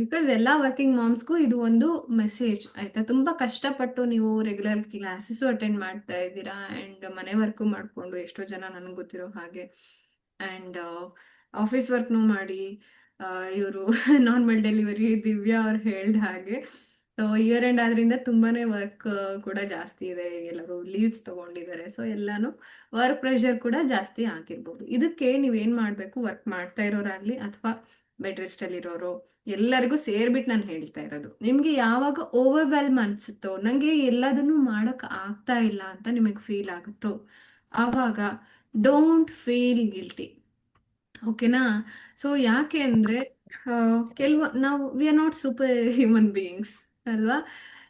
Because ಎಲ್ಲ working ಮಾಮ್ಸ್ಗೂ ಇದು ಒಂದು ಮೆಸೇಜ್ ಆಯ್ತಾ. ತುಂಬಾ ಕಷ್ಟಪಟ್ಟು ನೀವು ರೆಗ್ಯುಲರ್ ಕ್ಲಾಸಸ್ಸು ಅಟೆಂಡ್ ಮಾಡ್ತಾ ಇದ್ದೀರಾ ಆ್ಯಂಡ್ ಮನೆ ವರ್ಕು ಮಾಡಿಕೊಂಡು ಎಷ್ಟೋ ಜನ ನನಗೆ ಗೊತ್ತಿರೋ ಹಾಗೆ ಆ್ಯಂಡ್ ಆಫೀಸ್ ವರ್ಕ್ನೂ ಮಾಡಿ ಇವರು ನಾರ್ಮಲ್ ಡೆಲಿವರಿ ದಿವ್ಯಾ ಅವ್ರು ಹೇಳ್ದ ಹಾಗೆ. ಸೊ ಇಯರ್ ಎಂಡ್ ಆದ್ರಿಂದ ತುಂಬಾನೇ ವರ್ಕ್ ಕೂಡ ಜಾಸ್ತಿ ಇದೆ, ಎಲ್ಲರೂ ಲೀವ್ಸ್ ತಗೊಂಡಿದ್ದಾರೆ. ಸೊ ಎಲ್ಲಾನು ವರ್ಕ್ ಪ್ರೆಷರ್ ಕೂಡ ಜಾಸ್ತಿ ಆಗಿರ್ಬೋದು. ಇದಕ್ಕೆ ನೀವೇನ್ ಮಾಡಬೇಕು, ವರ್ಕ್ ಮಾಡ್ತಾ ಇರೋರಾಗ್ಲಿ ಅಥವಾ ಬೆಡ್ ರೆಸ್ಟ್ ಅಲ್ಲಿ ಇರೋರು ಎಲ್ಲರಿಗೂ ಸೇರ್ಬಿಟ್ಟು ನಾನು ಹೇಳ್ತಾ ಇರೋದು, ನಿಮ್ಗೆ ಯಾವಾಗ ಓವರ್ವೆಲ್ಮ್ ಅನ್ಸುತ್ತೋ, ನಂಗೆ ಎಲ್ಲದನ್ನೂ ಮಾಡಕ್ ಆಗ್ತಾ ಇಲ್ಲ ಅಂತ ನಿಮಗೆ ಫೀಲ್ ಆಗುತ್ತೋ, ಆವಾಗ ಡೋಂಟ್ ಫೀಲ್ ಗಿಲ್ಟಿ. ಓಕೆನಾ? ಸೊ ಯಾಕೆ ಅಂದ್ರೆ ನಾವು we are not super human beings ಅಲ್ವಾ.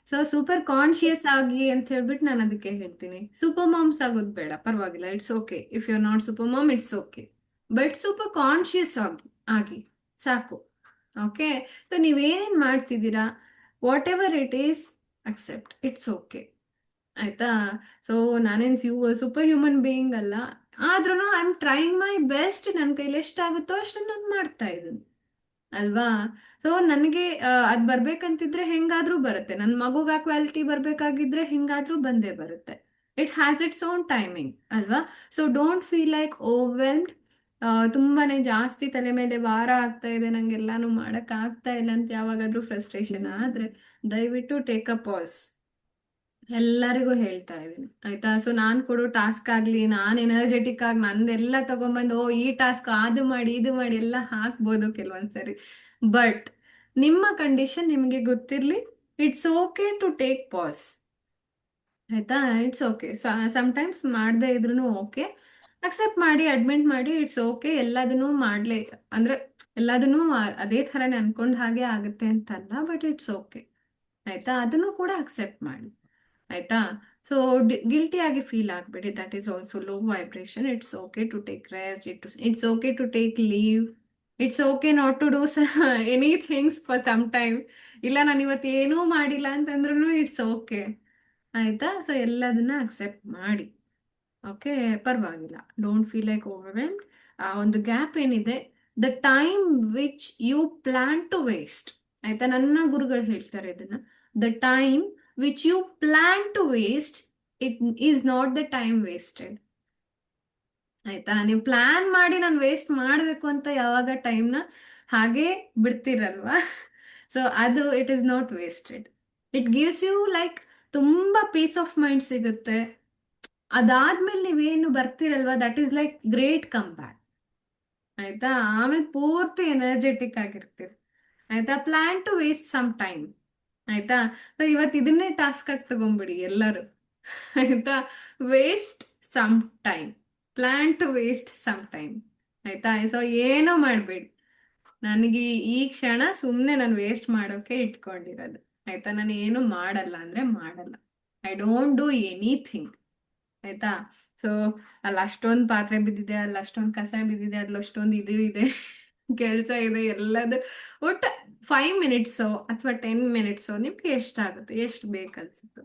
ಸೊ ಸೂಪರ್ ಕಾನ್ಶಿಯಸ್ ಆಗಿ ಅಂತ ಹೇಳ್ಬಿಟ್ಟು ನಾನು ಅದಕ್ಕೆ ಹೇಳ್ತೀನಿ. ಸೂಪರ್ ಮಾಮ್ಸ್ ಆಗೋದು ಬೇಡ, ಪರವಾಗಿಲ್ಲ, it's okay. If you are not super mom, it's okay. But super conscious ಆಗಿ ಸಾಕು. ಓಕೆ. ಸೊ ನೀವೇನೇನು ಮಾಡ್ತಿದ್ದೀರಾ, whatever it is, accept, it's okay. ಆಯ್ತಾ. ಸೊ ನಾನೇನ್ ಸೂಪರ್ ಹ್ಯೂಮನ್ ಬೀಯಿಂಗ್ ಅಲ್ಲ, ಆದ್ರೂ I am trying my best. ನನ್ನ ಕೈಲಿ ಎಷ್ಟಾಗುತ್ತೋ ಅಷ್ಟನ್ನ ನಾನು ಮಾಡ್ತಾ ಇದ್ದೀನಿ ಅಲ್ವಾ. ಸೊ ನನಗೆ ಅದು ಬರ್ಬೇಕಂತಿದ್ರೆ ಹೆಂಗಾದ್ರೂ ಬರುತ್ತೆ. ನನ್ನ ಮಗುಗ ಆ ಕ್ವಾಲಿಟಿ ಬರ್ಬೇಕಾಗಿದ್ರೆ ಹೆಂಗಾದ್ರೂ ಬಂದೇ ಬರುತ್ತೆ. It has its own timing ಅಲ್ವಾ. So don't feel like overwhelmed. ತುಂಬಾನೇ ಜಾಸ್ತಿ ತಲೆ ಮೇಲೆ ಭಾರ ಆಗ್ತಾ ಇದೆ, ನಂಗೆಲ್ಲಾನು ಮಾಡಕ್ ಆಗ್ತಾ ಇಲ್ಲ ಅಂತ ಯಾವಾಗಾದ್ರೂ ಫ್ರಸ್ಟ್ರೇಷನ್ ಆದ್ರೆ ದಯವಿಟ್ಟು ಟೇಕ್ ಅ ಪಾಸ್. ಎಲ್ಲರಿಗೂ ಹೇಳ್ತಾ ಇದ್ದೀನಿ ಆಯ್ತಾ. ಸೊ ನಾನ್ ಕೊಡೋ ಟಾಸ್ಕ್ ಆಗ್ಲಿ, ನಾನ್ ಎನರ್ಜೆಟಿಕ್ ಆಗಿ ನಂದೆಲ್ಲ ತಗೊಂಡ್ಬಂದು ಓ ಈ ಟಾಸ್ಕ್ ಅದು ಮಾಡಿ ಇದು ಮಾಡಿ ಎಲ್ಲ ಹಾಕ್ಬೋದು ಕೆಲವೊಂದ್ಸರಿ. ಬಟ್ ನಿಮ್ಮ ಕಂಡೀಷನ್ ನಿಮ್ಗೆ ಗೊತ್ತಿರ್ಲಿ. It's okay to take pause. ಆಯ್ತಾ. It's okay. ಸಮ್ಟೈಮ್ಸ್ ಮಾಡದೇ ಇದ್ರೂ ಓಕೆ. ಅಕ್ಸೆಪ್ಟ್ ಮಾಡಿ, ಅಡ್ಮಿಟ್ ಮಾಡಿ, ಇಟ್ಸ್ ಓಕೆ. ಎಲ್ಲದನ್ನೂ ಮಾಡ್ಲಿ ಅಂದ್ರೆ ಎಲ್ಲದನ್ನೂ ಅದೇ ಥರನೇ ಅನ್ಕೊಂಡ್ ಹಾಗೆ ಆಗುತ್ತೆ ಅಂತಲ್ಲ, ಬಟ್ ಇಟ್ಸ್ ಓಕೆ. ಆಯ್ತಾ. ಅದನ್ನು ಕೂಡ ಅಕ್ಸೆಪ್ಟ್ ಮಾಡಿ. ಆಯ್ತಾ. ಸೊ ಗಿಲ್ಟಿ ಆಗಿ ಫೀಲ್ ಆಗಬೇಡಿ. That is also low vibration. It's okay to take rest. It's okay to take leave. It's okay not to do anythings for some time. ಇಲ್ಲ ನಾನು ಇವತ್ತು ಏನೂ ಮಾಡಿಲ್ಲ ಅಂತಂದ್ರೂ ಇಟ್ಸ್ ಓಕೆ. ಆಯ್ತಾ. ಸೊ ಎಲ್ಲದನ್ನ ಅಕ್ಸೆಪ್ಟ್ ಮಾಡಿ. ಓಕೆ. ಪರವಾಗಿಲ್ಲ. Don't feel like overwhelmed. ಆ ಒಂದು ಗ್ಯಾಪ್ ಏನಿದೆ, the time which you plan to waste. ಆಯ್ತಾ. ನನ್ನ ಗುರುಗಳು ಹೇಳ್ತಾರೆ ಇದನ್ನ, the time which you plan to waste, it is not the time wasted. ಆಯ್ತಾ. ನೀವು ಪ್ಲಾನ್ ಮಾಡಿ ನಾನು ವೇಸ್ಟ್ ಮಾಡಬೇಕು ಅಂತ ಯಾವಾಗ ಟೈಮ್ನ ಹಾಗೆ ಬಿಡ್ತೀರಲ್ವಾ, ಸೊ ಅದು it is not wasted. It gives you like ತುಂಬಾ ಪೀಸ್ ಆಫ್ ಮೈಂಡ್ ಸಿಗುತ್ತೆ. ಅದಾದ್ಮೇಲೆ ನೀವೇನು ಬರ್ತೀರಲ್ವಾ, that is like great come back. ಆಯ್ತಾ. ಆಮೇಲೆ ಪೂರ್ತಿ ಎನರ್ಜೆಟಿಕ್ ಆಗಿರ್ತೀರಿ. ಆಯ್ತಾ. Plan to waste some time. ಆಯ್ತಾ. ಸೊ ಇವತ್ತು ಇದನ್ನೇ ಟಾಸ್ಕ್ ಆಗಿ ತಗೊಂಡ್ಬಿಡಿ ಎಲ್ಲರೂ. ಆಯ್ತಾ. Waste some time. Plan to waste some time. ಆಯ್ತಾ. ಸೊ ಏನೂ ಮಾಡಬೇಡಿ. ನನಗೆ ಈ ಕ್ಷಣ ಸುಮ್ಮನೆ ನಾನು ವೇಸ್ಟ್ ಮಾಡೋಕೆ ಇಟ್ಕೊಂಡಿರೋದು. ಆಯ್ತಾ. ನಾನು ಏನು ಮಾಡಲ್ಲ ಅಂದ್ರೆ ಮಾಡಲ್ಲ. I don't do anything. ಆಯ್ತಾ. ಸೊ ಅಲ್ಲಿ ಅಷ್ಟೊಂದು ಪಾತ್ರೆ ಬಿದ್ದಿದೆ, ಅಲ್ಲಿ ಅಷ್ಟೊಂದು ಕಸ ಬಿದ್ದಿದೆ, ಅಲ್ಲಿ ಅಷ್ಟೊಂದು ಇದು ಇದೆ, ಕೆಲಸ ಇದೆ, ಎಲ್ಲದು ಒಟ್ಟು 5 ಮಿನಿಟ್ಸೋ ಅಥವಾ 10 ಮಿನಿಟ್ಸೋ ನಿಮ್ಗೆ ಎಷ್ಟಾಗುತ್ತೆ, ಎಷ್ಟು ಬೇಕನ್ಸುತ್ತೋ,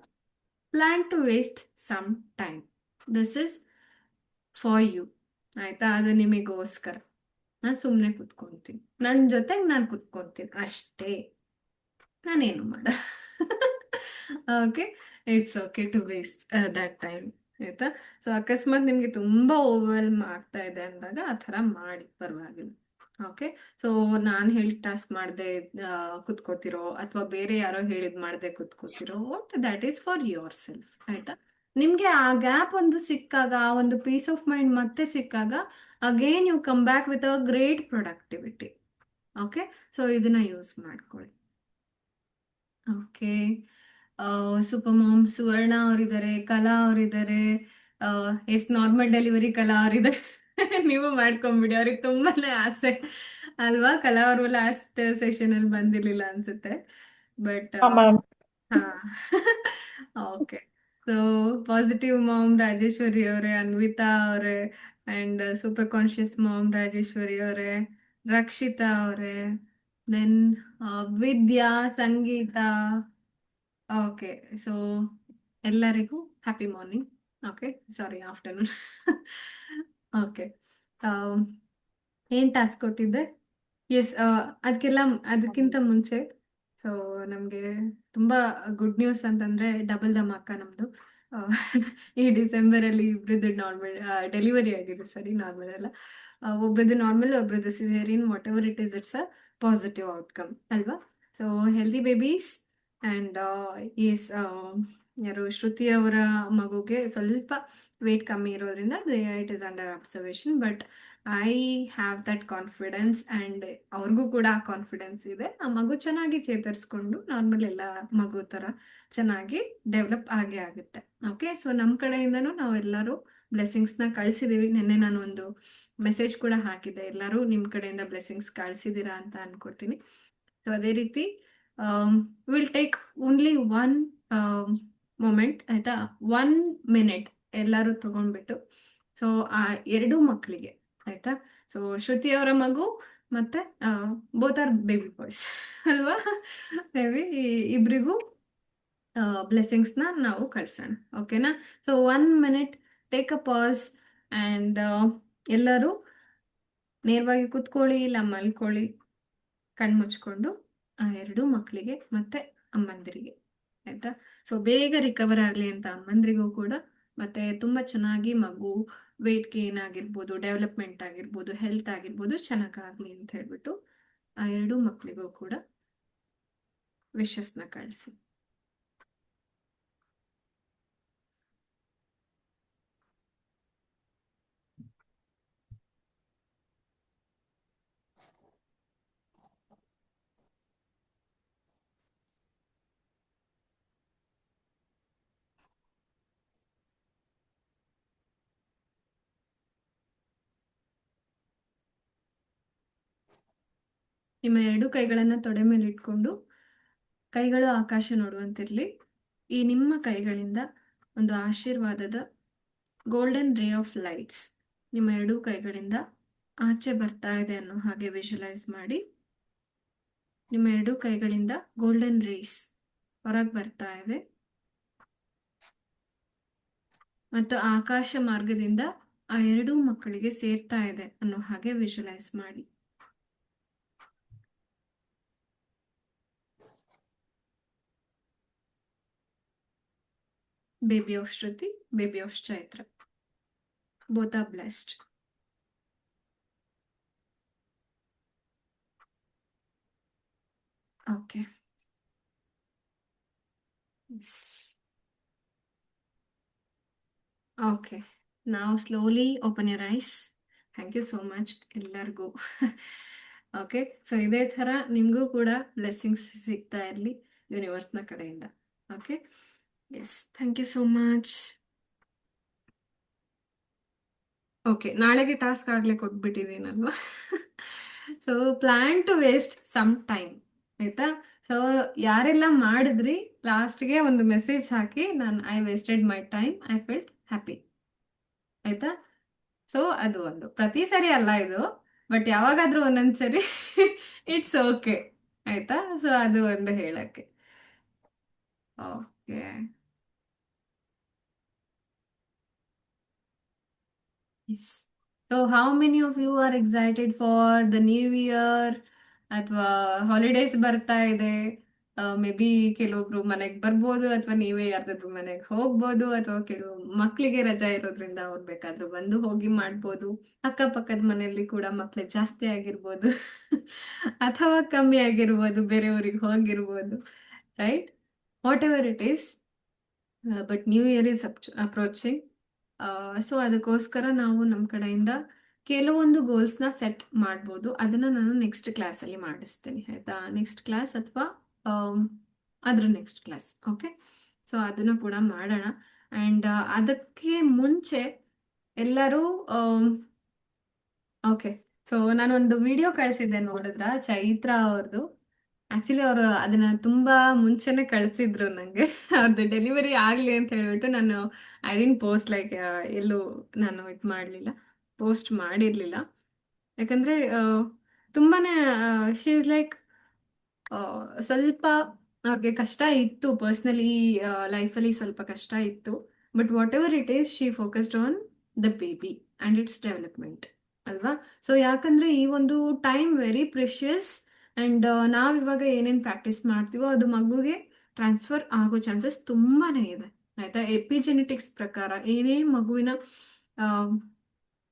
plan to waste some time. This is for you. ಆಯ್ತಾ. ಅದು ನಿಮಗೋಸ್ಕರ. ನಾನು ಸುಮ್ಮನೆ ಕುತ್ಕೊಂತೀನಿ, ನನ್ನ ಜೊತೆಗೆ ನಾನು ಕುತ್ಕೊಂತೀನಿ ಅಷ್ಟೇ. ನಾನೇನು ಮಾಡ. Okay. It's okay to waste that time. ಆಯ್ತಾ. ಸೊ ಅಕಸ್ಮಾತ್ ನಿಮ್ಗೆ ತುಂಬಾ ಓವರ್ವೆಲ್ಮ್ ಆಗ್ತಾ ಇದೆ ಅಂದಾಗ ಆ ಥರ ಮಾಡಿ, ಪರವಾಗಿಲ್ಲ. ಓಕೆ. ಸೊ ನಾನು ಹೇಳಿದ ಟಾಸ್ಕ್ ಮಾಡದೆ ಕುತ್ಕೋತಿರೋ ಅಥವಾ ಬೇರೆ ಯಾರೋ ಹೇಳಿದ್ ಮಾಡದೆ ಕುತ್ಕೋತಿರೋ, what that is for yourself. ಆಯ್ತಾ. ನಿಮ್ಗೆ ಆ ಗ್ಯಾಪ್ ಒಂದು ಸಿಕ್ಕಾಗ, ಆ ಒಂದು ಪೀಸ್ ಆಫ್ ಮೈಂಡ್ ಮತ್ತೆ ಸಿಕ್ಕಾಗ, again you come back with a great productivity. Okay. So ಇದನ್ನ ಯೂಸ್ ಮಾಡ್ಕೊಳ್ಳಿ. ಓಕೆ. ಸೂಪರ್ ಮಾಮ್ ಸುವರ್ಣ ಅವರಿದ್ದಾರೆ, ಕಲಾ ಅವರಿದ್ದಾರೆ, ಎಸ್ ನಾರ್ಮಲ್ ಡೆಲಿವರಿ ಕಲಾ ಅವರಿದ್ದಾರೆ. ನೀವು ಮಾಡ್ಕೊಂಬಿಡಿ, ಅವ್ರಿಗೆ ತುಂಬಾನೇ ಆಸೆ ಅಲ್ವಾ. ಕಲಾ ಅವರು ಲಾಸ್ಟ್ ಸೆಷನ್ ಅಲ್ಲಿ ಬಂದಿರ್ಲಿಲ್ಲ ಅನ್ಸುತ್ತೆ, ಬಟ್ ಮ್ಯಾಮ್. ಹಾ. Okay. So positive mom Rajeshwari ಅವರೇ, ಅನ್ವಿತಾ ಅವರೇ, and super conscious mom Rajeshwari ಅವರೇ, ರಕ್ಷಿತಾ ಅವರೇ, then Vidya, Sangeeta. Okay. So ಎಲ್ಲರಿಗೂ happy morning. Okay. Sorry, afternoon. Okay. ಏನ್ ಟಾಸ್ಕ್ ಕೊಟ್ಟಿದ್ದೆ? ಎಸ್, ಅದಕ್ಕೆಲ್ಲ ಅದಕ್ಕಿಂತ ಮುಂಚೆ ಸೊ ನಮಗೆ ತುಂಬಾ ಗುಡ್ ನ್ಯೂಸ್ ಅಂತಂದ್ರೆ ಡಬಲ್ ಧಮಾಕ ನಮ್ದು. ಆ, ಈ ಡಿಸೆಂಬರ್ ಅಲ್ಲಿ ಇಬ್ರದ್ದು ನಾರ್ಮಲ್ ಡೆಲಿವರಿ ಆಗಿದೆ. ಸರಿ, ನಾರ್ಮಲ್ ಅಲ್ಲ, ಒಬ್ರದ್ದು ನಾರ್ಮಲ್, ಒಬ್ರದ್ದು caesarean, whatever it is, it's a positive outcome ಅಲ್ವಾ? So healthy babies. And yes, ಯಾರು ಶ್ರುತಿ ಅವರ ಮಗುಗೆ ಸ್ವಲ್ಪ ವೇಟ್ ಕಮ್ಮಿ ಇರೋದ್ರಿಂದ it is under observation. But I have that confidence and ಅವ್ರಿಗೂ ಕೂಡ ಆ ಕಾನ್ಫಿಡೆನ್ಸ್ ಇದೆ. ಆ ಮಗು ಚೆನ್ನಾಗಿ ಚೇತರಿಸ್ಕೊಂಡು ನಾರ್ಮಲ್ ಎಲ್ಲ ಮಗು ತರ ಚೆನ್ನಾಗಿ ಡೆವಲಪ್ ಆಗೇ ಆಗುತ್ತೆ. ಓಕೆ, ಸೊ ನಮ್ಮ ಕಡೆಯಿಂದನೂ ನಾವೆಲ್ಲರೂ ಬ್ಲೆಸ್ಸಿಂಗ್ಸ್ನ ಕಳಿಸಿದೀವಿ. ನಿನ್ನೆ ನಾನು ಒಂದು ಮೆಸೇಜ್ ಕೂಡ ಹಾಕಿದ್ದೆ, ಎಲ್ಲರೂ ನಿಮ್ಮ ಕಡೆಯಿಂದ ಬ್ಲೆಸ್ಸಿಂಗ್ಸ್ ಕಳಿಸಿದ್ದೀರಾ ಅಂತ ಅನ್ಕೊಡ್ತೀನಿ. ಸೊ ಅದೇ ರೀತಿ will take only one moment, ಆಯ್ತಾ? 1 ಮಿನಿಟ್ ಎಲ್ಲರೂ ತಗೊಂಡ್ಬಿಟ್ಟು, ಸೊ ಆ ಎರಡೂ ಮಕ್ಕಳಿಗೆ, ಆಯ್ತಾ? ಸೊ ಶ್ರುತಿ ಅವರ ಮಗು ಮತ್ತೆ ಬೋತ್ ಆರ್ ಬೇಬಿ ಬಾಯ್ಸ್ ಅಲ್ವಾ? ಮೇ ಬಿ ಇಬ್ರಿಗೂ ಬ್ಲೆಸ್ಸಿಂಗ್ಸ್ನ ನಾವು ಕಳ್ಸೋಣ. ಓಕೆನಾ? So 1 minute, take a pass, and ಎಲ್ಲರೂ ನೇರವಾಗಿ ಕೂತ್ಕೊಳ್ಳಿ, ಇಲ್ಲ ಮಲ್ಕೊಳ್ಳಿ, ಕಣ್ಮುಚ್ಕೊಂಡು ಆ ಎರಡೂ ಮಕ್ಕಳಿಗೆ ಮತ್ತೆ ಅಮ್ಮಂದಿರಿಗೆ, ಆಯ್ತಾ? ಸೊ ಬೇಗ ರಿಕವರ್ ಆಗಲಿ ಅಂತ ಅಮ್ಮಂದ್ರಿಗೂ ಕೂಡ, ಮತ್ತೆ ತುಂಬ ಚೆನ್ನಾಗಿ ಮಗು ವೇಟ್ ಗೇನ್ ಆಗಿರ್ಬೋದು, ಡೆವಲಪ್ಮೆಂಟ್ ಆಗಿರ್ಬೋದು, ಹೆಲ್ತ್ ಆಗಿರ್ಬೋದು ಚೆನ್ನಾಗಾಗಲಿ ಅಂತ ಹೇಳ್ಬಿಟ್ಟು ಆ ಎರಡೂ ಮಕ್ಕಳಿಗೂ ಕೂಡ ವಿಶಸ್ನ ಕಳಿಸಿ. ನಿಮ್ಮ ಎರಡೂ ಕೈಗಳನ್ನ ತೊಡೆ ಮೇಲೆ ಇಟ್ಕೊಂಡು ಕೈಗಳು ಆಕಾಶ ನೋಡುವಂತಿರ್ಲಿ. ಈ ನಿಮ್ಮ ಕೈಗಳಿಂದ ಒಂದು ಆಶೀರ್ವಾದದ ಗೋಲ್ಡನ್ ರೇ ಆಫ್ ಲೈಟ್ಸ್ ನಿಮ್ಮ ಎರಡೂ ಕೈಗಳಿಂದ ಆಚೆ ಬರ್ತಾ ಇದೆ ಅನ್ನೋ ಹಾಗೆ ವಿಜುವಲೈಸ್ ಮಾಡಿ. ನಿಮ್ಮ ಎರಡೂ ಕೈಗಳಿಂದ ಗೋಲ್ಡನ್ ರೇಸ್ ಹೊರಗೆ ಬರ್ತಾ ಇದೆ ಮತ್ತು ಆಕಾಶ ಮಾರ್ಗದಿಂದ ಆ ಎರಡೂ ಮಕ್ಕಳಿಗೆ ಸೇರ್ತಾ ಇದೆ ಅನ್ನೋ ಹಾಗೆ ವಿಜುವಲೈಸ್ ಮಾಡಿ. Baby of Shruti, baby of Chaitra, both are blessed. Okay. Yes. Okay. Now slowly open your eyes. Thank you so much ಎಲ್ಲರಿಗೂ. ಓಕೆ, ಸೊ ಇದೇ ಥರ ನಿಮಗೂ ಕೂಡ ಬ್ಲೆಸ್ಸಿಂಗ್ಸ್ ಸಿಗ್ತಾ ಇರಲಿ ಯೂನಿವರ್ಸ್ನ ಕಡೆಯಿಂದ. Okay, yes, thank you so much. Okay, ನಾಳೆಗೆ ಟಾಸ್ಕ್ ಆಗಲೇ ಕೊಟ್ಬಿಟ್ಟಿದ್ದೀನಲ್ವಾ? So plan to waste some time, ಆಯ್ತಾ? ಸೊ ಯಾರೆಲ್ಲ ಮಾಡಿದ್ರಿ ಲಾಸ್ಟ್ಗೆ ಒಂದು ಮೆಸೇಜ್ ಹಾಕಿ, ನಾನು I wasted my time, I felt happy, ಆಯ್ತಾ? ಸೊ ಅದು ಒಂದು ಪ್ರತಿ ಸರಿ ಅಲ್ಲ ಇದು, ಬಟ್ ಯಾವಾಗಾದ್ರೂ ಒಂದೊಂದ್ಸರಿ ಇಟ್ಸ್ ಓಕೆ, ಆಯ್ತಾ? ಸೊ ಅದು ಒಂದು ಹೇಳಕ್ಕೆ. Okay, so how many of you are excited for the new year? ಅಥವಾ ಹಾಲಿಡೇಸ್ ಬರ್ತಾ ಇದೆ, ಮೇ ಬಿ ಕೆಲವೊಬ್ರು ಮನೆಗೆ ಬರ್ಬೋದು, ಅಥವಾ ನೀವೇ ಯಾರ್ದಾದ್ರು ಮನೆಗೆ ಹೋಗ್ಬೋದು, ಅಥವಾ ಕೆಲವು ಮಕ್ಕಳಿಗೆ ರಜಾ ಇರೋದ್ರಿಂದ ಅವ್ರು ಬೇಕಾದ್ರೂ ಬಂದು ಹೋಗಿ ಮಾಡ್ಬೋದು. ಅಕ್ಕಪಕ್ಕದ ಮನೆಯಲ್ಲಿ ಕೂಡ ಮಕ್ಳು ಜಾಸ್ತಿ ಆಗಿರ್ಬೋದು ಅಥವಾ ಕಮ್ಮಿ ಆಗಿರ್ಬೋದು, ಬೇರೆ ಊರಿಗೆ ಹೋಗಿರ್ಬೋದು, right? Whatever it is, but new year is approaching. So ಅದಕ್ಕೋಸ್ಕರ ನಾವು ನಮ್ಮ ಕಡೆಯಿಂದ ಕೆಲವೊಂದು ಗೋಲ್ಸ್ನ ಸೆಟ್ ಮಾಡ್ಬೋದು. ಅದನ್ನು ನಾನು ನೆಕ್ಸ್ಟ್ ಕ್ಲಾಸಲ್ಲಿ ಮಾಡಿಸ್ತೀನಿ, ಆಯಿತಾ? ನೆಕ್ಸ್ಟ್ ಕ್ಲಾಸ್ ಅಥವಾ ಅದ್ರ ನೆಕ್ಸ್ಟ್ ಕ್ಲಾಸ್. ಓಕೆ, ಸೊ ಅದನ್ನು ಕೂಡ ಮಾಡೋಣ. ಆ್ಯಂಡ್ ಅದಕ್ಕೆ ಮುಂಚೆ ಎಲ್ಲರೂ ಓಕೆ, ಸೊ ನಾನೊಂದು ವಿಡಿಯೋ ಕಳಿಸಿದ್ದೆ, ನೋಡಿದ್ರ? ಚೈತ್ರ ಅವ್ರದ್ದು. ಆಕ್ಚುಲಿ ಅವರು ಅದನ್ನ ತುಂಬಾ ಮುಂಚೆನೆ ಕಳಿಸಿದ್ರು ನನಗೆ ಅವ್ರದ್ದು ಡೆಲಿವರಿ ಆಗ್ಲಿ ಅಂತ ಹೇಳ್ಬಿಟ್ಟು. ನಾನು ಐ ಡಿಂಟ್ ಪೋಸ್ಟ್, ಲೈಕ್ ಎಲ್ಲೂ ನಾನು ಇದು ಮಾಡಲಿಲ್ಲ, ಪೋಸ್ಟ್ ಮಾಡಿರಲಿಲ್ಲ. ಯಾಕಂದ್ರೆ ತುಂಬಾನೇ ಶಿ ಇಸ್ ಲೈಕ್ ಸ್ವಲ್ಪ ಅವ್ರಿಗೆ ಕಷ್ಟ ಇತ್ತು ಪರ್ಸ್ನಲಿ, ಲೈಫಲ್ಲಿ ಸ್ವಲ್ಪ ಕಷ್ಟ ಇತ್ತು. But whatever it is, she focused on the baby and it's development. ಅಲ್ವಾ? ಸೊ ಯಾಕಂದ್ರೆ ಈ ಒಂದು ಟೈಮ್ ವೆರಿ ಪ್ರೆಷಿಯಸ್. ಅಂಡ್ ನಾವಿವಾಗ ಏನೇನು ಪ್ರಾಕ್ಟೀಸ್ ಮಾಡ್ತೀವೋ ಅದು ಮಗುಗೆ ಟ್ರಾನ್ಸ್ಫರ್ ಆಗೋ ಚಾನ್ಸಸ್ ತುಂಬಾನೇ ಇದೆ. ಆಯ್ತಾ? ಎಪಿಜೆನೆಟಿಕ್ಸ್ ಪ್ರಕಾರ ಏನೇ ಮಗುವಿನ ಆ,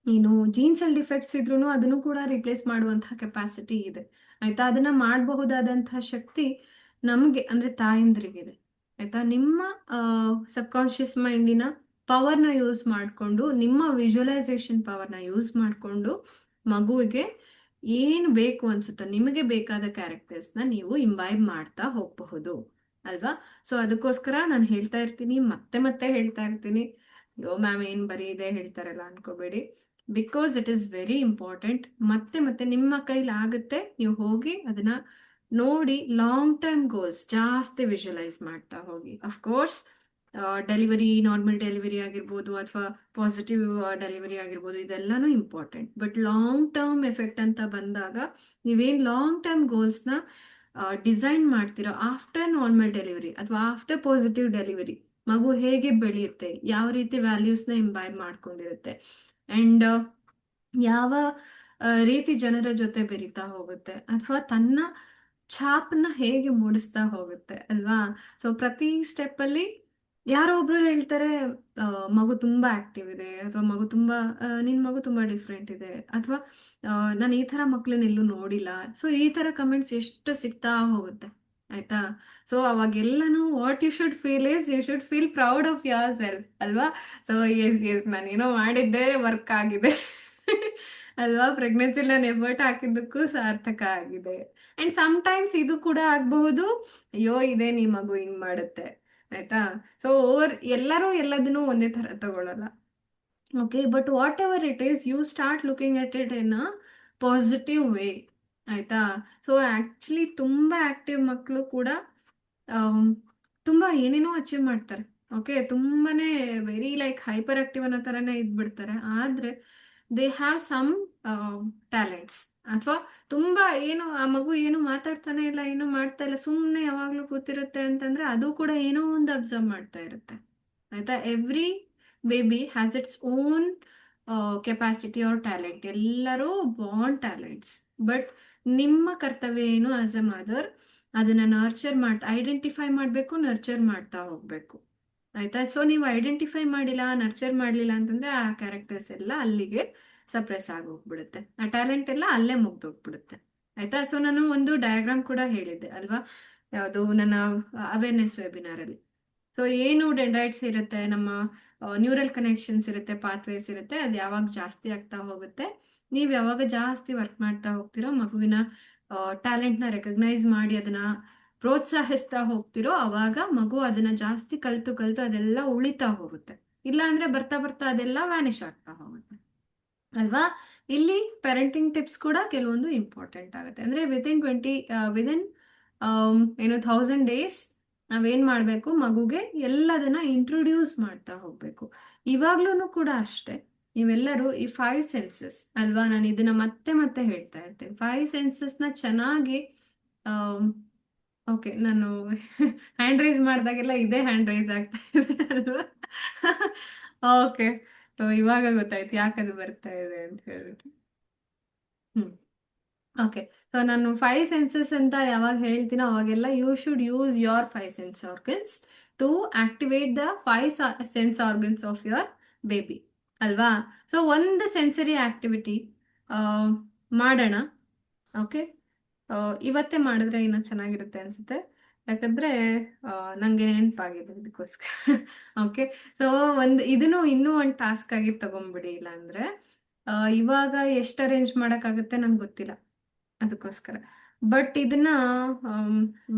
ಏನು ಜೀನ್ಸ್ ಅಲ್ಲಿ ಡಿಫೆಕ್ಟ್ಸ್ ಇದ್ರೂ ಅದನ್ನು ಕೂಡ ರಿಪ್ಲೇಸ್ ಮಾಡುವಂತಹ ಕೆಪಾಸಿಟಿ ಇದೆ. ಆಯ್ತಾ? ಅದನ್ನ ಮಾಡಬಹುದಾದಂತಹ ಶಕ್ತಿ ನಮ್ಗೆ ಅಂದ್ರೆ ತಾಯಂದ್ರಿಗಿದೆ. ಆಯ್ತಾ? ನಿಮ್ಮ ಸಬ್ಕಾನ್ಶಿಯಸ್ ಮೈಂಡಿನ ಪವರ್ನ ಯೂಸ್ ಮಾಡಿಕೊಂಡು, ನಿಮ್ಮ ವಿಜುವಲೈಸೇಷನ್ ಪವರ್ನ ಯೂಸ್ ಮಾಡಿಕೊಂಡು ಮಗುವಿಗೆ ಏನು ಬೇಕು ಅನ್ಸುತ್ತೋ ನಿಮಗೆ ಬೇಕಾದ ಕ್ಯಾರೆಕ್ಟರ್ಸ್ನ ನೀವು ಇಂಬೈಬ್ ಮಾಡ್ತಾ ಹೋಗಬಹುದು. ಅಲ್ವಾ? ಸೊ ಅದಕ್ಕೋಸ್ಕರ ನಾನು ಹೇಳ್ತಾ ಇರ್ತೀನಿ, ಮತ್ತೆ ಮತ್ತೆ ಹೇಳ್ತಾ ಇರ್ತೀನಿ. ಯೋ ಮ್ಯಾಮ್ ಏನ್ ಬರೀ ಇದೆ ಹೇಳ್ತಾರಲ್ಲ ಅನ್ಕೋಬೇಡಿ. Because it is very important. ಮತ್ತೆ ಮತ್ತೆ ನಿಮ್ಮ ಕೈಲಿ ಆಗುತ್ತೆ, ನೀವು ಹೋಗಿ ಅದನ್ನ ನೋಡಿ ಲಾಂಗ್ ಟರ್ಮ್ ಗೋಲ್ಸ್ ಜಾಸ್ತಿ ವಿಜುವಲೈಸ್ ಮಾಡ್ತಾ ಹೋಗಿ. ಅಫ್ಕೋರ್ಸ್ ಡೆಲಿವರಿ, ನಾರ್ಮಲ್ ಡೆಲಿವರಿ ಆಗಿರ್ಬೋದು ಅಥವಾ ಪಾಸಿಟಿವ್ ಡೆಲಿವರಿ ಆಗಿರ್ಬೋದು, ಇದೆಲ್ಲಾನು important. But long term effect ಅಂತ ಬಂದಾಗ ನೀವೇನು ಲಾಂಗ್ ಟರ್ಮ್ ಗೋಲ್ಸ್ನ ಡಿಸೈನ್ ಮಾಡ್ತೀರೋ ಆಫ್ಟರ್ ನಾರ್ಮಲ್ ಡೆಲಿವರಿ ಅಥವಾ ಆಫ್ಟರ್ ಪಾಸಿಟಿವ್ ಡೆಲಿವರಿ, ಮಗು ಹೇಗೆ ಬೆಳೆಯುತ್ತೆ, ಯಾವ ರೀತಿ ವ್ಯಾಲ್ಯೂಸ್ನ ಇಂಬೈಬ್ ಮಾಡ್ಕೊಂಡಿರುತ್ತೆ, ಅಂಡ್ ಯಾವ ರೀತಿ ಜನರ ಜೊತೆ ಬೆರೀತಾ ಹೋಗುತ್ತೆ ಅಥವಾ ತನ್ನ ಛಾಪನ್ನ ಹೇಗೆ ಮೂಡಿಸ್ತಾ ಹೋಗುತ್ತೆ. ಅಲ್ವಾ? ಸೊ ಪ್ರತಿ ಸ್ಟೆಪ್ ಅಲ್ಲಿ ಯಾರೋ ಒಬ್ರು ಹೇಳ್ತಾರೆ ಆ, ಮಗು ತುಂಬಾ ಆಕ್ಟಿವ್ ಇದೆ, ಅಥವಾ ಮಗು ತುಂಬಾ ನಿನ್ ಮಗು ತುಂಬಾ ಡಿಫ್ರೆಂಟ್ ಇದೆ, ಅಥವಾ ನಾನು ಈ ತರ ಮಕ್ಳನ್ನ ಎಲ್ಲೂ ನೋಡಿಲ್ಲ. ಸೊ ಈ ತರ ಕಮೆಂಟ್ಸ್ ಎಷ್ಟು ಸಿಗ್ತಾ ಹೋಗುತ್ತೆ. ಆಯ್ತಾ? ಸೊ ಅವಾಗೆಲ್ಲನೂ what you should feel is you should feel proud of yourself. ಅಲ್ವಾ? ಸೊ ಎಸ್ ಎಸ್ ನಾನೇನೋ ಮಾಡಿದ್ದೆ, ವರ್ಕ್ ಆಗಿದೆ. ಅಲ್ವಾ? ಪ್ರೆಗ್ನೆನ್ಸಿಲಿ ನಾನು ಎಫರ್ಟ್ ಹಾಕಿದ್ದಕ್ಕೂ ಸಾರ್ಥಕ ಆಗಿದೆ. ಅಂಡ್ ಸಮ್ಟೈಮ್ಸ್ ಇದು ಕೂಡ ಆಗಬಹುದು, ಅಯ್ಯೋ ಇದೇ ನೀ ಮಗು ಹಿಂಗ್ ಮಾಡುತ್ತೆ. ಆಯ್ತಾ? ಸೊ ಎಲ್ಲರೂ ಎಲ್ಲದನ್ನೂ ಒಂದೇ ತರ ತಗೊಳಲ್ಲ. Okay, but whatever it is, you start looking at it in a positive way. ಆಯ್ತಾ? ಸೊ ಆಕ್ಚುಲಿ ತುಂಬಾ ಆಕ್ಟಿವ್ ಮಕ್ಕಳು ಕೂಡ ಆಮ್, ತುಂಬಾ ಏನೇನೋ ಅಚೀವ್ ಮಾಡ್ತಾರೆ. ಓಕೆ, ತುಂಬಾನೇ ವೆರಿ ಲೈಕ್ ಹೈಪರ್ ಆಕ್ಟಿವ್ ಅನ್ನೋ ತರನೇ ಇದ್ಬಿಡ್ತಾರೆ. ಆದ್ರೆ ದೇ ಹ್ಯಾವ್ ಸಮ್ ಟ್ಯಾಲೆಂಟ್ಸ್. ಅಥವಾ ತುಂಬಾ ಏನು ಆ ಮಗು ಏನು ಮಾತಾಡ್ತಾನೆ ಇಲ್ಲ, ಏನು ಮಾಡ್ತಾ ಇಲ್ಲ, ಸುಮ್ಮನೆ ಯಾವಾಗ್ಲೂ ಕೂತಿರುತ್ತೆ ಅಂತಂದ್ರೆ ಅದು ಕೂಡ ಏನೋ ಒಂದು ಅಬ್ಸರ್ವ್ ಮಾಡ್ತಾ ಇರುತ್ತೆ. ಆಯ್ತಾ? Every baby has its own capacity or talent. ಎಲ್ಲರೂ ಬಾರ್ನ್ ಟ್ಯಾಲೆಂಟ್ಸ್. ಬಟ್ ನಿಮ್ಮ ಕರ್ತವ್ಯ ಏನು ಆಸ್ ಎ ಮದರ್, ಅದನ್ನ ನರ್ಚರ್ ಐಡೆಂಟಿಫೈ ಮಾಡಬೇಕು, ನರ್ಚರ್ ಮಾಡ್ತಾ ಹೋಗ್ಬೇಕು. ಆಯ್ತಾ? ಸೊ ನೀವು ಐಡೆಂಟಿಫೈ ಮಾಡಿಲ್ಲ, ನರ್ಚರ್ ಮಾಡಲಿಲ್ಲ ಅಂತಂದ್ರೆ ಆ ಕ್ಯಾರೆಕ್ಟರ್ಸ್ ಎಲ್ಲ ಅಲ್ಲಿಗೆ ಸಪ್ರೆಸ್ ಆಗಿ ಹೋಗ್ಬಿಡುತ್ತೆ, ಆ ಟ್ಯಾಲೆಂಟ್ ಎಲ್ಲ ಅಲ್ಲೇ ಮುಗ್ದೋಗ್ಬಿಡುತ್ತೆ. ಆಯ್ತಾ? ಸೊ ನಾನು ಒಂದು ಡಯಾಗ್ರಾಮ್ ಕೂಡ ಹೇಳಿದ್ದೆ ಅಲ್ವಾ, ಯಾವುದು ನನ್ನ ಅವೇರ್ನೆಸ್ ವೆಬಿನಾರ್ ಅಲ್ಲಿ. ಸೊ ಏನು ಡೆಂಡ್ರೈಟ್ಸ್ ಇರುತ್ತೆ, ನಮ್ಮ ನ್ಯೂರಲ್ ಕನೆಕ್ಷನ್ಸ್ ಇರುತ್ತೆ, ಪಾತ್ವೇಸ್ ಇರುತ್ತೆ, ಅದು ಯಾವಾಗ ಜಾಸ್ತಿ ಆಗ್ತಾ ಹೋಗುತ್ತೆ, ನೀವು ಯಾವಾಗ ಜಾಸ್ತಿ ವರ್ಕ್ ಮಾಡ್ತಾ ಹೋಗ್ತಿರೋ, ಮಗುವಿನ ಟ್ಯಾಲೆಂಟ್ನ ರೆಕಗ್ನೈಸ್ ಮಾಡಿ ಅದನ್ನ ಪ್ರೋತ್ಸಾಹಿಸ್ತಾ ಹೋಗ್ತಿರೋ, ಅವಾಗ ಮಗು ಅದನ್ನ ಜಾಸ್ತಿ ಕಲ್ತು ಕಲ್ತು ಅದೆಲ್ಲ ಉಳಿತಾ ಹೋಗುತ್ತೆ. ಇಲ್ಲ ಅಂದ್ರೆ ಬರ್ತಾ ಬರ್ತಾ ಅದೆಲ್ಲ ವ್ಯಾನಿಷ್ ಆಗ್ತಾ ಹೋಗುತ್ತೆ. ಅಲ್ವಾ? ಇಲ್ಲಿ ಪೇರೆಂಟಿಂಗ್ ಟಿಪ್ಸ್ ಕೂಡ ಕೆಲವೊಂದು ಇಂಪಾರ್ಟೆಂಟ್ ಆಗುತ್ತೆ. ಅಂದ್ರೆ ವಿದಿನ್ ಏನು 1000 days ನಾವೇನ್ ಮಾಡ್ಬೇಕು, ಮಗುಗೆ ಎಲ್ಲದನ್ನ ಇಂಟ್ರೊಡ್ಯೂಸ್ ಮಾಡ್ತಾ ಹೋಗ್ಬೇಕು. ಇವಾಗ್ಲೂ ಕೂಡ ಅಷ್ಟೇ, ನೀವೆಲ್ಲರೂ ಈ 5 ಸೆನ್ಸಸ್ ಅಲ್ವಾ, ನಾನು ಇದನ್ನ ಮತ್ತೆ ಮತ್ತೆ ಹೇಳ್ತಾ ಇರ್ತೇನೆ, 5 ಸೆನ್ಸಸ್ನ ಚೆನ್ನಾಗಿ ಓಕೆ, ನಾನು ಹ್ಯಾಂಡ್ ರೈಸ್ ಮಾಡಿದಾಗೆಲ್ಲ ಇದೇ ಹ್ಯಾಂಡ್ ರೈಸ್ ಆಗ್ತಾ ಇದೆ ಅಲ್ವಾ? ಓಕೆ, ಸೊ ಇವಾಗ ಗೊತ್ತಾಯ್ತು ಯಾಕದು ಬರ್ತಾ ಇದೆ ಅಂತ ಹೇಳ್ಬಿಟ್ಟು. ಹ್ಮ್. ಓಕೆ, ಸೊ ನಾನು 5 ಸೆನ್ಸಸ್ ಅಂತ ಯಾವಾಗ ಹೇಳ್ತೀನೋ ಅವಾಗೆಲ್ಲ you should use your 5 sense organs to activate the 5 sense organs of your baby. ಅಲ್ವಾ? ಸೊ ಒಂದು ಸೆನ್ಸರಿ ಆಕ್ಟಿವಿಟಿ ಮಾಡೋಣ. ಓಕೆ, ಇವತ್ತೇ ಮಾಡಿದ್ರೆ ಇನ್ನೂ ಚೆನ್ನಾಗಿರುತ್ತೆ ಅನ್ಸುತ್ತೆ. ಯಾಕಂದ್ರೆ ನಂಗೆ ನೆನಪಾಗಿದೆ ಇದಕ್ಕೋಸ್ಕರ. ಓಕೆ, ಸೊ ಇದನ್ನು ಇನ್ನೂ ಒಂದು ಟಾಸ್ಕ್ ಆಗಿ ತಗೊಂಡ್ಬಿಡಿ. ಇಲ್ಲ ಅಂದ್ರೆ ಇವಾಗ ಎಷ್ಟು ಅರೇಂಜ್ ಮಾಡೋಕ್ಕಾಗುತ್ತೆ ನಂಗೆ ಗೊತ್ತಿಲ್ಲ, ಅದಕ್ಕೋಸ್ಕರ. ಬಟ್ ಇದನ್ನ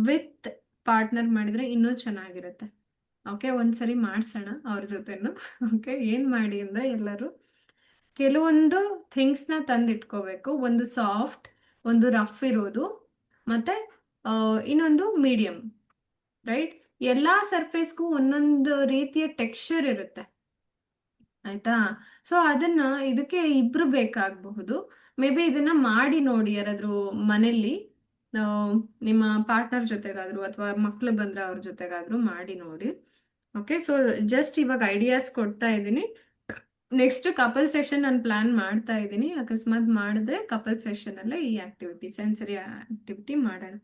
ವಿತ್ ಪಾರ್ಟ್ನರ್ ಮಾಡಿದ್ರೆ ಇನ್ನೂ ಚೆನ್ನಾಗಿರುತ್ತೆ. ಓಕೆ, ಒಂದ್ಸರಿ ಮಾಡ್ಸೋಣ ಅವ್ರ ಜೊತೆನು. ಓಕೆ, ಏನ್ ಮಾಡಿ ಅಂದ್ರೆ ಎಲ್ಲರೂ ಕೆಲವೊಂದು ಥಿಂಗ್ಸ್ನ ತಂದಿಟ್ಕೋಬೇಕು. ಒಂದು ಸಾಫ್ಟ್, ಒಂದು ರಫ್ ಇರೋದು, ಮತ್ತೆ ಇನ್ನೊಂದು ಮೀಡಿಯಂ. ರೈಟ್? ಎಲ್ಲಾ ಸರ್ಫೇಸ್ಗೂ ಒಂದೊಂದು ರೀತಿಯ ಟೆಕ್ಸ್ಚರ್ ಇರುತ್ತೆ. ಆಯ್ತಾ? ಸೊ ಅದನ್ನ ಇದಕ್ಕೆ ಇಬ್ರು ಬೇಕಾಗಬಹುದು. ಮೇ ಬಿ ಇದನ್ನ ಮಾಡಿ ನೋಡಿ ಯಾರಾದ್ರೂ ಮನೇಲಿ, ಆ, ನಿಮ್ಮ ಪಾರ್ಟ್ನರ್ ಜೊತೆಗಾದ್ರು ಅಥವಾ ಮಕ್ಳು ಬಂದ್ರೆ ಅವ್ರ ಜೊತೆಗಾದ್ರು ಮಾಡಿ ನೋಡಿ. ಓಕೆ, ಸೊ ಜಸ್ಟ್ ಇವಾಗ ಐಡಿಯಾಸ್ ಕೊಡ್ತಾ ಇದ್ದೀನಿ. ನೆಕ್ಸ್ಟ್ ಕಪಲ್ ಸೆಷನ್ ನಾನು ಪ್ಲಾನ್ ಮಾಡ್ತಾ ಇದ್ದೀನಿ. ಅಕಸ್ಮಾತ್ ಮಾಡಿದ್ರೆ ಕಪಲ್ ಸೆಷನ್ ಅಲ್ಲೇ ಈ ಆಕ್ಟಿವಿಟಿ, ಸೆನ್ಸರಿ ಆಕ್ಟಿವಿಟಿ ಮಾಡೋಣ.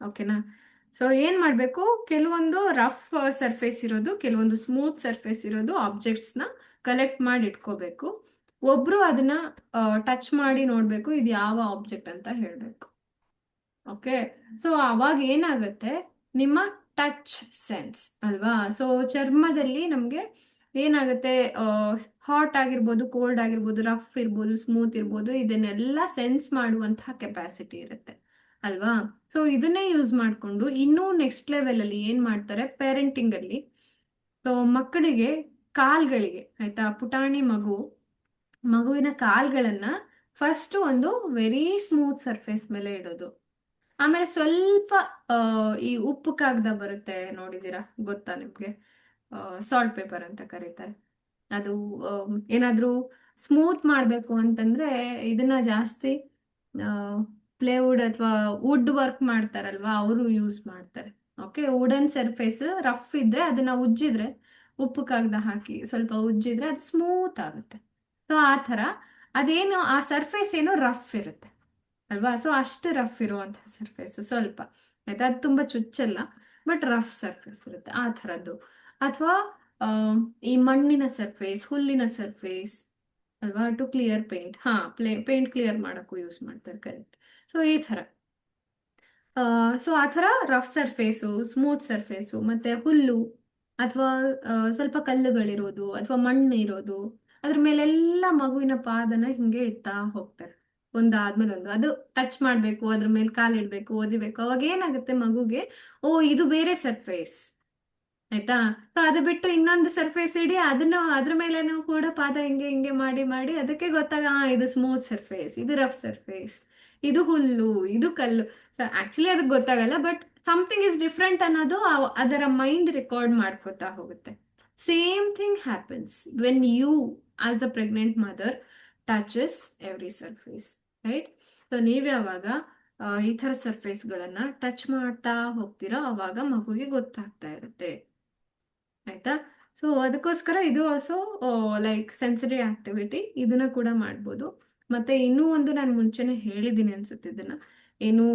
ಓಕೆನಾ? ಸೊ ಏನ್ ಮಾಡಬೇಕು, ಕೆಲವೊಂದು ರಫ್ ಸರ್ಫೇಸ್ ಇರೋದು, ಕೆಲವೊಂದು ಸ್ಮೂತ್ ಸರ್ಫೇಸ್ ಇರೋದು ಆಬ್ಜೆಕ್ಟ್ಸ್ನ ಕಲೆಕ್ಟ್ ಮಾಡಿ ಇಟ್ಕೋಬೇಕು. ಒಬ್ರು ಅದನ್ನ ಟಚ್ ಮಾಡಿ ನೋಡ್ಬೇಕು ಇದು ಯಾವ ಆಬ್ಜೆಕ್ಟ್ ಅಂತ ಹೇಳ್ಬೇಕು. ಓಕೆ, ಸೊ ಅವಾಗ ಏನಾಗುತ್ತೆ, ನಿಮ್ಮ ಟಚ್ ಸೆನ್ಸ್ ಅಲ್ವಾ. ಸೊ ಚರ್ಮದಲ್ಲಿ ನಮಗೆ ಏನಾಗುತ್ತೆ, ಹಾಟ್ ಆಗಿರ್ಬೋದು, ಕೋಲ್ಡ್ ಆಗಿರ್ಬೋದು, ರಫ್ ಇರ್ಬೋದು, ಸ್ಮೂತ್ ಇರ್ಬೋದು, ಇದನ್ನೆಲ್ಲ ಸೆನ್ಸ್ ಮಾಡುವಂತಹ ಕೆಪಾಸಿಟಿ ಇರುತ್ತೆ ಅಲ್ವಾ. ಸೊ ಇದನ್ನೇ ಯೂಸ್ ಮಾಡಿಕೊಂಡು ಇನ್ನೂ ನೆಕ್ಸ್ಟ್ ಲೆವೆಲ್ ಅಲ್ಲಿ ಏನ್ ಮಾಡ್ತಾರೆ, ಪೇರೆಂಟಿಂಗ್ ಅಲ್ಲಿ. ಸೊ ಮಕ್ಕಳಿಗೆ ಕಾಲ್ಗಳಿಗೆ, ಆಯ್ತಾ, ಪುಟಾಣಿ ಮಗುವಿನ ಕಾಲ್ಗಳನ್ನ ಫಸ್ಟ್ ಒಂದು ವೆರಿ ಸ್ಮೂತ್ ಸರ್ಫೇಸ್ ಮೇಲೆ ಇಡೋದು. ಆಮೇಲೆ ಸ್ವಲ್ಪ ಈ ಉಪ್ಪು ಕಾಗದ ಬರುತ್ತೆ ನೋಡಿದೀರಾ, ಗೊತ್ತಾ ನಿಮ್ಗೆ? ಸಾಲ್ಟ್ ಪೇಪರ್ ಅಂತ ಕರೀತಾರೆ. ಅದು ಏನಾದ್ರೂ ಸ್ಮೂತ್ ಮಾಡಬೇಕು ಅಂತಂದ್ರೆ ಇದನ್ನ ಜಾಸ್ತಿ ಪ್ಲೇವುಡ್ ಅಥವಾ ವುಡ್ ವರ್ಕ್ ಮಾಡ್ತಾರಲ್ವಾ, ಅವರು ಯೂಸ್ ಮಾಡ್ತಾರೆ. ಓಕೆ, ವುಡನ್ ಸರ್ಫೇಸ್ ರಫ್ ಇದ್ರೆ ಅದನ್ನ ಉಜ್ಜಿದ್ರೆ, ಉಪ್ಪು ಕಾಗದ ಹಾಕಿ ಸ್ವಲ್ಪ ಉಜ್ಜಿದ್ರೆ ಅದು ಸ್ಮೂತ್ ಆಗುತ್ತೆ. ಸೊ ಆ ಥರ ಅದೇನು ಆ ಸರ್ಫೇಸ್ ಏನು ರಫ್ ಇರುತ್ತೆ ಅಲ್ವಾ. ಸೊ ಅಷ್ಟು ರಫ್ ಇರುವಂತಹ ಸರ್ಫೇಸ್ ಸ್ವಲ್ಪ, ಆಯ್ತಾ, ಅದು ತುಂಬಾ ಚುಚ್ಚಲ್ಲ, ಬಟ್ ರಫ್ ಸರ್ಫೇಸ್ ಇರುತ್ತೆ ಆ ಥರದ್ದು. ಅಥವಾ ಈ ಮಣ್ಣಿನ ಸರ್ಫೇಸ್, ಹುಲ್ಲಿನ ಸರ್ಫೇಸ್ ಅಲ್ವಾ, ಟು ಕ್ಲಿಯರ್ ಪೇಂಟ್, ಹಾ, ಪೇಂಟ್ ಕ್ಲಿಯರ್ ಮಾಡಕ್ಕೂ ಯೂಸ್ ಮಾಡ್ತಾರೆ, ಕರೆಕ್ಟ್. ಸೊ ಈ ಥರ, ಸೊ ಆ ಥರ ರಫ್ ಸರ್ಫೇಸು, ಸ್ಮೂತ್ ಸರ್ಫೇಸು, ಮತ್ತೆ ಹುಲ್ಲು ಅಥವಾ ಸ್ವಲ್ಪ ಕಲ್ಲುಗಳಿರೋದು ಅಥವಾ ಮಣ್ಣು ಇರೋದು, ಅದ್ರ ಮೇಲೆಲ್ಲ ಮಗುವಿನ ಪಾದನ ಹಿಂಗೆ ಇಡ್ತಾ ಹೋಗ್ತಾರೆ, ಒಂದಾದ್ಮೇಲೆ ಒಂದು. ಅದು ಟಚ್ ಮಾಡಬೇಕು, ಅದ್ರ ಮೇಲೆ ಕಾಲಿಡ್ಬೇಕು, ಓದಿಬೇಕು. ಅವಾಗ ಏನಾಗುತ್ತೆ ಮಗುಗೆ, ಓ ಇದು ಬೇರೆ ಸರ್ಫೇಸ್, ಆಯ್ತಾ. ಸೊ ಅದು ಬಿಟ್ಟು ಇನ್ನೊಂದು ಸರ್ಫೇಸ್ ಇಡಿ, ಅದನ್ನ ಅದ್ರ ಮೇಲೇನೂ ಕೂಡ ಪಾದ ಹಿಂಗೆ ಹಿಂಗೆ ಮಾಡಿ ಮಾಡಿ ಅದಕ್ಕೆ ಗೊತ್ತಾಗ, ಇದು ಸ್ಮೂತ್ ಸರ್ಫೇಸ್, ಇದು ರಫ್ ಸರ್ಫೇಸ್, ಇದು ಹುಲ್ಲು, ಇದು ಕಲ್ಲು. ಸೊ ಆಕ್ಚುಲಿ ಅದಕ್ಕೆ ಗೊತ್ತಾಗಲ್ಲ, ಬಟ್ ಸಮಥಿಂಗ್ ಇಸ್ ಡಿಫ್ರೆಂಟ್ ಅನ್ನೋದು ಅದರ ಮೈಂಡ್ ರೆಕಾರ್ಡ್ ಮಾಡ್ಕೋತಾ ಹೋಗುತ್ತೆ. Same thing happens when you as a pregnant mother touches every surface, right. So ನೀವ್ ಯಾವಾಗ ಈ ತರ ಸರ್ಫೇಸ್ಗಳನ್ನ ಟಚ್ ಮಾಡ್ತಾ ಹೋಗ್ತೀರಾ, ಅವಾಗ ಮಗುಗೆ ಗೊತ್ತಾಗ್ತಾ ಇರುತ್ತೆ, ಆಯ್ತಾ. ಸೊ ಅದಕ್ಕೋಸ್ಕರ ಇದು ಆಲ್ಸೋ ಲೈಕ್ ಸೆನ್ಸರಿ ಆಕ್ಟಿವಿಟಿ, ಇದನ್ನ ಕೂಡ ಮಾಡ್ಬೋದು. ಮತ್ತೆ ಇನ್ನೂ ಒಂದು ನಾನು ಮುಂಚೆನೆ ಹೇಳಿದ್ದೀನಿ ಅನ್ಸುತ್ತೆ ಇದನ್ನ, ಏನು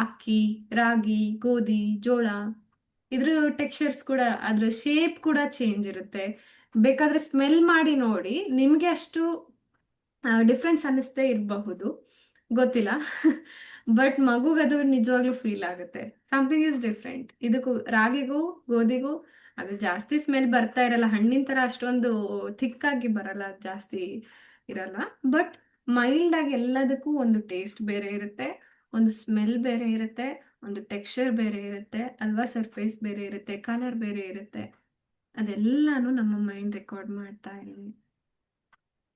ಅಕ್ಕಿ, ರಾಗಿ, ಗೋಧಿ, ಜೋಳ, ಇದ್ರ ಟೆಕ್ಸ್ಚರ್ಸ್ ಕೂಡ, ಅದ್ರ ಶೇಪ್ ಕೂಡ ಚೇಂಜ್ ಇರುತ್ತೆ. ಬೇಕಾದ್ರೆ ಸ್ಮೆಲ್ ಮಾಡಿ ನೋಡಿ, ನಿಮ್ಗೆ ಅಷ್ಟು ಡಿಫ್ರೆನ್ಸ್ ಅನ್ನಿಸ್ತೇ ಇರಬಹುದು, ಗೊತ್ತಿಲ್ಲ. ಬಟ್ ಮಗುಗದು ನಿಜವಾಗ್ಲೂ ಫೀಲ್ ಆಗುತ್ತೆ, ಸಮಥಿಂಗ್ ಇಸ್ ಡಿಫ್ರೆಂಟ್. ಇದಕ್ಕೂ ರಾಗಿಗೂ ಗೋಧಿಗೂ ಅದು ಜಾಸ್ತಿ ಸ್ಮೆಲ್ ಬರ್ತಾ ಇರಲ್ಲ, ಹಣ್ಣಿನ ತರ ಅಷ್ಟೊಂದು ಥಿಕ್ ಆಗಿ ಬರಲ್ಲ, ಜಾಸ್ತಿ ಇರಲ್ಲ. ಬಟ್ ಮೈಲ್ಡ್ ಆಗಿ ಎಲ್ಲದಕ್ಕೂ ಒಂದು ಟೇಸ್ಟ್ ಬೇರೆ ಇರುತ್ತೆ, ಒಂದು ಸ್ಮೆಲ್ ಬೇರೆ ಇರುತ್ತೆ, ಒಂದು ಟೆಕ್ಸ್ಚರ್ ಬೇರೆ ಇರುತ್ತೆ ಅಲ್ವಾ, ಸರ್ಫೇಸ್ ಬೇರೆ ಇರುತ್ತೆ, ಕಲರ್ ಬೇರೆ ಇರುತ್ತೆ. ಅದೆಲ್ಲಾನು ನಮ್ಮ ಮೈಂಡ್ ರೆಕಾರ್ಡ್ ಮಾಡ್ತಾ ಇದ್ದೀವಿ,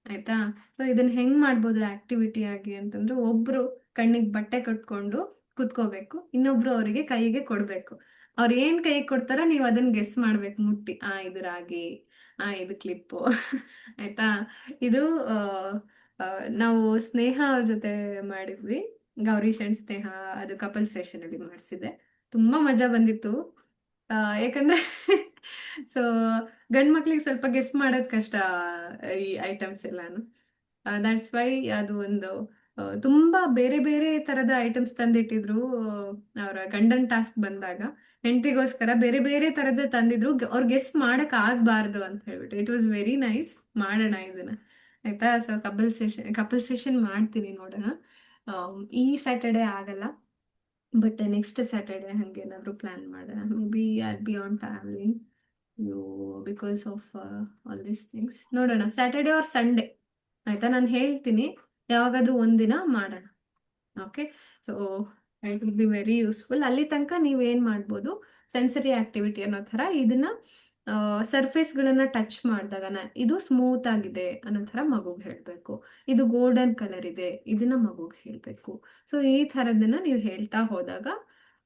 ಆಯ್ತಾ. ಸೊ ಇದನ್ನ ಹೆಂಗ್ ಮಾಡ್ಬೋದು ಆಕ್ಟಿವಿಟಿ ಆಗಿ ಅಂತಂದ್ರೆ, ಒಬ್ರು ಕಣ್ಣಿಗೆ ಬಟ್ಟೆ ಕಟ್ಕೊಂಡು ಕುತ್ಕೋಬೇಕು, ಇನ್ನೊಬ್ರು ಅವರಿಗೆ ಕೈಗೆ ಕೊಡ್ಬೇಕು. ಅವ್ರು ಏನ್ ಕೈ ಕೊಡ್ತಾರೋ ನೀವು ಅದನ್ನ ಗೆಸ್ ಮಾಡ್ಬೇಕು ಮುಟ್ಟಿ, ಇದು ರಾಗಿ, ಇದು ಕ್ಲಿಪ್ಪು. ಆಯ್ತಾ. ಇದು ಆ, ಆ, ನಾವು ಸ್ನೇಹ ಅವ್ರ ಜೊತೆ ಮಾಡಿದ್ವಿ, ಗೌರೀಶ್ ಅಂಡ್ ಸ್ನೇಹ, ಅದು ಕಪಲ್ ಸೆಷನ್ ಅಲ್ಲಿ ಮಾಡಿಸಿದೆ. ತುಂಬಾ ಮಜಾ ಬಂದಿತ್ತು. ಯಾಕಂದ್ರೆ ಸೊ ಗಂಡ್ ಮಕ್ಳಿಗೆ ಸ್ವಲ್ಪ ಗೆಸ್ ಮಾಡೋದ್ ಕಷ್ಟ ಈ ಐಟಮ್ಸ್ ಎಲ್ಲಾನು. ದಟ್ಸ್ ವೈ ಅದು ಒಂದು ತುಂಬಾ ಬೇರೆ ಬೇರೆ ತರದ ಐಟಮ್ಸ್ ತಂದಿಟ್ಟಿದ್ರು. ಅವರ ಗಂಡನ್ ಟಾಸ್ಕ್ ಬಂದಾಗ ಹೆಂಡತಿಗೋಸ್ಕರ ಬೇರೆ ಬೇರೆ ತರದ ತಂದಿದ್ರು, ಅವ್ರು ಗೆಸ್ ಮಾಡಕ್ ಆಗ್ಬಾರ್ದು ಅಂತ ಹೇಳ್ಬಿಟ್ಟು. It was very nice. ಮಾಡೋಣ ಇದನ್ನ, ಆಯ್ತಾ. ಸೊ ಕಪಲ್ ಸೆಷನ್ ಮಾಡ್ತೀನಿ, ನೋಡೋಣ. ಈ ಸ್ಯಾಟರ್ಡೆ ಆಗಲ್ಲ, ಬಟ್ ನೆಕ್ಸ್ಟ್ ಸ್ಯಾಟರ್ಡೆ ಹಂಗೇನಾದ್ರು ಪ್ಲಾನ್ ಮಾಡೋಣ. Maybe I'll be on travelling you because of all these things. ನೋಡೋಣ, ಸ್ಯಾಟರ್ಡೆ ಆರ್ ಸಂಡೇ, ಆಯ್ತಾ. ನಾನು ಹೇಳ್ತೀನಿ ಯಾವಾಗಾದ್ರೂ ಒಂದಿನ ಮಾಡೋಣ. Okay, so it will be very useful. ಅಲ್ಲಿ ತನಕ ನೀವು ಏನ್ ಮಾಡ್ಬೋದು, ಸೆನ್ಸರಿ ಆಕ್ಟಿವಿಟಿ ಅನ್ನೋ ಥರ ಇದನ್ನ ಸರ್ಫೇಸ್ಗಳನ್ನ ಟಚ್ ಮಾಡಿದಾಗ ಇದು ಸ್ಮೂತ್ ಆಗಿದೆ ಅನ್ನೋ ಥರ ಮಗುಗೆ ಹೇಳಬೇಕು, ಇದು ಗೋಲ್ಡನ್ ಕಲರ್ ಇದೆ ಇದನ್ನ ಮಗುಗೆ ಹೇಳಬೇಕು. ಸೊ ಈ ಥರದನ್ನ ನೀವು ಹೇಳ್ತಾ ಹೋದಾಗ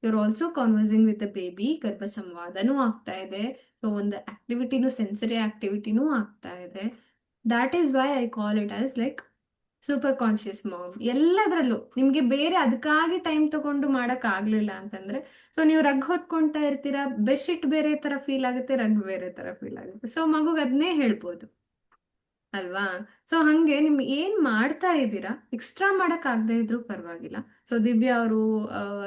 you are also conversing with the baby, ಗರ್ಭ ಸಂವಾದನೂ ಆಗ್ತಾ ಇದೆ. ಸೊ ಒಂದು ಆಕ್ಟಿವಿಟಿನೂ, ಸೆನ್ಸರಿ ಆಕ್ಟಿವಿಟಿನೂ ಆಗ್ತಾ ಇದೆ. That is why I call it as like super conscious mom. ಎಲ್ಲದರಲ್ಲೂ ನಿಮ್ಗೆ ಬೇರೆ ಅದಕ್ಕಾಗಿ ಟೈಮ್ ತಗೊಂಡು ಮಾಡಕ್ ಆಗ್ಲಿಲ್ಲ ಅಂತಂದ್ರೆ, ಸೊ ನೀವು ರಗ್ ಹೊತ್ಕೊಂತಾ ಇರ್ತೀರಾ, ಬೆಡ್ಶೀಟ್ ಬೇರೆ ತರ ಫೀಲ್ ಆಗುತ್ತೆ, ರಗ್ ಬೇರೆ ತರ ಫೀಲ್ ಆಗುತ್ತೆ. ಸೊ ಮಗುಗ್ ಅದನ್ನೇ ಹೇಳ್ಬೋದು. ಅಲ್ವಾ? ಸೊ ಹಂಗೆ ನಿಮ್ಗೆ ಏನ್ ಮಾಡ್ತಾ ಇದ್ದೀರಾ ಎಕ್ಸ್ಟ್ರಾ ಮಾಡಕ್ ಆಗದೆ ಇದ್ರೂ ಪರವಾಗಿಲ್ಲ. ಸೊ ದಿವ್ಯಾ ಅವರು,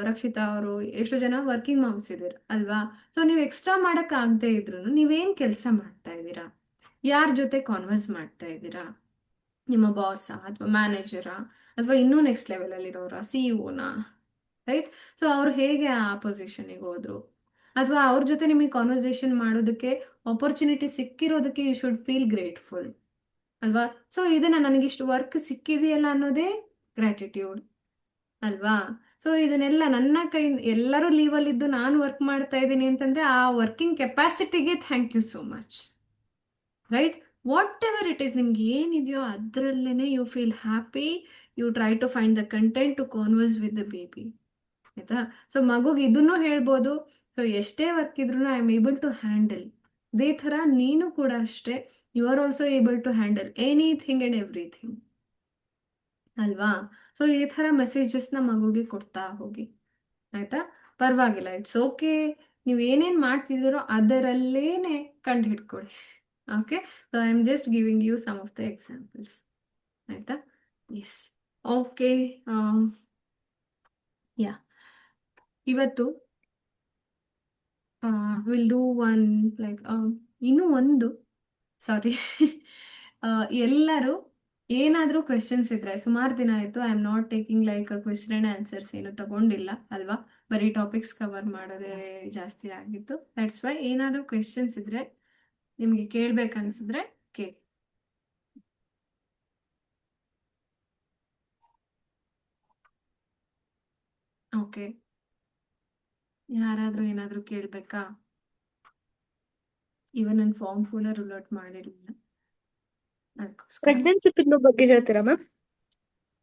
ರಕ್ಷಿತಾ ಅವರು, ಎಷ್ಟೋ ಜನ ವರ್ಕಿಂಗ್ ಮಾಮ್ಸ್ ಇದ್ದೀರಾ ಅಲ್ವಾ? ಸೊ ನೀವು ಎಕ್ಸ್ಟ್ರಾ ಮಾಡಕ್ ಆಗದೆ ಇದ್ರು ನೀವೇನ್ ಕೆಲಸ ಮಾಡ್ತಾ ಇದ್ದೀರಾ? ಯಾರ ಜೊತೆ ಕಾನ್ವರ್ಸ್ ಮಾಡ್ತಾ ಇದ್ದೀರಾ? ನಿಮ್ಮ ಬಾಸಾ ಅಥವಾ ಮ್ಯಾನೇಜರಾ ಅಥವಾ ಇನ್ನೂ ನೆಕ್ಸ್ಟ್ ಲೆವೆಲ್ ಅಲ್ಲಿ ಇರೋರ, ಸಿಇಒನಾ? ರೈಟ್. ಸೊ ಅವ್ರು ಹೇಗೆ ಆ ಪೊಸಿಷನ್ಗೆ ಹೋದ್ರು, ಅಥವಾ ಅವ್ರ ಜೊತೆ ನಿಮಗೆ ಕಾನ್ವರ್ಸೇಷನ್ ಮಾಡೋದಕ್ಕೆ ಆಪರ್ಚುನಿಟಿ ಸಿಕ್ಕಿರೋದಕ್ಕೆ ಯು ಶುಡ್ ಫೀಲ್ ಗ್ರೇಟ್ಫುಲ್ ಅಲ್ವಾ? ಸೊ ಇದನ್ನ ನನಗಿಷ್ಟು ವರ್ಕ್ ಸಿಕ್ಕಿದೆಯಲ್ಲ ಅನ್ನೋದೇ ಗ್ರಾಟಿಟ್ಯೂಡ್ ಅಲ್ವಾ? ಸೊ ಇದನ್ನೆಲ್ಲ ನನ್ನ ಕೈ, ಎಲ್ಲರೂ ಲೀವಲ್ಲಿದ್ದು ನಾನು ವರ್ಕ್ ಮಾಡ್ತಾ ಇದ್ದೀನಿ ಅಂತಂದ್ರೆ ಆ ವರ್ಕಿಂಗ್ ಕೆಪಾಸಿಟಿಗೆ thank you so much. Right. Whatever it is, ನಿಮ್ಗೆ ಏನಿದೆಯೋ ಅದರಲ್ಲೇನೆ you feel happy. You try to find the content to converse with the baby. ಆಯ್ತಾ? ಸೊ ಮಗುಗೆ ಇದನ್ನು ಹೇಳ್ಬೋದು, ಸೊ ಎಷ್ಟೇ ವರ್ಕ್ ಇದ್ರೂ I am able to handle. ಇದೇ ಥರ ನೀನು ಕೂಡ ಅಷ್ಟೇ, you are also able to handle anything and everything ಅಲ್ವಾ? ಸೊ ಈ ಥರ ಮೆಸೇಜಸ್ನ ಮಗುಗೆ ಕೊಡ್ತಾ ಹೋಗಿ. ಆಯ್ತಾ? ಪರವಾಗಿಲ್ಲ, ಇಟ್ಸ್ ಓಕೆ. ನೀವು ಏನೇನು ಮಾಡ್ತಿದ್ದೀರೋ ಅದರಲ್ಲೇನೆ ಕಂಡು ಹಿಡ್ಕೊಳ್ಳಿ. Okay. So I am just giving you some of the examples. ಆಯ್ತಾ? ಎಸ್. ಓಕೆ. ಯಾ, ಇವತ್ತು ವಿಲ್ ಡೂ ಒನ್, ಲೈಕ್ ಇನ್ನೂ ಒಂದು, ಸಾರಿ. ಎಲ್ಲರೂ ಏನಾದರೂ ಕ್ವೆಶನ್ಸ್ ಇದ್ರೆ, ಸುಮಾರು ದಿನ ಆಯಿತು I am not taking like question and answers ಏನು ತಗೊಂಡಿಲ್ಲ ಅಲ್ವಾ? ಬರೀ ಟಾಪಿಕ್ಸ್ ಕವರ್ ಮಾಡೋದೇ ಜಾಸ್ತಿ ಆಗಿತ್ತು. ದಟ್ಸ್ ವೈ ಏನಾದರೂ ಕ್ವೆಶನ್ಸ್ ಇದ್ರೆ ನಿಮಗೆ ಕೇಳ್ಬೇಕನ್ಸಿದ್ರೆ ಕೇಳಿ. ಓಕೆ. ಯಾರಾದರೂ ಏನಾದರೂ ಕೇಳಬೇಕಾ? ಇವನ್ ನನ್ನ ಫಾರ್ಮ್ ಕೂಡ ರುಲೌಟ್ ಮಾಡಿರಲಿಲ್ಲ, ಅದಕ್ಕೋಸ್ಕರ. ಪ್ರೆಗ್ನೆನ್ಸಿ ಪಿಲ್ಲೋ ಬಗ್ಗೆ ಹೇಳ್ತೀರಾ ಮ್ಯಾಮ್?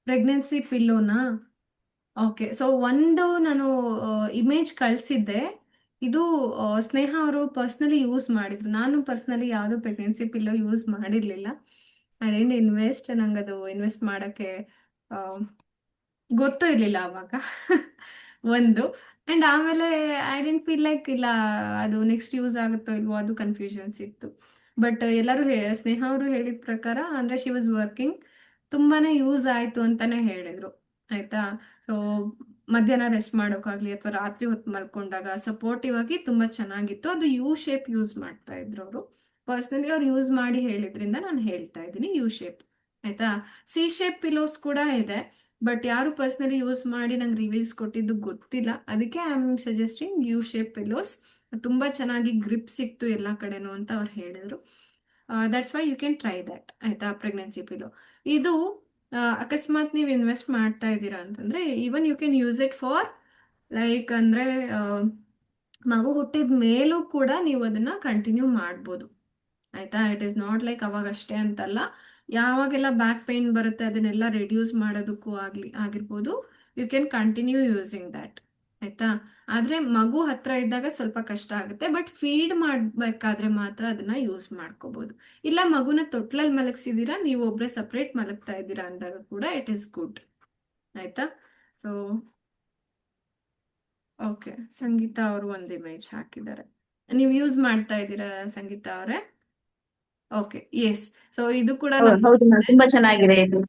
ಪ್ರೆಗ್ನೆನ್ಸಿ ಪಿಲ್ಲೋನಾ? ಓಕೆ. ಸೊ ಒಂದು ನಾನು ಇಮೇಜ್ ಕಳಿಸಿದ್ದೆ. ಇದು ಸ್ನೇಹ ಅವರು ಪರ್ಸ್ನಲಿ ಯೂಸ್ ಮಾಡಿದ್ರು. ನಾನು ಪರ್ಸ್ನಲಿ ಯಾವುದು ಪ್ರೆಗ್ನೆನ್ಸಿ ಪಿಲ್ಲೋ ಯೂಸ್ ಮಾಡಿರಲಿಲ್ಲ. ಐ ಡಿಡ್ಂಟ್ ಇನ್ವೆಸ್ಟ್, ನಂಗೆ ಅದು ಇನ್ವೆಸ್ಟ್ ಮಾಡೋಕ್ಕೆ ಗೊತ್ತೂ ಇರಲಿಲ್ಲ ಆವಾಗ. ಒಂದು. ಆ್ಯಂಡ್ ಆಮೇಲೆ ಐ ಡೆಂಟ್ ಫೀಲ್ ಲೈಕ್, ಇಲ್ಲ ಅದು ನೆಕ್ಸ್ಟ್ ಯೂಸ್ ಆಗುತ್ತೋ ಇಲ್ವೋ ಅದು ಕನ್ಫ್ಯೂಷನ್ಸ್ ಇತ್ತು. ಬಟ್ ಎಲ್ಲರೂ ಸ್ನೇಹ ಅವರು ಹೇಳಿದ ಪ್ರಕಾರ, ಅಂದರೆ ಶಿ ವಾಸ್ ವರ್ಕಿಂಗ್, ತುಂಬಾ ಯೂಸ್ ಆಯಿತು ಅಂತಲೇ ಹೇಳಿದರು. ಆಯಿತಾ? ಸೊ ಮಧ್ಯಾಹ್ನ ರೆಸ್ಟ್ ಮಾಡೋಕ್ಕಾಗಲಿ ಅಥವಾ ರಾತ್ರಿ ಹೊತ್ತು ಮಲ್ಕೊಂಡಾಗ ಸಪೋರ್ಟಿವ್ ಆಗಿ ತುಂಬ ಚೆನ್ನಾಗಿತ್ತು. ಅದು ಯು ಶೇಪ್ ಯೂಸ್ ಮಾಡ್ತಾ ಇದ್ರು ಅವರು. ಪರ್ಸ್ನಲಿ ಅವ್ರು ಯೂಸ್ ಮಾಡಿ ಹೇಳಿದ್ರಿಂದ ನಾನು ಹೇಳ್ತಾ ಇದ್ದೀನಿ ಯು ಶೇಪ್. ಆಯಿತಾ? ಸಿ ಶೇಪ್ ಪಿಲೋಸ್ ಕೂಡ ಇದೆ, ಬಟ್ ಯಾರು ಪರ್ಸ್ನಲಿ ಯೂಸ್ ಮಾಡಿ ನಂಗೆ ರಿವ್ಯೂಸ್ ಕೊಟ್ಟಿದ್ದು ಗೊತ್ತಿಲ್ಲ. ಅದಕ್ಕೆ I am suggesting U shape pillows. ತುಂಬ ಚೆನ್ನಾಗಿ ಗ್ರಿಪ್ ಸಿಕ್ತು ಎಲ್ಲ ಕಡೆನೂ ಅಂತ ಅವ್ರು ಹೇಳಿದರು. That's why you can try that. ಆಯಿತಾ? ಪ್ರೆಗ್ನೆನ್ಸಿ ಪಿಲೋ ಇದು ಅಕಸ್ಮಾತ್ ನೀವು ಇನ್ವೆಸ್ಟ್ ಮಾಡ್ತಾ ಇದ್ದೀರಾ ಅಂತಂದರೆ even you can use it for like, ಅಂದರೆ ಮಗು ಹುಟ್ಟಿದ ಮೇಲೂ ಕೂಡ ನೀವು ಅದನ್ನು ಕಂಟಿನ್ಯೂ ಮಾಡ್ಬೋದು. ಆಯಿತಾ? ಇಟ್ ಈಸ್ ನಾಟ್ ಲೈಕ್ ಅವಾಗಷ್ಟೇ ಅಂತಲ್ಲ. ಯಾವಾಗೆಲ್ಲ ಬ್ಯಾಕ್ ಪೇನ್ ಬರುತ್ತೆ ಅದನ್ನೆಲ್ಲ ರಿಡ್ಯೂಸ್ ಮಾಡೋದಕ್ಕೂ ಆಗಿರ್ಬೋದು, you can continue using that. ಆಯಿತಾ? ಆದರೆ ಮಗು ಹತ್ರ ಇದ್ದಾಗ ಸ್ವಲ್ಪ ಕಷ್ಟ ಆಗುತ್ತೆ, ಬಟ್ ಫೀಡ್ ಮಾಡಬೇಕಾದ್ರೆ ಮಾತ್ರ ಅದನ್ನು ಯೂಸ್ ಮಾಡ್ಕೋಬೋದು. ಇಲ್ಲ ಮಗುನ ತೊಟ್ಲಲ್ಲಿ ಮಲಗಿಸಿದ್ದೀರಾ, ನೀವು ಒಬ್ಬರೇ ಸಪ್ರೇಟ್ ಮಲಗ್ತಾ ಇದ್ದೀರಾ ಅಂದಾಗ ಕೂಡ ಇಟ್ ಈಸ್ ಗುಡ್. ಆಯಿತಾ? So okay. ಸಂಗೀತಾ ಅವರು ಒಂದು ಇಮೇಜ್ ಹಾಕಿದ್ದಾರೆ. ನೀವು ಯೂಸ್ ಮಾಡ್ತಾ ಇದ್ದೀರಾ ಸಂಗೀತಾ ಅವರೇ? ಓಕೆ. ಎಸ್. ಸೊ ಇದು ಕೂಡ ಹೌದು ಮ್ಯಾಮ್, ತುಂಬಾ ಚೆನ್ನಾಗಿದೆ ಇದು.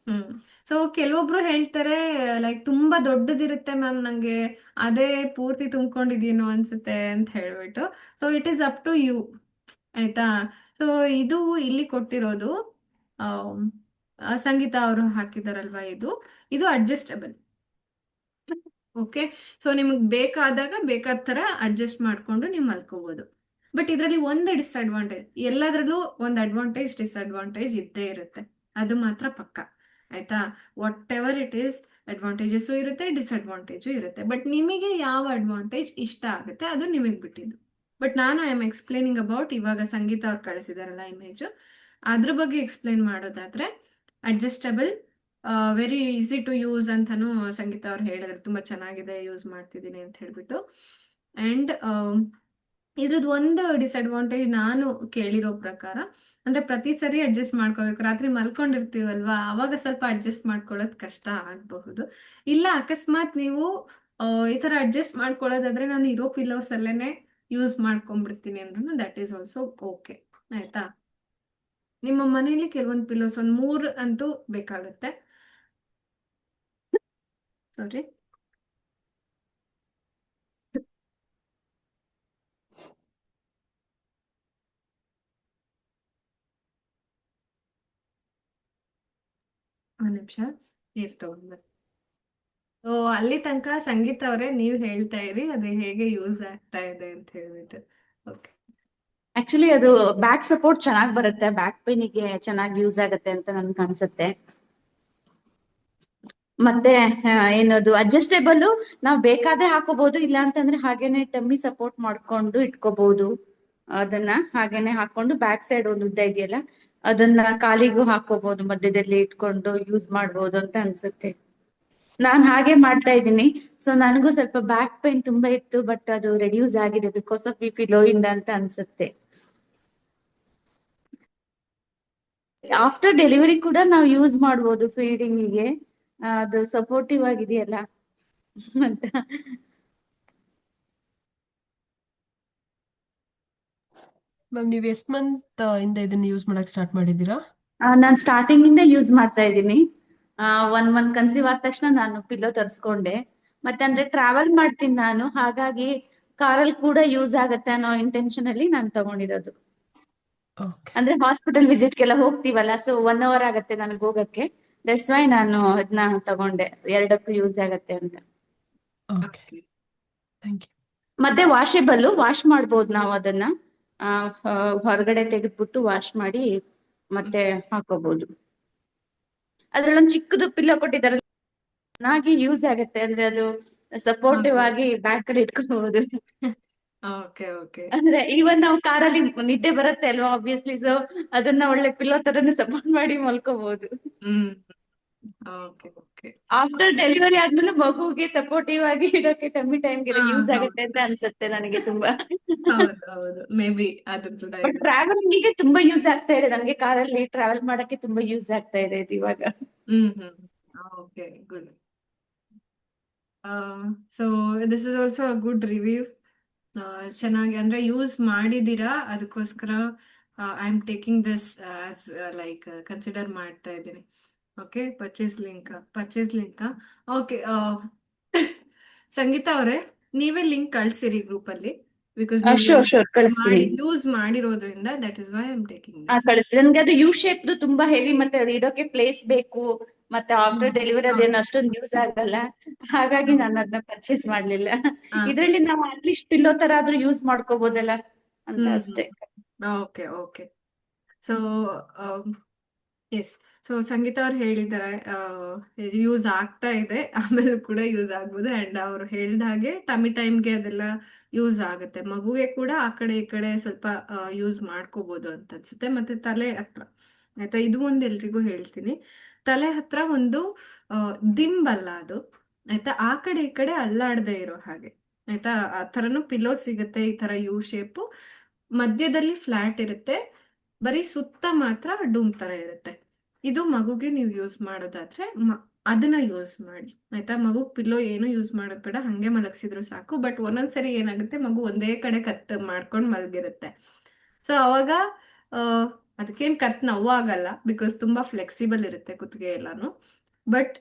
ಹ್ಮ್. ಸೊ ಕೆಲವೊಬ್ರು ಹೇಳ್ತಾರೆ ಲೈಕ್ ತುಂಬಾ ದೊಡ್ಡದಿರುತ್ತೆ ಮ್ಯಾಮ್, ನಂಗೆ ಅದೇ ಪೂರ್ತಿ ತುಂಬ್ಕೊಂಡಿದೀನೋ ಅನ್ಸುತ್ತೆ ಅಂತ ಹೇಳ್ಬಿಟ್ಟು. So it is up to you. ಆಯ್ತಾ? ಸೊ ಇದು ಇಲ್ಲಿ ಕೊಟ್ಟಿರೋದು, ಆಮ್, ಸಂಗೀತ ಅವರು ಹಾಕಿದಾರಲ್ವಾ, ಇದು ಇದು ಅಡ್ಜಸ್ಟಬಲ್. ಓಕೆ. ಸೊ ನಿಮಗೆ ಬೇಕಾದಾಗ ಬೇಕಾದ ಥರ ಅಡ್ಜಸ್ಟ್ ಮಾಡಿಕೊಂಡು ನೀವು ಮಲ್ಕೋಬೋದು. ಬಟ್ ಇದರಲ್ಲಿ ಒಂದು ಡಿಸ್ಅಡ್ವಾಂಟೇಜ್, ಎಲ್ಲದರಲ್ಲೂ ಒಂದು ಅಡ್ವಾಂಟೇಜ್ ಡಿಸ್ಅಡ್ವಾಂಟೇಜ್ ಇದ್ದೇ ಇರುತ್ತೆ, ಅದು ಮಾತ್ರ ಪಕ್ಕ. ಆಯ್ತಾ? What ever it is, advantages ಇರುತ್ತೆ, ಡಿಸ್ಅಡ್ವಾಂಟೇಜು ಇರುತ್ತೆ. ಬಟ್ ನಿಮಗೆ ಯಾವ ಅಡ್ವಾಂಟೇಜ್ ಇಷ್ಟ ಆಗುತ್ತೆ ಅದು ನಿಮಗೆ ಬಿಟ್ಟಿದ್ದು. ಬಟ್ ನಾನು ಐ ಆಮ್ ಎಕ್ಸ್ಪ್ಲೇನಿಂಗ್ ಅಬೌಟ್, ಇವಾಗ ಸಂಗೀತ ಅವ್ರು ಕಳಿಸಿದಾರಲ್ಲ ಇಮೇಜು, ಅದ್ರ ಬಗ್ಗೆ ಎಕ್ಸ್ಪ್ಲೇನ್ ಮಾಡೋದಾದ್ರೆ, adjustable, very easy to use ಅಂತಾನು ಸಂಗೀತ ಅವ್ರು ಹೇಳಿದ್ರು. ತುಂಬ ಚೆನ್ನಾಗಿದೆ, ಯೂಸ್ ಮಾಡ್ತಿದ್ದೀನಿ ಅಂತ ಹೇಳ್ಬಿಟ್ಟು. ಆ್ಯಂಡ್ ಇದ್ರದ್ದು ಒಂದು ಡಿಸ್ಅಡ್ವಾಂಟೇಜ್ ನಾನು ಕೇಳಿರೋ ಪ್ರಕಾರ, ಅಂದರೆ ಪ್ರತಿ ಸರಿ ಅಡ್ಜಸ್ಟ್ ಮಾಡ್ಕೋಬೇಕು. ರಾತ್ರಿ ಮಲ್ಕೊಂಡಿರ್ತೀವಲ್ವಾ, ಅವಾಗ ಸ್ವಲ್ಪ ಅಡ್ಜಸ್ಟ್ ಮಾಡ್ಕೊಳ್ಳೋದು ಕಷ್ಟ ಆಗಬಹುದು. ಇಲ್ಲ ಅಕಸ್ಮಾತ್ ನೀವು ಈ ಥರ ಅಡ್ಜಸ್ಟ್ ಮಾಡ್ಕೊಳ್ಳೋದಾದ್ರೆ ನಾನು ಇರೋ ಪಿಲ್ಲೋಸ್ ಅಲ್ಲೇನೆ ಯೂಸ್ ಮಾಡ್ಕೊಂಡ್ಬಿಡ್ತೀನಿ ಅಂದ್ರೂ ದಟ್ ಈಸ್ ಆಲ್ಸೋ ಓಕೆ. ಆಯ್ತಾ? ನಿಮ್ಮ ಮನೆಯಲ್ಲಿ ಕೆಲವೊಂದು ಪಿಲ್ಲೋಸ್ ಒಂದು 3 ಅಂತೂ ಬೇಕಾಗುತ್ತೆ. ಸಾರಿ. ಒಂದು ನಿಮಿಷ ನೀರು ತಗೊಂಡ್ಬರ್ತೀನಿ. ಓ, ಅಲ್ಲಿ ತನಕ ಸಂಗೀತ ಅವರೇ ನೀವು ಹೇಳ್ತಾ ಇರಿ ಅದು ಹೇಗೆ ಯೂಸ್ ಆಗ್ತಾ ಇದೆ ಅಂತ ಹೇಳ್ಬಿಟ್ಟು. ಓಕೆ. ಆಕ್ಚುಲಿ ಅದು ಬ್ಯಾಕ್ ಸಪೋರ್ಟ್ ಚೆನ್ನಾಗಿ ಬರುತ್ತೆ, ಬ್ಯಾಕ್ ಪೇನಿಗೆ ಚೆನ್ನಾಗಿ ಯೂಸ್ ಆಗುತ್ತೆ ಅಂತ ನನ್ಗೆ ಅನ್ಸುತ್ತೆ. ಮತ್ತೆ ಏನದು ಅಡ್ಜಸ್ಟೇಬಲ್ ನಾವು ಬೇಕಾದ್ರೆ ಹಾಕೋಬಹುದು, ಇಲ್ಲ ಅಂತಂದ್ರೆ ಹಾಗೇನೆ ಟಮ್ಮಿ ಸಪೋರ್ಟ್ ಮಾಡ್ಕೊಂಡು ಇಟ್ಕೋಬಹುದು. ಅದನ್ನ ಹಾಗೇನೆ ಹಾಕೊಂಡು ಬ್ಯಾಕ್ ಸೈಡ್ ಒಂದು ಉದ್ದ ಇದೆಯಲ್ಲ ಅದನ್ನ ಕಾಲಿಗೂ ಹಾಕೋಬಹುದು, ಮಧ್ಯದಲ್ಲಿ ಇಟ್ಕೊಂಡು ಯೂಸ್ ಮಾಡ್ಬೋದು ಅಂತ ಅನ್ಸುತ್ತೆ. ನಾನ್ ಹಾಗೆ ಮಾಡ್ತಾ ಇದ್ದೀನಿ. ಸೊ ನನಗೂ ಸ್ವಲ್ಪ ಬ್ಯಾಕ್ ಪೇನ್ ತುಂಬಾ ಇತ್ತು, ಬಟ್ ಅದು ರೆಡ್ಯೂಸ್ ಆಗಿದೆ because of B P low ಇಂದ ಅಂತ ಅನ್ಸುತ್ತೆ. ಆಫ್ಟರ್ ಡೆಲಿವರಿ ಕೂಡ ನಾವು ಯೂಸ್ ಮಾಡ್ಬೋದು ಫೀಡಿಂಗಿಗೆ, ಅದು ಸಪೋರ್ಟಿವ್ ಆಗಿದೆಯಲ್ಲ ಅಂತ. ಮ್ಯಾಮ್ ನೀವು ಎಷ್ಟು ಮಂತ್ ಇಂದ ಇದನ್ನ ಯೂಸ್ ಮಾಡಕ್ ಸ್ಟಾರ್ಟ್ ಮಾಡಿದ್ದೀರಾ? ನಾನ್ ಸ್ಟಾರ್ಟಿಂಗ್ ಇಂದ ಯೂಸ್ ಮಾಡ್ತಾ ಇದ್ದೀನಿ. 1 ಮಂತ್ ಕನ್ಸೀವ್ ಆದ ತಕ್ಷಣ ನಾನು ಪಿಲ್ಲೋ ತರಿಸ್ಕೊಂಡೆ. ಮತ್ತೆ ಅಂದ್ರೆ ಟ್ರಾವೆಲ್ ಮಾಡ್ತೀನಿ ನಾನು, ಹಾಗಾಗಿ ಕಾರಲ್ಲಿ ಕೂಡ ಯೂಸ್ ಆಗತ್ತೆ ಅನ್ನೋ ಇಂಟೆನ್ಷನ್ ಅಲ್ಲಿ ನಾನು ತಗೊಂಡಿರೋದು. ಓಕೆ ಅಂದ್ರೆ ಹಾಸ್ಪಿಟಲ್ ವಿಸಿಟ್ಗೆಲ್ಲ ಹೋಗ್ತೀವಲ್ಲ, ಸೊ 1 ಅವರ್ ಆಗತ್ತೆ ನನಗೆ ಹೋಗಕ್ಕೆ. ದಟ್ಸ್ ವೈ ನಾನು ಅದನ್ನ ತಗೊಂಡೆ, ಎರಡಕ್ಕೂ ಯೂಸ್ ಆಗತ್ತೆ ಅಂತ. Okay thank you. ಮತ್ತೆ ವಾಷೇಬಲ್, ವಾಶ್ ಮಾಡ್ಬೋದು ನಾವು ಅದನ್ನ. ಹೊರಗಡೆ ತೆಗೆದ್ಬಿಟ್ಟು ವಾಶ್ ಮಾಡಿ ಮತ್ತೆ ಹಾಕೋಬಹುದು. ಅದ್ರಲ್ಲೊಂದು ಚಿಕ್ಕದು ಪಿಲ್ಲೋ ಕೊಟ್ಟಿದ್ದಾರೆ, ಚೆನ್ನಾಗಿ ಯೂಸ್ ಆಗತ್ತೆ. ಅಂದ್ರೆ ಅದು ಸಪೋರ್ಟಿವ್ ಆಗಿ ಬ್ಯಾಕ್ ಅಲ್ಲಿ ಇಟ್ಕೋಬಹುದು. Okay okay. ಅಂದ್ರೆ ಈವನ್ ನಾವು ಕಾರಲ್ಲಿ ನಿದ್ದೆ ಬರುತ್ತೆ ಅಲ್ವಾ ಆಬ್ವಿಯಸ್ಲಿ, ಸೊ ಅದನ್ನ ಒಳ್ಳೆ ಪಿಲ್ಲೋ ತರನು ಸಪೋರ್ಟ್ ಮಾಡಿ ಮಲ್ಕೋಬಹುದು. Hmm. Okay okay. After delivery ಆದ್ಮೇಲೆ ಮಗುಗೆ ಸಪೋರ್ಟಿವ್ ಆಗಿ ಇಡೋಕೆ ಟಮ್ಮಿ ಟೈಮ್ಗೆಲ್ಲ ಯೂಸ್ ಹೌದು ಆಗತ್ತೆ ಅಂತ ಅನ್ಸುತ್ತೆ ನನಗೆ ತುಂಬಾ. ಹೌದು ಹೌದು, ಮೇ ಬಿ ಅದು ಕೂಡ ಬಟ್ ಇದೆ. ಟ್ರಾವೆಲಿಂಗಿಗೆ ತುಂಬಾ ಯೂಸ್ ಆಗ್ತಾ ಇದೆ ನನಗೆ, ಕಾರಲ್ಲಿ ಟ್ರಾವೆಲ್ ಮಾಡಕ್ಕೆ ತುಂಬಾ ಯೂಸ್ ಆಗ್ತಾ ಇದೆ ಇದು ಇವಾಗ. Hmm. Okay, good. So this is also a good review. ಚೆನ್ನಾಗಿ ಅಂದ್ರೆ ಯೂಸ್ ಮಾಡಿದೀರಾ, ಅದಕ್ಕೋಸ್ಕರ I am taking this as like consider ಮಾಡ್ತಾ ಇದ್ದೀನಿ. Okay, purchase link. Okay. Sangeeta ಅವರೇ, ನೀವೇ ಲಿಂಕ್ ಕಳ್ಸಿರಿ ಗ್ರೂಪಲ್ಲಿ, ಬಿಕಾಸ್ ನೀವು ಶೋರ್ ಶೋರ್ ಕಳಿಸ್ತೀನಿ. ಯೂಸ್ ಮಾಡಿರೋದ್ರಿಂದ that is why I am taking this. ಕಳಿಸ್ತೀನಿ. ನನ್ಗೆ ಅದು ಯು ಶೇಪ್ದು ತುಂಬಾ ಹೆವಿ, ಮತ್ತೆ ಅದು ಇಡೋಕೆ ಪ್ಲೇಸ್ ಬೇಕು, ಮತ್ತೆ ಆಫ್ಟರ್ ಡೆಲಿವರಿ ಅದೇನು ಅಷ್ಟೊಂದು ಯೂಸ್ ಆಗಲ್ಲ, ಹಾಗಾಗಿ ನಾನು ಅದನ್ನ ಪರ್ಚೇಸ್ ಮಾಡ್ಲಿಲ್ಲ. ಇದ್ರಲ್ಲಿ ನಾವು ಅಟ್ಲೀಸ್ಟ್ ಪಿಲ್ಲೋ ತರ ಆದ್ರೂ ಯೂಸ್ ಮಾಡ್ಕೋಬಹುದಲ್ಲ ಅಂತ ಅಷ್ಟೇ. Okay okay. So yes. So Sangeeta ಅವ್ರು ಹೇಳಿದ್ದಾರೆ ಯೂಸ್ ಆಗ್ತಾ ಇದೆ, ಆಮೇಲೆ ಕೂಡ ಯೂಸ್ ಆಗ್ಬೋದು. ಅಂಡ್ ಅವ್ರು ಹೇಳ್ದ ಹಾಗೆ ಟಮಿ ಟೈಮ್ಗೆ ಅದೆಲ್ಲ ಯೂಸ್ ಆಗುತ್ತೆ. ಮಗುಗೆ ಕೂಡ ಆ ಕಡೆ ಈ ಕಡೆ ಸ್ವಲ್ಪ ಯೂಸ್ ಮಾಡ್ಕೋಬಹುದು ಅಂತ ಅನ್ಸುತ್ತೆ. ಮತ್ತೆ ತಲೆ ಹತ್ರ, ಆಯ್ತಾ, ಇದು ಒಂದು ಎಲ್ರಿಗೂ ಹೇಳ್ತೀನಿ. ತಲೆ ಹತ್ರ ಒಂದು ದಿಂಬಲ್ಲ ಅದು, ಆಯ್ತಾ, ಆ ಕಡೆ ಈ ಕಡೆ ಅಲ್ಲಾಡದೆ ಇರೋ ಹಾಗೆ, ಆಯ್ತಾ. ಆ ಥರನೂ ಪಿಲ್ಲೋ ಸಿಗುತ್ತೆ, ಈ ತರ ಯು ಶೇಪು. ಮಧ್ಯದಲ್ಲಿ ಫ್ಲಾಟ್ ಇರುತ್ತೆ, ಬರೀ ಸುತ್ತ ಮಾತ್ರ ಡೂಮ್ ತರ ಇರುತ್ತೆ. ಇದು ಮಗುಗೆ ನೀವು ಯೂಸ್ ಮಾಡೋದಾದ್ರೆ ಅದನ್ನ ಯೂಸ್ ಮಾಡಿ, ಆಯ್ತಾ. ಮಗು ಪಿಲ್ಲೋ ಏನು ಯೂಸ್ ಮಾಡೋದ್ ಬೇಡ, ಹಂಗೆ ಮಲಗಿಸಿದ್ರು ಸಾಕು. ಬಟ್ ಒಂದೊಂದ್ಸರಿ ಏನಾಗುತ್ತೆ, ಮಗು ಒಂದೇ ಕಡೆ ಕತ್ ಮಾಡ್ಕೊಂಡು ಮಲಗಿರುತ್ತೆ. ಸೊ ಅವಾಗ ಅದಕ್ಕೇನ್ ಕತ್ ನೋವಾಗಲ್ಲ, ಬಿಕಾಸ್ ತುಂಬಾ ಫ್ಲೆಕ್ಸಿಬಲ್ ಇರುತ್ತೆ ಕುತ್ತಿಗೆ ಎಲ್ಲಾನು. ಬಟ್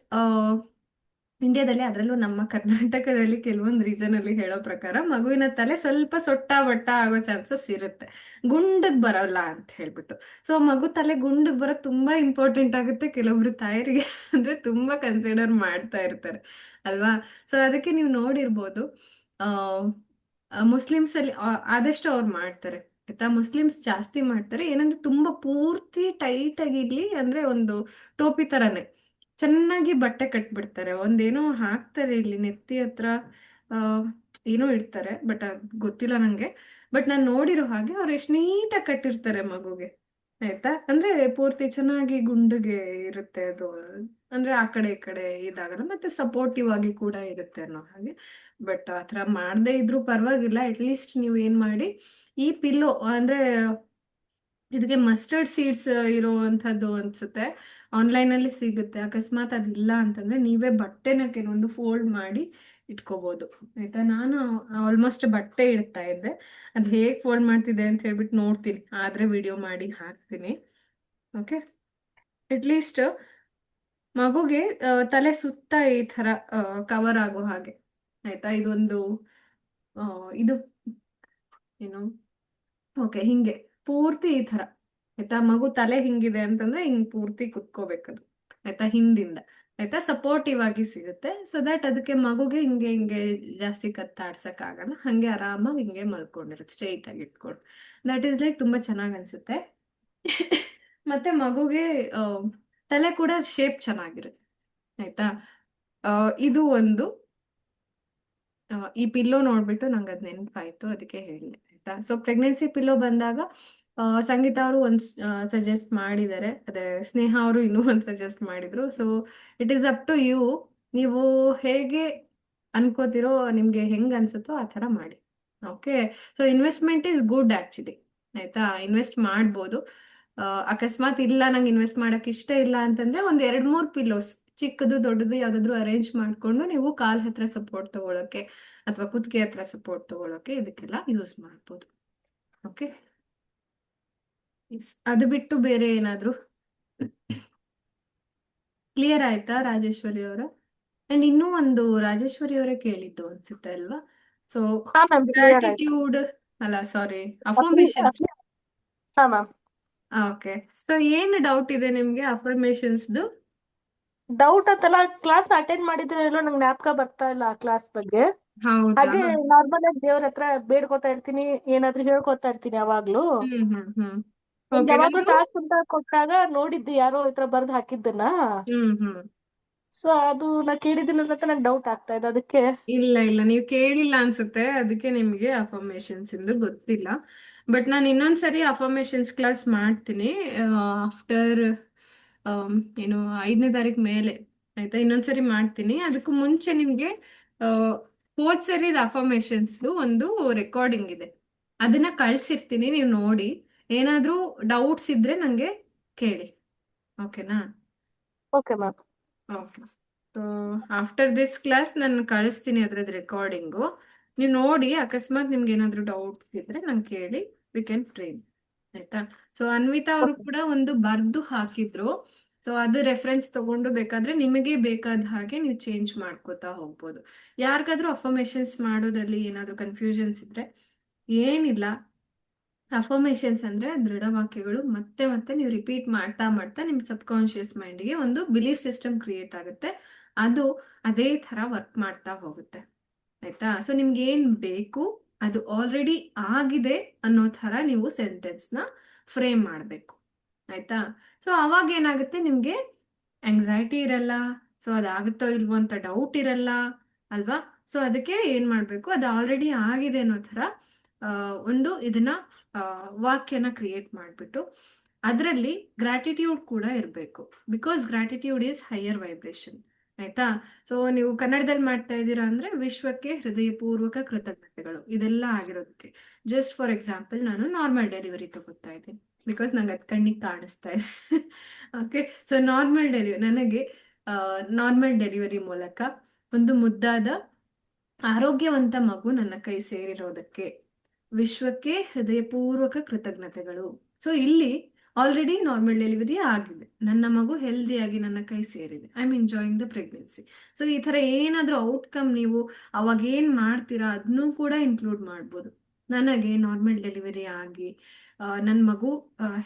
ಇಂಡಿಯಾದಲ್ಲಿ, ಅದರಲ್ಲೂ ನಮ್ಮ ಕರ್ನಾಟಕದಲ್ಲಿ ಕೆಲವೊಂದು ರೀಜನ್ ಅಲ್ಲಿ ಹೇಳೋ ಪ್ರಕಾರ ಮಗುವಿನ ತಲೆ ಸ್ವಲ್ಪ ಸೊಟ್ಟ ಬಟ್ಟ ಆಗೋ ಚಾನ್ಸಸ್ ಇರುತ್ತೆ, ಗುಂಡಗ್ ಬರಲ್ಲ ಅಂತ ಹೇಳ್ಬಿಟ್ಟು. ಸೊ ಮಗು ತಲೆ ಗುಂಡಗ್ ಬರೋದು ತುಂಬಾ ಇಂಪಾರ್ಟೆಂಟ್ ಆಗುತ್ತೆ ಕೆಲವೊಬ್ರು ತಾಯರಿಗೆ. ಅಂದ್ರೆ ತುಂಬಾ ಕನ್ಸಿಡರ್ ಮಾಡ್ತಾ ಇರ್ತಾರೆ ಅಲ್ವಾ. ಸೊ ಅದಕ್ಕೆ ನೀವು ನೋಡಿರ್ಬೋದು, ಮುಸ್ಲಿಮ್ಸ್ ಅಲ್ಲಿ ಆದಷ್ಟು ಅವ್ರು ಮಾಡ್ತಾರೆ, ಆಯ್ತಾ. ಮುಸ್ಲಿಮ್ಸ್ ಜಾಸ್ತಿ ಮಾಡ್ತಾರೆ, ಏನಂದ್ರೆ ತುಂಬಾ ಪೂರ್ತಿ ಟೈಟ್ ಆಗಿರ್ಲಿ, ಅಂದ್ರೆ ಒಂದು ಟೋಪಿ ತರನೇ ಚೆನ್ನಾಗಿ ಬಟ್ಟೆ ಕಟ್ಬಿಡ್ತಾರೆ. ಒಂದೇನೋ ಹಾಕ್ತಾರೆ ಇಲ್ಲಿ ನೆತ್ತಿ ಹತ್ರ, ಆ ಏನೋ ಇಡ್ತಾರೆ, ಬಟ್ ಅದ್ ಗೊತ್ತಿಲ್ಲ ನಂಗೆ. ಬಟ್ ನಾನು ನೋಡಿರೋ ಹಾಗೆ ಅವ್ರು ಎಷ್ಟು ನೀಟಾಗಿ ಕಟ್ಟಿರ್ತಾರೆ ಮಗುಗೆ, ಆಯ್ತಾ. ಅಂದ್ರೆ ಪೂರ್ತಿ ಚೆನ್ನಾಗಿ ಗುಂಡುಗೆ ಇರುತ್ತೆ ಅದು, ಅಂದ್ರೆ ಆ ಕಡೆ ಈ ಕಡೆ ಇದಾಗಲ್ಲ, ಮತ್ತೆ ಸಪೋರ್ಟಿವ್ ಆಗಿ ಕೂಡ ಇರುತ್ತೆ ಅನ್ನೋ ಹಾಗೆ. ಬಟ್ ಆ ಥರ ಮಾಡದೇ ಇದ್ರೂ ಪರವಾಗಿಲ್ಲ. ಅಟ್ಲೀಸ್ಟ್ ನೀವು ಏನ್ ಮಾಡಿ, ಈ ಪಿಲ್ಲೋ ಅಂದ್ರೆ ಇದಕ್ಕೆ ಮಸ್ಟರ್ಡ್ ಸೀಡ್ಸ್ ಇರುವಂತದ್ದು ಅನ್ಸುತ್ತೆ, ಆನ್ಲೈನ್ ಅಲ್ಲಿ ಸಿಗುತ್ತೆ. ಅಕಸ್ಮಾತ್ ಅದಿಲ್ಲ ಅಂತಂದ್ರೆ ನೀವೇ ಬಟ್ಟೆನ ಕೆಲವೊಂದು ಫೋಲ್ಡ್ ಮಾಡಿ ಇಟ್ಕೋಬಹುದು, ಆಯ್ತಾ. ನಾನು ಆಲ್ಮೋಸ್ಟ್ ಬಟ್ಟೆ ಇಡ್ತಾ ಇದ್ದೆ, ಅದು ಹೇಗ್ ಫೋಲ್ಡ್ ಮಾಡ್ತಿದ್ದೆ ಅಂತ ಹೇಳ್ಬಿಟ್ಟು ನೋಡ್ತೀನಿ, ಆದ್ರೆ ವಿಡಿಯೋ ಮಾಡಿ ಹಾಕ್ತೀನಿ. ಓಕೆ, ಅಟ್ಲೀಸ್ಟ್ ಮಗುಗೆ ತಲೆ ಸುತ್ತ ಈ ತರ ಕವರ್ ಆಗೋ ಹಾಗೆ. ಆಯ್ತಾ, ಇದೊಂದು ಇದು ಏನು, ಓಕೆ, ಹಿಂಗೆ ಪೂರ್ತಿ ಈ ತರ. ಆಯ್ತಾ, ಮಗು ತಲೆ ಹಿಂಗಿದೆ ಅಂತಂದ್ರೆ ಹಿಂಗ್ ಪೂರ್ತಿ ಕುತ್ಕೋಬೇಕದು. ಆಯ್ತಾ, ಹಿಂದಿಂದ. ಆಯ್ತಾ, ಸಪೋರ್ಟಿವ್ ಆಗಿ ಸಿಗುತ್ತೆ, ಸೊ ದಟ್ ಅದಕ್ಕೆ ಮಗುಗೆ ಹಿಂಗೆ ಹಿಂಗೆ ಜಾಸ್ತಿ ಕತ್ತಾಡ್ಸಕ್ ಆಗಲ್ಲ, ಹಂಗೆ ಆರಾಮಾಗಿ ಹಿಂಗೆ ಮಲ್ಕೊಂಡಿರುತ್ತೆ ಸ್ಟ್ರೈಟ್ ಆಗಿ ಇಟ್ಕೊಂಡು. ದಟ್ ಈಸ್ ಲೈಕ್ ತುಂಬಾ ಚೆನ್ನಾಗ್ ಅನ್ಸುತ್ತೆ. ಮತ್ತೆ ಮಗುಗೆ ಆ, ತಲೆ ಕೂಡ ಶೇಪ್ ಚೆನ್ನಾಗಿರುತ್ತೆ. ಆಯ್ತಾ, ಇದು ಒಂದು ಈ ಪಿಲ್ಲೋ ನೋಡ್ಬಿಟ್ಟು ನಂಗೆ ಅದ್ ನೆನಪಾಯ್ತು, ಅದಕ್ಕೆ ಹೇಳಿದೆ. ಆಯ್ತಾ, ಸೊ ಪ್ರೆಗ್ನೆನ್ಸಿ ಪಿಲ್ಲೋ ಬಂದಾಗ ಸಂಗೀತ ಅವರು ಒಂದ್ ಸಜೆಸ್ಟ್ ಮಾಡಿದ್ದಾರೆ, ಅದೇ ಸ್ನೇಹ ಅವರು ಇನ್ನೂ ಒಂದ್ ಸಜೆಸ್ಟ್ ಮಾಡಿದ್ರು. So it is up to you, ನೀವು ಹೇಗೆ ಅನ್ಕೋತಿರೋ, ನಿಮ್ಗೆ ಹೆಂಗ್ ಅನ್ಸುತ್ತೋ ಆ ತರ ಮಾಡಿ. Okay, so investment is good actually. ಆಯ್ತಾ, ಇನ್ವೆಸ್ಟ್ ಮಾಡ್ಬೋದು. ಅಕಸ್ಮಾತ್ ಇಲ್ಲ ನಂಗೆ ಇನ್ವೆಸ್ಟ್ ಮಾಡಕ್ ಇಷ್ಟ ಇಲ್ಲ ಅಂತಂದ್ರೆ ಒಂದ್ 2-3 ಪಿಲ್ಲೋಸ್ ಚಿಕ್ಕದು ದೊಡ್ಡದು ಯಾವ್ದಾದ್ರು ಅರೇಂಜ್ ಮಾಡ್ಕೊಂಡು ನೀವು ಕಾಲ್ ಹತ್ರ ಸಪೋರ್ಟ್ ತಗೊಳಕ್ಕೆ ಅಥವಾ ಕುತ್ತಿಗೆ ಹತ್ರ ಸಪೋರ್ಟ್ ತಗೊಳಕ್ಕೆ ಇದಕ್ಕೆಲ್ಲ ಯೂಸ್ ಮಾಡ್ಬೋದು. ಓಕೆ, ಅದು ಬಿಟ್ಟು ಬೇರೆ ಏನಾದ್ರು ಕ್ಲಿಯರ್ ಆಯ್ತಾ ರಾಜೇಶ್ವರಿ ಅವರ? ಅಂಡ್ ಇನ್ನೂ ಒಂದು ರಾಜೇಶ್ವರಿ ಅವರೇ ಕೇಳಿದ್ದು ಅನ್ಸುತ್ತೆ ಅಲ್ವಾ? ಸೊ ಹಾ ಮ್ಯಾಮ್, ಕ್ಲಿಯರ್ ಆಯ್ತು. ಗ್ರಾಟಿಟ್ಯೂಡ್ ಅಲ್ಲ, ಸಾರಿ, ಅಫರ್ಮೇಶನ್ಸ್. ಹಾ ಮ್ಯಾಮ್, ಓಕೆ, ಸೊ ಏನು ಡೌಟ್ ಇದೆ ನಿಮ್ಗೆ ಅಫರ್ಮೇಶನ್ಸ್ದು? ಡೌಟ್ ಅಂತಲ್ಲ, ಕ್ಲಾಸ್ ಅಟೆಂಡ್ ಮಾಡಿದ್ರೆ ಎಲ್ಲೋ ನಂಗೆ ಜ್ಞಾಪಕ ಬರ್ತಾ ಇಲ್ಲ ಆ ಕ್ಲಾಸ್ ಬಗ್ಗೆ. ಹೌದಾ? ಹಾಗೆ ನಾರ್ಮಲ್ ಆಗಿ ದೇವ್ರ ಹತ್ರ ಬೇಡ್ಕೊತಾ ಇರ್ತೀನಿ, ಏನಾದ್ರೂ ಹೇಳ್ಕೊತಾ ಇರ್ತೀನಿ ಯಾವಾಗ್ಲೂ. ಹ್ಮ್. ಒಂದ್ ಓಕೆ, ಯಾವಾಗ್ಲೂ ನಂದು ಟಾಸ್ಕ್ ಅಂತ ಕೊಟ್ಟಾಗ ನೋಡಿದ್ದೆ ಯಾರೋ ಈ ತರ ಬರ್ದ್ ಹಾಕಿದ್ದನ್ನ. ಹ್ಮ್. ಸೊ ಅದು ನಾ ಕೇಳಿದ್ದೀನಲ್ಲ ಅಂತ ನಂಗೆ ಡೌಟ್ ಆಗ್ತಾ ಇದೆ ಅದಕ್ಕೆ. ಇಲ್ಲ ಇಲ್ಲ, ನೀವು ಕೇಳಿಲ್ಲ ಅನ್ಸುತ್ತೆ, ಅದಕ್ಕೆ ನಿಮ್ಗೆ ಅಫರ್ಮೇಶನ್ಸ್ ಇಂದು ಗೊತ್ತಿಲ್ಲ. ಬಟ್ ನಾನು ಇನ್ನೊಂದ್ಸರಿ ಅಫರ್ಮೇಶನ್ಸ್ ಕ್ಲಾಸ್ ಮಾಡ್ತೀನಿ ಆಫ್ಟರ್ ಏನು 5ನೇ ತಾರೀಕು ಮೇಲೆ. ಆಯ್ತಾ, ಇನ್ನೊಂದ್ಸರಿ ಮಾಡ್ತೀನಿ. ಅದಕ್ಕೂ ಮುಂಚೆ ನಿಮ್ಗೆ ಹೋದ್ ಸರಿದ ಅಫರ್ಮೇಶನ್ಸ್ ಒಂದು ರೆಕಾರ್ಡಿಂಗ್ ಇದೆ, ಅದನ್ನ ಕಳ್ಸಿರ್ತೀನಿ, ನೀವು ನೋಡಿ. ಏನಾದ್ರೂ ಡೌಟ್ಸ್ ಇದ್ರೆ ನಂಗೆ ಕೇಳಿ. ಓಕೆನಾ? Okay ma'am. Okay, so after this class ನಾನು ಕಳಿಸ್ತೀನಿ ಅದ್ರದ್ದು ರೆಕಾರ್ಡಿಂಗು, ನೀವು ನೋಡಿ. ಅಕಸ್ಮಾತ್ ನಿಮ್ಗೆ ಏನಾದರೂ ಡೌಟ್ಸ್ ಇದ್ರೆ ನಂಗೆ ಕೇಳಿ, ವಿ ಕ್ಯಾನ್ ಟ್ರೈನ್. ಆಯ್ತಾ, ಸೊ ಅನ್ವಿತಾ ಅವರು ಕೂಡ ಒಂದು ಬರ್ದು ಹಾಕಿದ್ರು, ಸೊ ಅದು ರೆಫರೆನ್ಸ್ ತಗೊಂಡು ಬೇಕಾದ್ರೆ ನಿಮಗೆ ಬೇಕಾದ ಹಾಗೆ ನೀವು ಚೇಂಜ್ ಮಾಡ್ಕೋತಾ ಹೋಗ್ಬೋದು. ಯಾರಿಗಾದ್ರೂ ಅಫರ್ಮೇಶನ್ಸ್ ಮಾಡೋದ್ರಲ್ಲಿ ಏನಾದರೂ ಕನ್ಫ್ಯೂಷನ್ಸ್ ಇದ್ರೆ ಏನಿಲ್ಲ, ಅಫರ್ಮೇಶನ್ಸ್ ಅಂದ್ರೆ ದೃಢ ವಾಕ್ಯಗಳು. ಮತ್ತೆ ಮತ್ತೆ ನೀವು ರಿಪೀಟ್ ಮಾಡ್ತಾ ಮಾಡ್ತಾ ನಿಮ್ ಸಬ್ ಕಾನ್ಶಿಯಸ್ ಮೈಂಡ್ಗೆ ಒಂದು ಬಿಲೀಫ್ ಸಿಸ್ಟಮ್ ಕ್ರಿಯೇಟ್ ಆಗುತ್ತೆ, ಅದು ಅದೇ ತರ ವರ್ಕ್ ಮಾಡ್ತಾ ಹೋಗುತ್ತೆ. ಆಯ್ತಾ, ಸೊ ನಿಮ್ಗೆ ಏನ್ ಬೇಕು ಅದು ಆಲ್ರೆಡಿ ಆಗಿದೆ ಅನ್ನೋ ತರ ನೀವು ಸೆಂಟೆನ್ಸ್ ನ ಫ್ರೇಮ್ ಮಾಡಬೇಕು. ಆಯ್ತಾ, ಸೊ ಅವಾಗ ಏನಾಗುತ್ತೆ, ನಿಮ್ಗೆ ಆಂಗ್ಸೈಟಿ ಇರಲ್ಲ, ಸೊ ಅದಾಗುತ್ತೋ ಇಲ್ವೋ ಅಂತ ಡೌಟ್ ಇರಲ್ಲ ಅಲ್ವಾ? ಸೊ ಅದಕ್ಕೆ ಏನ್ ಮಾಡ್ಬೇಕು, ಅದು ಆಲ್ರೆಡಿ ಆಗಿದೆ ಅನ್ನೋ ತರ ಒಂದು ಇದನ್ನ ವಾಕ್ಯನ ಕ್ರಿಯೇಟ್ ಮಾಡಿಬಿಟ್ಟು ಅದರಲ್ಲಿ ಗ್ರಾಟಿಟ್ಯೂಡ್ ಕೂಡ ಇರಬೇಕು. Because gratitude is higher vibration. ಆಯ್ತಾ, ಸೊ ನೀವು ಕನ್ನಡದಲ್ಲಿ ಮಾಡ್ತಾ ಇದ್ದೀರಾ ಅಂದ್ರೆ ವಿಶ್ವಕ್ಕೆ ಹೃದಯಪೂರ್ವಕ ಕೃತಜ್ಞತೆಗಳು, ಇದೆಲ್ಲ ಆಗಿರೋದಕ್ಕೆ. ಜಸ್ಟ್ ಫಾರ್ ಎಕ್ಸಾಂಪಲ್, ನಾನು ನಾರ್ಮಲ್ ಡೆಲಿವರಿ ತಗೋತಾ ಇದ್ದೀನಿ ಬಿಕಾಸ್ ನಂಗೆ ಅದು ಕಣ್ಣಿಗೆ ಕಾಣಿಸ್ತಾ ಇದೆ. ಓಕೆ, ಸೊ ನಾರ್ಮಲ್ ಡೆಲಿವರಿ, ನನಗೆ ನಾರ್ಮಲ್ ಡೆಲಿವರಿ ಮೂಲಕ ಒಂದು ಮುದ್ದಾದ ಆರೋಗ್ಯವಂತ ಮಗು ನನ್ನ ಕೈ ಸೇರಿರೋದಕ್ಕೆ ವಿಶ್ವಕ್ಕೆ ಹೃದಯಪೂರ್ವಕ ಕೃತಜ್ಞತೆಗಳು. ಸೊ ಇಲ್ಲಿ ಆಲ್ರೆಡಿ ನಾರ್ಮಲ್ ಡೆಲಿವರಿ ಆಗಿದೆ, ನನ್ನ ಮಗು ಹೆಲ್ದಿಯಾಗಿ ನನ್ನ ಕೈ ಸೇರಿದೆ, I am enjoying the pregnancy. So ಈ ತರ ಏನಾದ್ರೂ ಔಟ್ಕಮ್ ನೀವು ಅವಾಗ ಏನ್ ಮಾಡ್ತೀರಾ ಅದನ್ನೂ ಕೂಡ ಇನ್ಕ್ಲೂಡ್ ಮಾಡ್ಬೋದು. ನನಗೆ ನಾರ್ಮಲ್ ಡೆಲಿವರಿ ಆಗಿ ನನ್ನ ಮಗು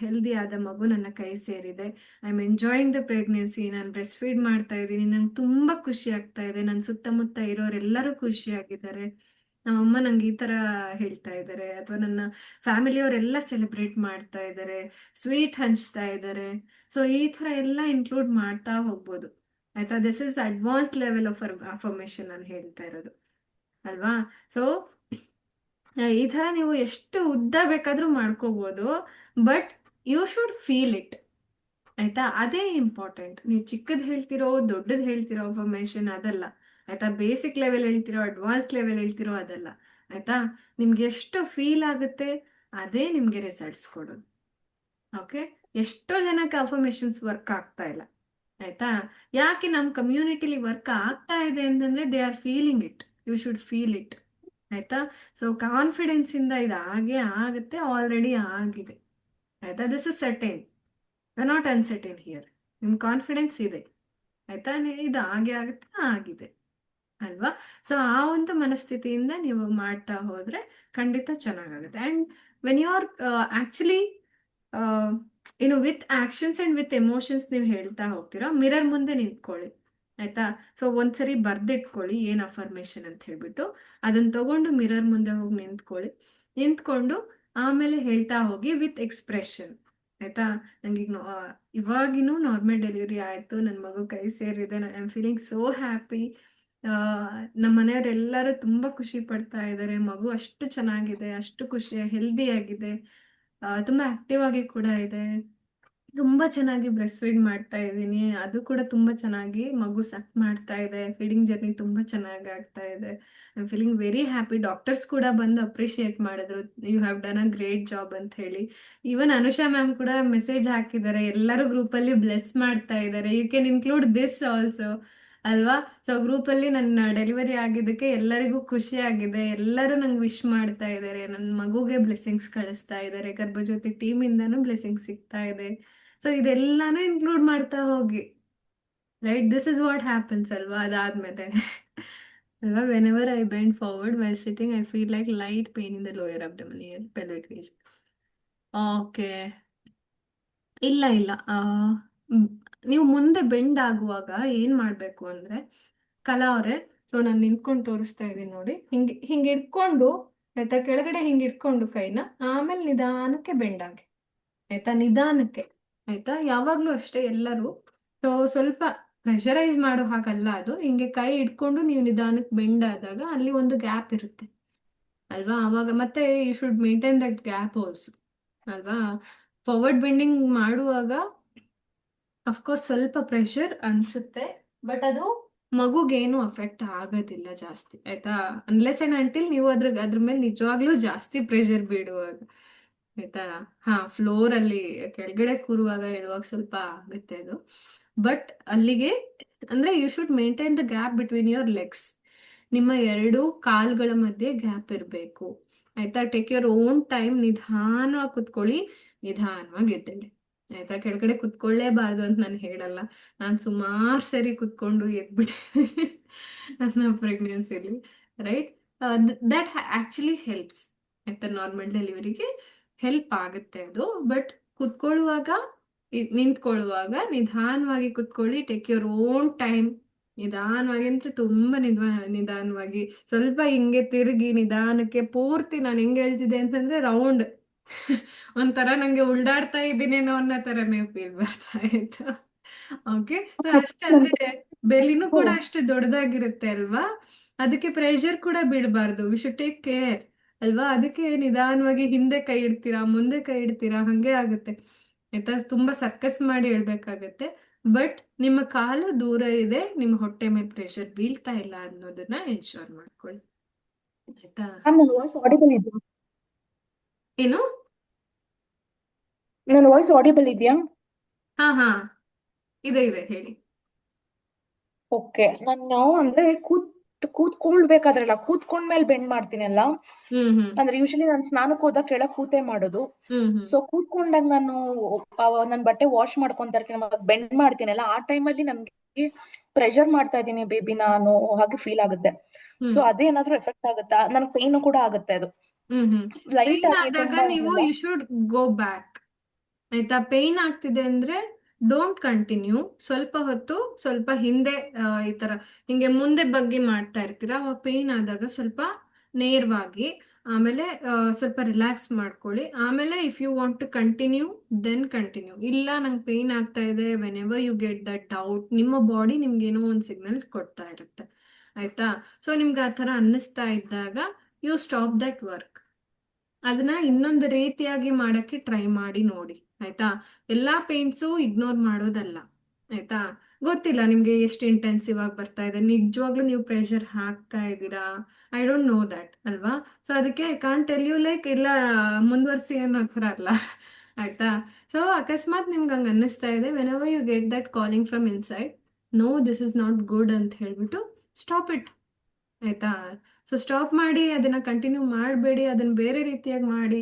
ಹೆಲ್ದಿ ಆದ ಮಗು ನನ್ನ ಕೈ ಸೇರಿದೆ, I am enjoying the pregnancy, ನಾನು ಬ್ರೆಸ್ಟ್ ಫೀಡ್ ಮಾಡ್ತಾ ಇದ್ದೀನಿ, ನಂಗೆ ತುಂಬಾ ಖುಷಿ ಆಗ್ತಾ ಇದೆ, ನನ್ನ ಸುತ್ತಮುತ್ತ ಇರೋರೆಲ್ಲರೂ ಖುಷಿಯಾಗಿದ್ದಾರೆ, ನಮ್ಮಮ್ಮ ನಂಗೆ ಈ ತರ ಹೇಳ್ತಾ ಇದ್ದಾರೆ, ಅಥವಾ ನನ್ನ ಫ್ಯಾಮಿಲಿಯವರೆಲ್ಲ ಸೆಲೆಬ್ರೇಟ್ ಮಾಡ್ತಾ ಇದ್ದಾರೆ, ಸ್ವೀಟ್ ಹಂಚ್ತಾ ಇದ್ದಾರೆ. ಸೊ ಈ ತರ ಎಲ್ಲ ಇನ್ಕ್ಲೂಡ್ ಮಾಡ್ತಾ ಹೋಗ್ಬೋದು. ಆಯ್ತಾ, this is advance level of affirmation ನಾನು ಹೇಳ್ತಾ ಇರೋದು ಅಲ್ವಾ? ಸೊ ಈ ತರ ನೀವು ಎಷ್ಟು ಉದ್ದ ಬೇಕಾದ್ರೂ ಮಾಡ್ಕೋಬಹುದು, but you should feel it. ಆಯ್ತಾ, ಅದೇ ಇಂಪಾರ್ಟೆಂಟ್. ನೀವು ಚಿಕ್ಕದ್ ಹೇಳ್ತಿರೋ ದೊಡ್ಡದ್ ಹೇಳ್ತಿರೋ ಅಫರ್ಮೇಶನ್ ಅದಲ್ಲ. ಆಯ್ತಾ, ಬೇಸಿಕ್ ಲೆವೆಲ್ ಹೇಳ್ತಿರೋ ಅಡ್ವಾನ್ಸ್ ಲೆವೆಲ್ ಹೇಳ್ತಿರೋ ಅದಲ್ಲ. ಆಯ್ತಾ, ನಿಮ್ಗೆ ಎಷ್ಟು ಫೀಲ್ ಆಗುತ್ತೆ ಅದೇ ನಿಮ್ಗೆ ರಿಸಲ್ಟ್ಸ್ ಕೊಡೋದು. ಓಕೆ, ಎಷ್ಟೋ ಜನಕ್ಕೆ ಅಫರ್ಮೇಶನ್ಸ್ ವರ್ಕ್ ಆಗ್ತಾ ಇಲ್ಲ. ಆಯ್ತಾ, ಯಾಕೆ ನಮ್ಮ ಕಮ್ಯುನಿಟಿಲಿ ವರ್ಕ್ ಆಗ್ತಾ ಇದೆ ಅಂತಂದ್ರೆ they are feeling it, you should feel it. ಆಯ್ತಾ, ಸೊ ಕಾನ್ಫಿಡೆನ್ಸ್ ಇಂದ ಇದು ಹಾಗೆ ಆಗುತ್ತೆ, ಆಲ್ರೆಡಿ ಆಗಿದೆ. ಆಯ್ತಾ, this is certain. Not uncertain here. ನಿಮ್ ಕಾನ್ಫಿಡೆನ್ಸ್ ಇದೆ, ಆಯ್ತಾ, ಇದು ಹಾಗೆ ಆಗುತ್ತೆ, ಆಗಿದೆ ಅಲ್ವಾ. ಸೊ ಆ ಒಂದು ಮನಸ್ಥಿತಿಯಿಂದ ನೀವು ಮಾಡ್ತಾ ಹೋದ್ರೆ ಖಂಡಿತ ಚೆನ್ನಾಗಾಗುತ್ತೆ. And when you are actually ಏನು with actions and with emotions ನೀವು ಹೇಳ್ತಾ ಹೋಗ್ತೀರಾ, ಮಿರರ್ ಮುಂದೆ ನಿಂತ್ಕೊಳ್ಳಿ, ಆಯ್ತಾ. ಸೊ ಒಂದ್ಸರಿ ಬರ್ದಿಟ್ಕೊಳ್ಳಿ ಏನ್ ಅಫರ್ಮೇಶನ್ ಅಂತ ಹೇಳ್ಬಿಟ್ಟು, ಅದನ್ನ ತಗೊಂಡು ಮಿರರ್ ಮುಂದೆ ಹೋಗಿ ನಿಂತ್ಕೊಳ್ಳಿ. ನಿಂತ್ಕೊಂಡು ಆಮೇಲೆ ಹೇಳ್ತಾ ಹೋಗಿ ವಿತ್ ಎಕ್ಸ್ಪ್ರೆಷನ್, ಆಯ್ತಾ. ನಂಗೆ ಈಗ ಇವಾಗಿನೂ ನಾರ್ಮಲ್ ಡೆಲಿವರಿ ಆಯ್ತು, ನನ್ನ ಮಗು ಕೈ ಸೇರಿದೆ, I am feeling so happy. ನಮ್ಮ ಮನೆಯವರೆಲ್ಲರೂ ತುಂಬಾ ಖುಷಿ ಪಡ್ತಾ ಇದ್ದಾರೆ, ಮಗು ಅಷ್ಟು ಚೆನ್ನಾಗಿದೆ, ಅಷ್ಟು ಖುಷಿ ಹೆಲ್ದಿ ಆಗಿದೆ, ತುಂಬಾ ಆಕ್ಟಿವ್ ಆಗಿ ಕೂಡ ಇದೆ, ತುಂಬಾ ಚೆನ್ನಾಗಿ ಬ್ರೆಸ್ಟ್ ಫೀಡ್ ಮಾಡ್ತಾ ಇದ್ದೀನಿ, ಅದು ಕೂಡ ತುಂಬಾ ಚೆನ್ನಾಗಿ ಮಗು ಸಕ್ ಮಾಡ್ತಾ ಇದೆ, ಫೀಡಿಂಗ್ ಜರ್ನಿ ತುಂಬಾ ಚೆನ್ನಾಗಿ ಆಗ್ತಾ ಇದೆ, I am feeling very happy. Doctors ಕೂಡ ಬಂದು ಅಪ್ರಿಶಿಯೇಟ್ ಮಾಡಿದ್ರು, you have done a great job ಅಂತ ಹೇಳಿ. ಈವನ್ ಅನುಷಾ ಮ್ಯಾಮ್ ಕೂಡ ಮೆಸೇಜ್ ಹಾಕಿದ್ದಾರೆ, ಎಲ್ಲರೂ ಗ್ರೂಪಲ್ಲಿ ಬ್ಲೆಸ್ ಮಾಡ್ತಾ ಇದ್ದಾರೆ, you can include this also ಅಲ್ವಾ. ಸೊ ಗ್ರೂಪಲ್ಲಿ ನನ್ನ ಡೆಲಿವರಿ ಆಗಿದ್ದಕ್ಕೆ ಎಲ್ಲರಿಗೂ ಖುಷಿ ಆಗಿದೆ, ಎಲ್ಲರೂ ನಂಗೆ ವಿಶ್ ಮಾಡ್ತಾ ಇದ್ದಾರೆ, ನನ್ನ ಮಗುಗೆ ಬ್ಲೆಸ್ಸಿಂಗ್ಸ್ ಕಳಿಸ್ತಾ ಇದ್ದಾರೆ, ಗರ್ಭಜ್ಯೋತಿ ಟೀಮಿಂದಾನು ಬ್ಲೆಸ್ಸಿಂಗ್ಸ್ ಸಿಗ್ತಾ ಇದೆ. ಸೊ ಇದೆಲ್ಲಾನು ಇನ್ಕ್ಲೂಡ್ ಮಾಡ್ತಾ ಹೋಗಿ, right, this is what happens ಅಲ್ವಾ. ಅದಾದ್ಮೇಲೆ ಅಲ್ವಾ, whenever I bend forward while sitting I feel like light pain in the lower abdominal pelvic region. Okay, ಇಲ್ಲ ಇಲ್ಲ, ಮ್, ನೀವು ಮುಂದೆ ಬೆಂಡ್ ಆಗುವಾಗ ಏನ್ ಮಾಡ್ಬೇಕು ಅಂದ್ರೆ, ಕಲಾ ಅವ್ರೆ, ಸೊ ನಾನು ನಿಂತ್ಕೊಂಡು ತೋರಿಸ್ತಾ ಇದ್ದೀನಿ ನೋಡಿ, ಹಿಂಗೆ ಹಿಂಗೆ ಇಟ್ಕೊಂಡು, ಆಯ್ತಾ, ಕೆಳಗಡೆ ಹಿಂಗೆ ಇಟ್ಕೊಂಡು ಕೈನ, ಆಮೇಲೆ ನಿಧಾನಕ್ಕೆ ಬೆಂಡ್ ಆಗಿ, ಆಯ್ತಾ, ನಿಧಾನಕ್ಕೆ, ಆಯ್ತಾ. ಯಾವಾಗ್ಲೂ ಅಷ್ಟೇ ಎಲ್ಲರೂ, ಸೊ ಸ್ವಲ್ಪ ಪ್ರೆಷರೈಸ್ ಮಾಡೋ ಹಾಗಲ್ಲ, ಅದು ಹಿಂಗೆ ಕೈ ಇಟ್ಕೊಂಡು ನೀವು ನಿಧಾನಕ್ಕೆ ಬೆಂಡ್ ಆದಾಗ ಅಲ್ಲಿ ಒಂದು ಗ್ಯಾಪ್ ಇರುತ್ತೆ ಅಲ್ವಾ, ಅವಾಗ ಮತ್ತೆ you should maintain that gap also ಅಲ್ವಾ. ಫಾರ್ವರ್ಡ್ ಬೆಂಡಿಂಗ್ ಮಾಡುವಾಗ ಅಫ್ಕೋರ್ಸ್ ಸ್ವಲ್ಪ ಪ್ರೆಷರ್ ಅನ್ಸುತ್ತೆ, ಬಟ್ ಅದು ಮಗುಗೇನು ಅಫೆಕ್ಟ್ ಆಗೋದಿಲ್ಲ ಜಾಸ್ತಿ, ಆಯ್ತಾ, ಅನ್ಲೆಸ್ ಅಂಡ್ ಅಂಟಿಲ್ ನೀವು ಅದ್ರ ಮೇಲೆ ನಿಜವಾಗ್ಲೂ ಜಾಸ್ತಿ ಪ್ರೆಷರ್ ಬೀಳುವಾಗ, ಆಯ್ತಾ. ಹಾ, ಫ್ಲೋರ್ ಅಲ್ಲಿ ಕೆಳಗಡೆ ಕೂರುವಾಗ ಹೇಳುವಾಗ ಸ್ವಲ್ಪ ಆಗುತ್ತೆ ಅದು, ಬಟ್ ಅಲ್ಲಿಗೆ ಅಂದ್ರೆ you should maintain the gap between your legs, ನಿಮ್ಮ ಎರಡು ಕಾಲ್ಗಳ ಮಧ್ಯೆ ಗ್ಯಾಪ್ ಇರಬೇಕು, ಆಯ್ತಾ. ಟೇಕ್ ಯುವರ್ ಓನ್ ಟೈಮ್, ನಿಧಾನವಾಗಿ ಕುತ್ಕೊಳ್ಳಿ, ನಿಧಾನವಾಗಿ ಎದ್ದೇಳಿ, ಆಯ್ತಾ. ಕೆಳಗಡೆ ಕುತ್ಕೊಳ್ಳೇಬಾರ್ದು ಅಂತ ನಾನು ಹೇಳಲ್ಲ, ನಾನು ಸುಮಾರು ಸರಿ ಕುತ್ಕೊಂಡು ಎದ್ಬಿಟ್ಟಿದ್ದೀನಿ ನನ್ನ ಪ್ರೆಗ್ನೆನ್ಸಿಲಿ, ರೈಟ್. ದಟ್ ಆಕ್ಚುಲಿ ಹೆಲ್ಪ್ಸ್, ಆಯ್ತಾ, ನಾರ್ಮಲ್ ಡೆಲಿವರಿಗೆ ಹೆಲ್ಪ್ ಆಗುತ್ತೆ ಅದು. ಬಟ್ ಕುತ್ಕೊಳ್ಳುವಾಗ, ನಿಂತ್ಕೊಳ್ಳುವಾಗ ನಿಧಾನವಾಗಿ ಕುತ್ಕೊಳ್ಳಿ, ಟೇಕ್ ಯುವರ್ ಓನ್ ಟೈಮ್, ನಿಧಾನವಾಗಿ ಅಂದ್ರೆ ತುಂಬಾ ನಿಧಾನವಾಗಿ, ಸ್ವಲ್ಪ ಹಿಂಗೆ ತಿರುಗಿ ನಿಧಾನಕ್ಕೆ, ಪೂರ್ತಿ ನಾನು ಹೆಂಗೆ ಹೇಳ್ತಿದ್ದೆ ಅಂತಂದ್ರೆ ರೌಂಡ್ ಒಂಥರ ನಂಗೆ ಉಲ್ಡಾಡ್ತಾ ಇದ್ದೀನೇನೋ ಅನ್ನೋ ತರನೇ ಫೀಲ್ ಬರ್ತಾ ಇತ್ತು. ಓಕೆ, ಸೊ ಅಷ್ಟೇ, ಅಂದ್ರೆ ಬೆಲಿನೂ ಕೂಡ ಅಷ್ಟು ದೊಡ್ಡದಾಗಿರುತ್ತೆ ಅಲ್ವಾ, ಅದಕ್ಕೆ ಪ್ರೆಷರ್ ಕೂಡ ಬೀಳಬಾರ್ದು, ವಿ ಶುಡ್ ಟೇಕ್ ಕೇರ್ ಅಲ್ವಾ. ಅದಕ್ಕೆ ನಿಧಾನವಾಗಿ ಹಿಂದೆ ಕೈ ಇಡ್ತೀರಾ, ಮುಂದೆ ಕೈ ಇಡ್ತೀರಾ, ಹಂಗೆ ಆಗುತ್ತೆ, ಆಯ್ತಾ. ತುಂಬಾ ಸರ್ಕಸ್ ಮಾಡಿ ಹೇಳ್ಬೇಕಾಗತ್ತೆ, ಬಟ್ ನಿಮ್ಮ ಕಾಲು ದೂರ ಇದೆ, ನಿಮ್ಮ ಹೊಟ್ಟೆ ಮೇಲೆ ಪ್ರೆಷರ್ ಬೀಳ್ತಾ ಇಲ್ಲ ಅನ್ನೋದನ್ನ ಎನ್ಶೋರ್ ಮಾಡ್ಕೊಳ್ಳಿ, ಆಯ್ತಾ. ಮ್ಯಾಮ್ ನನ್ನ ವಾಯ್ಸ್ ಆಡಿಬಲ್ ಇದೆಯಾ? ಏನು? ನನ್ನ ವಾಯ್ಸ್ ಆಡಿಬಲ್ ಇದೆಯಾ? ಹಾ ಹಾ, ಇದೆ ಇದೆ, ಹೇಳಿ. ಓಕೆ, ನಾನು ಅಂದ್ರೆ ಕೂತ್ಕೊಳ್ಬೇಕಾದ್ರಲ್ಲ, ಕೂತ್ಕೊಂಡ್ಮೇಲೆ ಬೆಂಡ್ ಮಾಡ್ತೀನಲ್ಲ, ಹ್ಮ್ ಅಂದ್ರೆ ಯೂಶಲಿ ನಾನು ಸ್ನಾನಕ್ಕೆ ಹೋದಾಗ ಕೆಳಗ್ ಕೂತೆ ಮಾಡೋದು. ಹ್ಮ್ ಹ್ಮ್ ಸೊ ಕೂತ್ಕೊಂಡಾಗ ನಾನು ನನ್ ಬಟ್ಟೆ ವಾಶ್ ಮಾಡ್ಕೊಂತ ಇರ್ತೀನಿ, ಅವಾಗ ಬೆಂಡ್ ಮಾಡ್ತೀನಲ್ಲ, ಆ ಟೈಮಲ್ಲಿ ನನ್ಗೆ ಪ್ರೆಷರ್ ಮಾಡ್ತಾ ಇದ್ದೀನಿ ಬೇಬಿ ನಾನು, ಹಾಗೆ ಫೀಲ್ ಆಗುತ್ತೆ. ಸೊ ಹ್ಮ್ ಅದೇನಾದ್ರೂ ಎಫೆಕ್ಟ್ ಆಗುತ್ತಾ? ನನ್ ಪೇನ್ ಕೂಡ ಆಗುತ್ತೆ, ಅದು ಹ್ಮ್ ಲೈಟ್ ಪೇನ್ ಆಗಿ ಆದಾಗ ತುಂಬಾ ನೀವು ಏನಿಲ್ಲ. ಯು ಶುಡ್ ಗೋ ಬ್ಯಾಕ್, ಆಯ್ತಾ. ಪೇನ್ ಆಗ್ತಿದೆ ಅಂದ್ರೆ ಡೋಂಟ್ ಕಂಟಿನ್ಯೂ, ಸ್ವಲ್ಪ ಹೊತ್ತು ಸ್ವಲ್ಪ ಹಿಂದೆ, ಈ ತರ ಹಿಂಗೆ ಮುಂದೆ ಬಗ್ಗಿ ಮಾಡ್ತಾ ಇರ್ತೀರಾ, ಅವಾಗ ಪೇನ್ ಆದಾಗ ಸ್ವಲ್ಪ ನೇರವಾಗಿ, ಆಮೇಲೆ ಸ್ವಲ್ಪ ರಿಲ್ಯಾಕ್ಸ್ ಮಾಡ್ಕೊಳ್ಳಿ, ಆಮೇಲೆ if you want to continue then continue. ಇಲ್ಲ ನಂಗೆ ಪೇನ್ ಆಗ್ತಾ ಇದೆ, whenever you get that out, ನಿಮ್ಮ ಬಾಡಿ ನಿಮ್ಗೆ ಏನೋ ಒಂದು ಸಿಗ್ನಲ್ ಕೊಡ್ತಾ ಇರುತ್ತೆ, ಆಯ್ತಾ. ಸೊ ನಿಮ್ಗೆ ಆ ಥರ ಅನ್ನಿಸ್ತಾ ಇದ್ದಾಗ ಯು ಸ್ಟಾಪ್ ದಟ್ ವರ್ಕ್, ಅದನ್ನ ಇನ್ನೊಂದು ರೀತಿಯಾಗಿ ಮಾಡಕ್ಕೆ ಟ್ರೈ ಮಾಡಿ ನೋಡಿ, ಆಯ್ತಾ. ಎಲ್ಲಾ ಪೇನ್ಸು ಇಗ್ನೋರ್ ಮಾಡೋದಲ್ಲ, ಆಯ್ತಾ. ಗೊತ್ತಿಲ್ಲ ನಿಮ್ಗೆ ಎಷ್ಟು ಇಂಟೆನ್ಸಿವ್ ಆಗಿ ಬರ್ತಾ ಇದೆ, ನಿಜವಾಗ್ಲೂ ನೀವು ಪ್ರೆಷರ್ ಹಾಕ್ತಾ ಇದ್ದೀರಾ, ಐ ಡೋಂಟ್ ನೋ ದಟ್ ಅಲ್ವಾ. ಸೊ ಅದಕ್ಕೆ I can't tell you like ಇಲ್ಲ ಮುಂದುವರ್ಸಿ ಅನ್ನೋ ಥರ ಅಲ್ಲ, ಆಯ್ತಾ. ಸೊ ಅಕಸ್ಮಾತ್ ನಿಮ್ಗೆ ಹಂಗೆ ಅನ್ನಿಸ್ತಾ ಇದೆ, whenever you get that calling from inside, no this is not good ಅಂತ ಹೇಳ್ಬಿಟ್ಟು ಸ್ಟಾಪ್ ಇಟ್, ಆಯ್ತಾ. ಸೊ ಸ್ಟಾಪ್ ಮಾಡಿ, ಅದನ್ನ ಕಂಟಿನ್ಯೂ ಮಾಡಬೇಡಿ, ಅದನ್ನ ಬೇರೆ ರೀತಿಯಾಗಿ ಮಾಡಿ,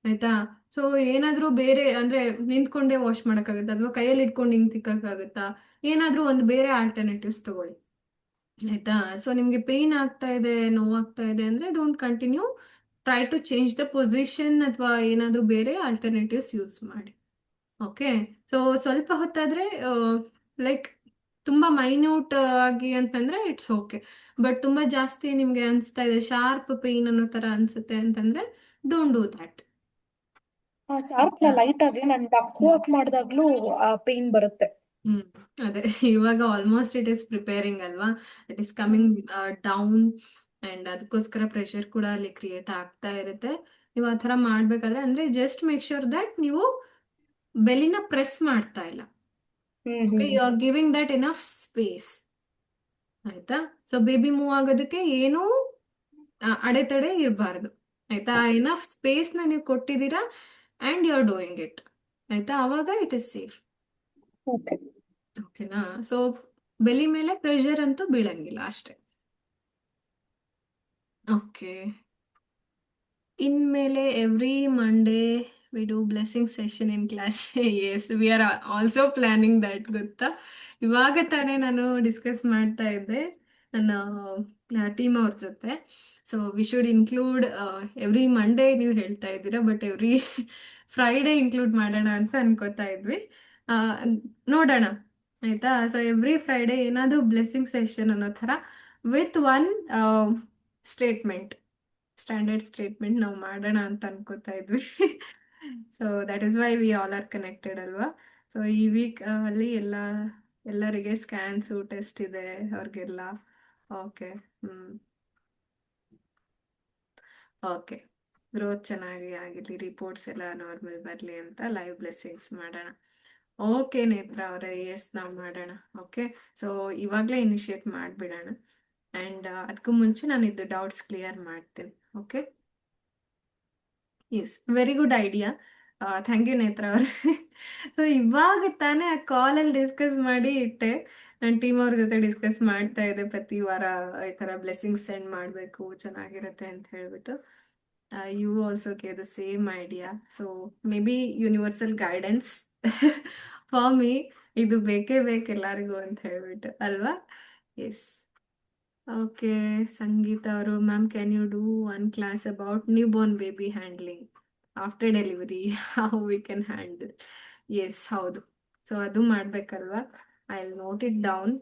ಆಯ್ತಾ. ಸೊ ಏನಾದ್ರೂ ಬೇರೆ ಅಂದ್ರೆ ನಿಂತ್ಕೊಂಡೇ ವಾಶ್ ಮಾಡಕ್ಕಾಗತ್ತಾ ಅಥವಾ ಕೈಯಲ್ಲಿ ಇಟ್ಕೊಂಡು ಹಿಂಗ್ ತಿಕ್ಕಕ್ಕಾಗತ್ತಾ, ಏನಾದ್ರೂ ಒಂದು ಬೇರೆ ಆಲ್ಟರ್ನೇಟಿವ್ಸ್ ತಗೊಳ್ಳಿ. ಆಯ್ತಾ. ಸೊ ನಿಮ್ಗೆ ಪೇನ್ ಆಗ್ತಾ ಇದೆ, ನೋವಾಗ್ತಾ ಇದೆ ಅಂದ್ರೆ don't continue, try to change the position ಅಥವಾ ಏನಾದ್ರೂ ಬೇರೆ ಆಲ್ಟರ್ನೇಟಿವ್ಸ್ ಯೂಸ್ ಮಾಡಿ. ಓಕೆ. ಸೊ ಸ್ವಲ್ಪ ಹೊತ್ತಾದ್ರೆ ಲೈಕ್ ತುಂಬಾ ಮೈನ್ಯೂಟ್ ಆಗಿ ಅಂತಂದ್ರೆ ಇಟ್ಸ್ ಓಕೆ. ಬಟ್ ತುಂಬಾ ಜಾಸ್ತಿ ನಿಮ್ಗೆ ಅನ್ಸ್ತಾ ಇದೆ, ಶಾರ್ಪ್ ಪೇನ್ ಅನ್ನೋ ತರ ಅನ್ಸುತ್ತೆ ಅಂತಂದ್ರೆ ಡೋಂಟ್ ಡೂ ದಟ್. ಶಾರ್ಪ್ ಆಯ್ತಾ. ಲೈಟ್ ಆಗಿ ನಾನು ಡಕ್ ವಾಕ್ ಮಾಡಿದಾಗ್ಲೂ ಆ ಪೇನ್ ಬರುತ್ತೆ. ಹ್ಮ್. ಅದೇ ಇವಾಗ ಆಲ್ಮೋಸ್ಟ್ ಇಟ್ ಇಸ್ ಪ್ರಿಪೇರಿಂಗ್ ಅಲ್ವಾ, it is coming down and ಅದಕ್ಕೋಸ್ಕರ ಪ್ರೆಷರ್ ಕೂಡ ಅಲ್ಲಿ ಕ್ರಿಯೇಟ್ ಆಗ್ತಾ ಇರುತ್ತೆ. ನೀವು ಆ ಥರ ಮಾಡ್ಬೇಕಾದ್ರೆ ಅಂದ್ರೆ ಜಸ್ಟ್ ಮೇಕ್ ಶೋರ್ ದಟ್ ನೀವು ಬೆಲಿನ ಪ್ರೆಸ್ ಮಾಡ್ತಾ ಇಲ್ಲ. Okay, you are giving that enough space. ಆಯ್ತಾ. ಸೊ ಬೇಬಿ ಮೂವ್ ಆಗೋದಕ್ಕೆ ಏನೂ ಅಡೆತಡೆ ಇರಬಾರ್ದು. ಆಯ್ತಾ. ಇನಫ್ ಸ್ಪೇಸ್ ನ ನೀವು ಕೊಟ್ಟಿದ್ದೀರಾ and you are doing it. ಆಯ್ತಾ. ಅವಾಗ ಇಟ್ ಇಸ್ ಸೇಫ್. ಓಕೆ. ಓಕೆನಾ. ಸೊ ಬೆಲಿ ಮೇಲೆ ಪ್ರೆಷರ್ ಅಂತೂ ಬೀಳಂಗಿಲ್ಲ ಅಷ್ಟೇ. ಓಕೆ. ಇನ್ಮೇಲೆ every Monday we do blessing session in class. Yes, we are also planning that. ಗೊತ್ತಾ, ಇವಾಗ ತಾನೇ ನಾನು ಡಿಸ್ಕಸ್ ಮಾಡ್ತಾ ಇದ್ದೆ ನನ್ನ ಟೀಮ್ ಅವ್ರ ಜೊತೆ. So we should include every Monday ನೀವು ಹೇಳ್ತಾ ಇದ್ದೀರಾ, ಬಟ್ ಎವ್ರಿ ಫ್ರೈಡೇ ಇನ್ಕ್ಲೂಡ್ ಮಾಡೋಣ ಅಂತ ಅನ್ಕೋತಾ ಇದ್ವಿ. ಆ, ನೋಡೋಣ. ಆಯ್ತಾ. ಸೊ ಎವ್ರಿ ಫ್ರೈಡೇ ಏನಾದರೂ ಬ್ಲೆಸ್ಸಿಂಗ್ ಸೆಷನ್ ಅನ್ನೋ ಥರ with one statement, standard statement ನಾವು ಮಾಡೋಣ ಅಂತ ಅನ್ಕೋತಾ ಇದ್ವಿ. So that is why we all are connected ಅಲ್ವಾ. ಸೊ ಈ ವೀಕ್ ಅಲ್ಲಿ ಎಲ್ಲರಿಗೆ ಸ್ಕ್ಯಾನ್ಸು ಟೆಸ್ಟ್ ಇದೆ ಅವ್ರಿಗೆಲ್ಲ. ಓಕೆ. ಓಕೆ. ಗ್ರೋತ್ ಚೆನ್ನಾಗಿ ಆಗಿರ್ಲಿ, ರಿಪೋರ್ಟ್ಸ್ ಎಲ್ಲ ನಾರ್ಮಲ್ ಬರಲಿ ಅಂತ ಲೈವ್ ಬ್ಲೆಸ್ಸಿಂಗ್ಸ್ ಮಾಡೋಣ. ಓಕೆ ನೇತ್ರ ಅವರೇ, ಎಸ್ ನಾವು ಮಾಡೋಣ. ಓಕೆ. ಸೊ ಇವಾಗಲೇ ಇನಿಷಿಯೇಟ್ ಮಾಡಿಬಿಡೋಣ. ಆ್ಯಂಡ್ ಅದಕ್ಕೂ ಮುಂಚೆ ನಾನು ಇದು ಡೌಟ್ಸ್ ಕ್ಲಿಯರ್ ಮಾಡ್ತೀನಿ. Okay. Yes, very good idea. Thank you Netra ಅವ್ರೆ. ಸೊ ಇವಾಗ ತಾನೇ ಆ ಕಾಲಲ್ಲಿ ಡಿಸ್ಕಸ್ ಮಾಡಿ ಇಟ್ಟೆ. ನನ್ನ ಟೀಮ್ ಅವ್ರ ಜೊತೆ ಡಿಸ್ಕಸ್ ಮಾಡ್ತಾ ಇದ್ದೆ, ಪ್ರತಿ ವಾರ ಈ ಥರ ಬ್ಲೆಸ್ಸಿಂಗ್ಸ್ ಸೆಂಡ್ ಮಾಡಬೇಕು, ಚೆನ್ನಾಗಿರುತ್ತೆ ಅಂತ ಹೇಳ್ಬಿಟ್ಟು. You also gave the same idea. So maybe universal guidance for me ಇದು ಬೇಕೇ ಬೇಕು ಎಲ್ಲರಿಗೂ ಅಂತ ಹೇಳ್ಬಿಟ್ಟು ಅಲ್ವಾ. ಎಸ್. ಓಕೆ. ಸಂಗೀತ ಅವರು, ma'am can you do one class about newborn baby handling after delivery, how we can handle. Yes, ಹೌದು. So ಅದು ಮಾಡ್ಬೇಕಲ್ವಾ. I will note it down.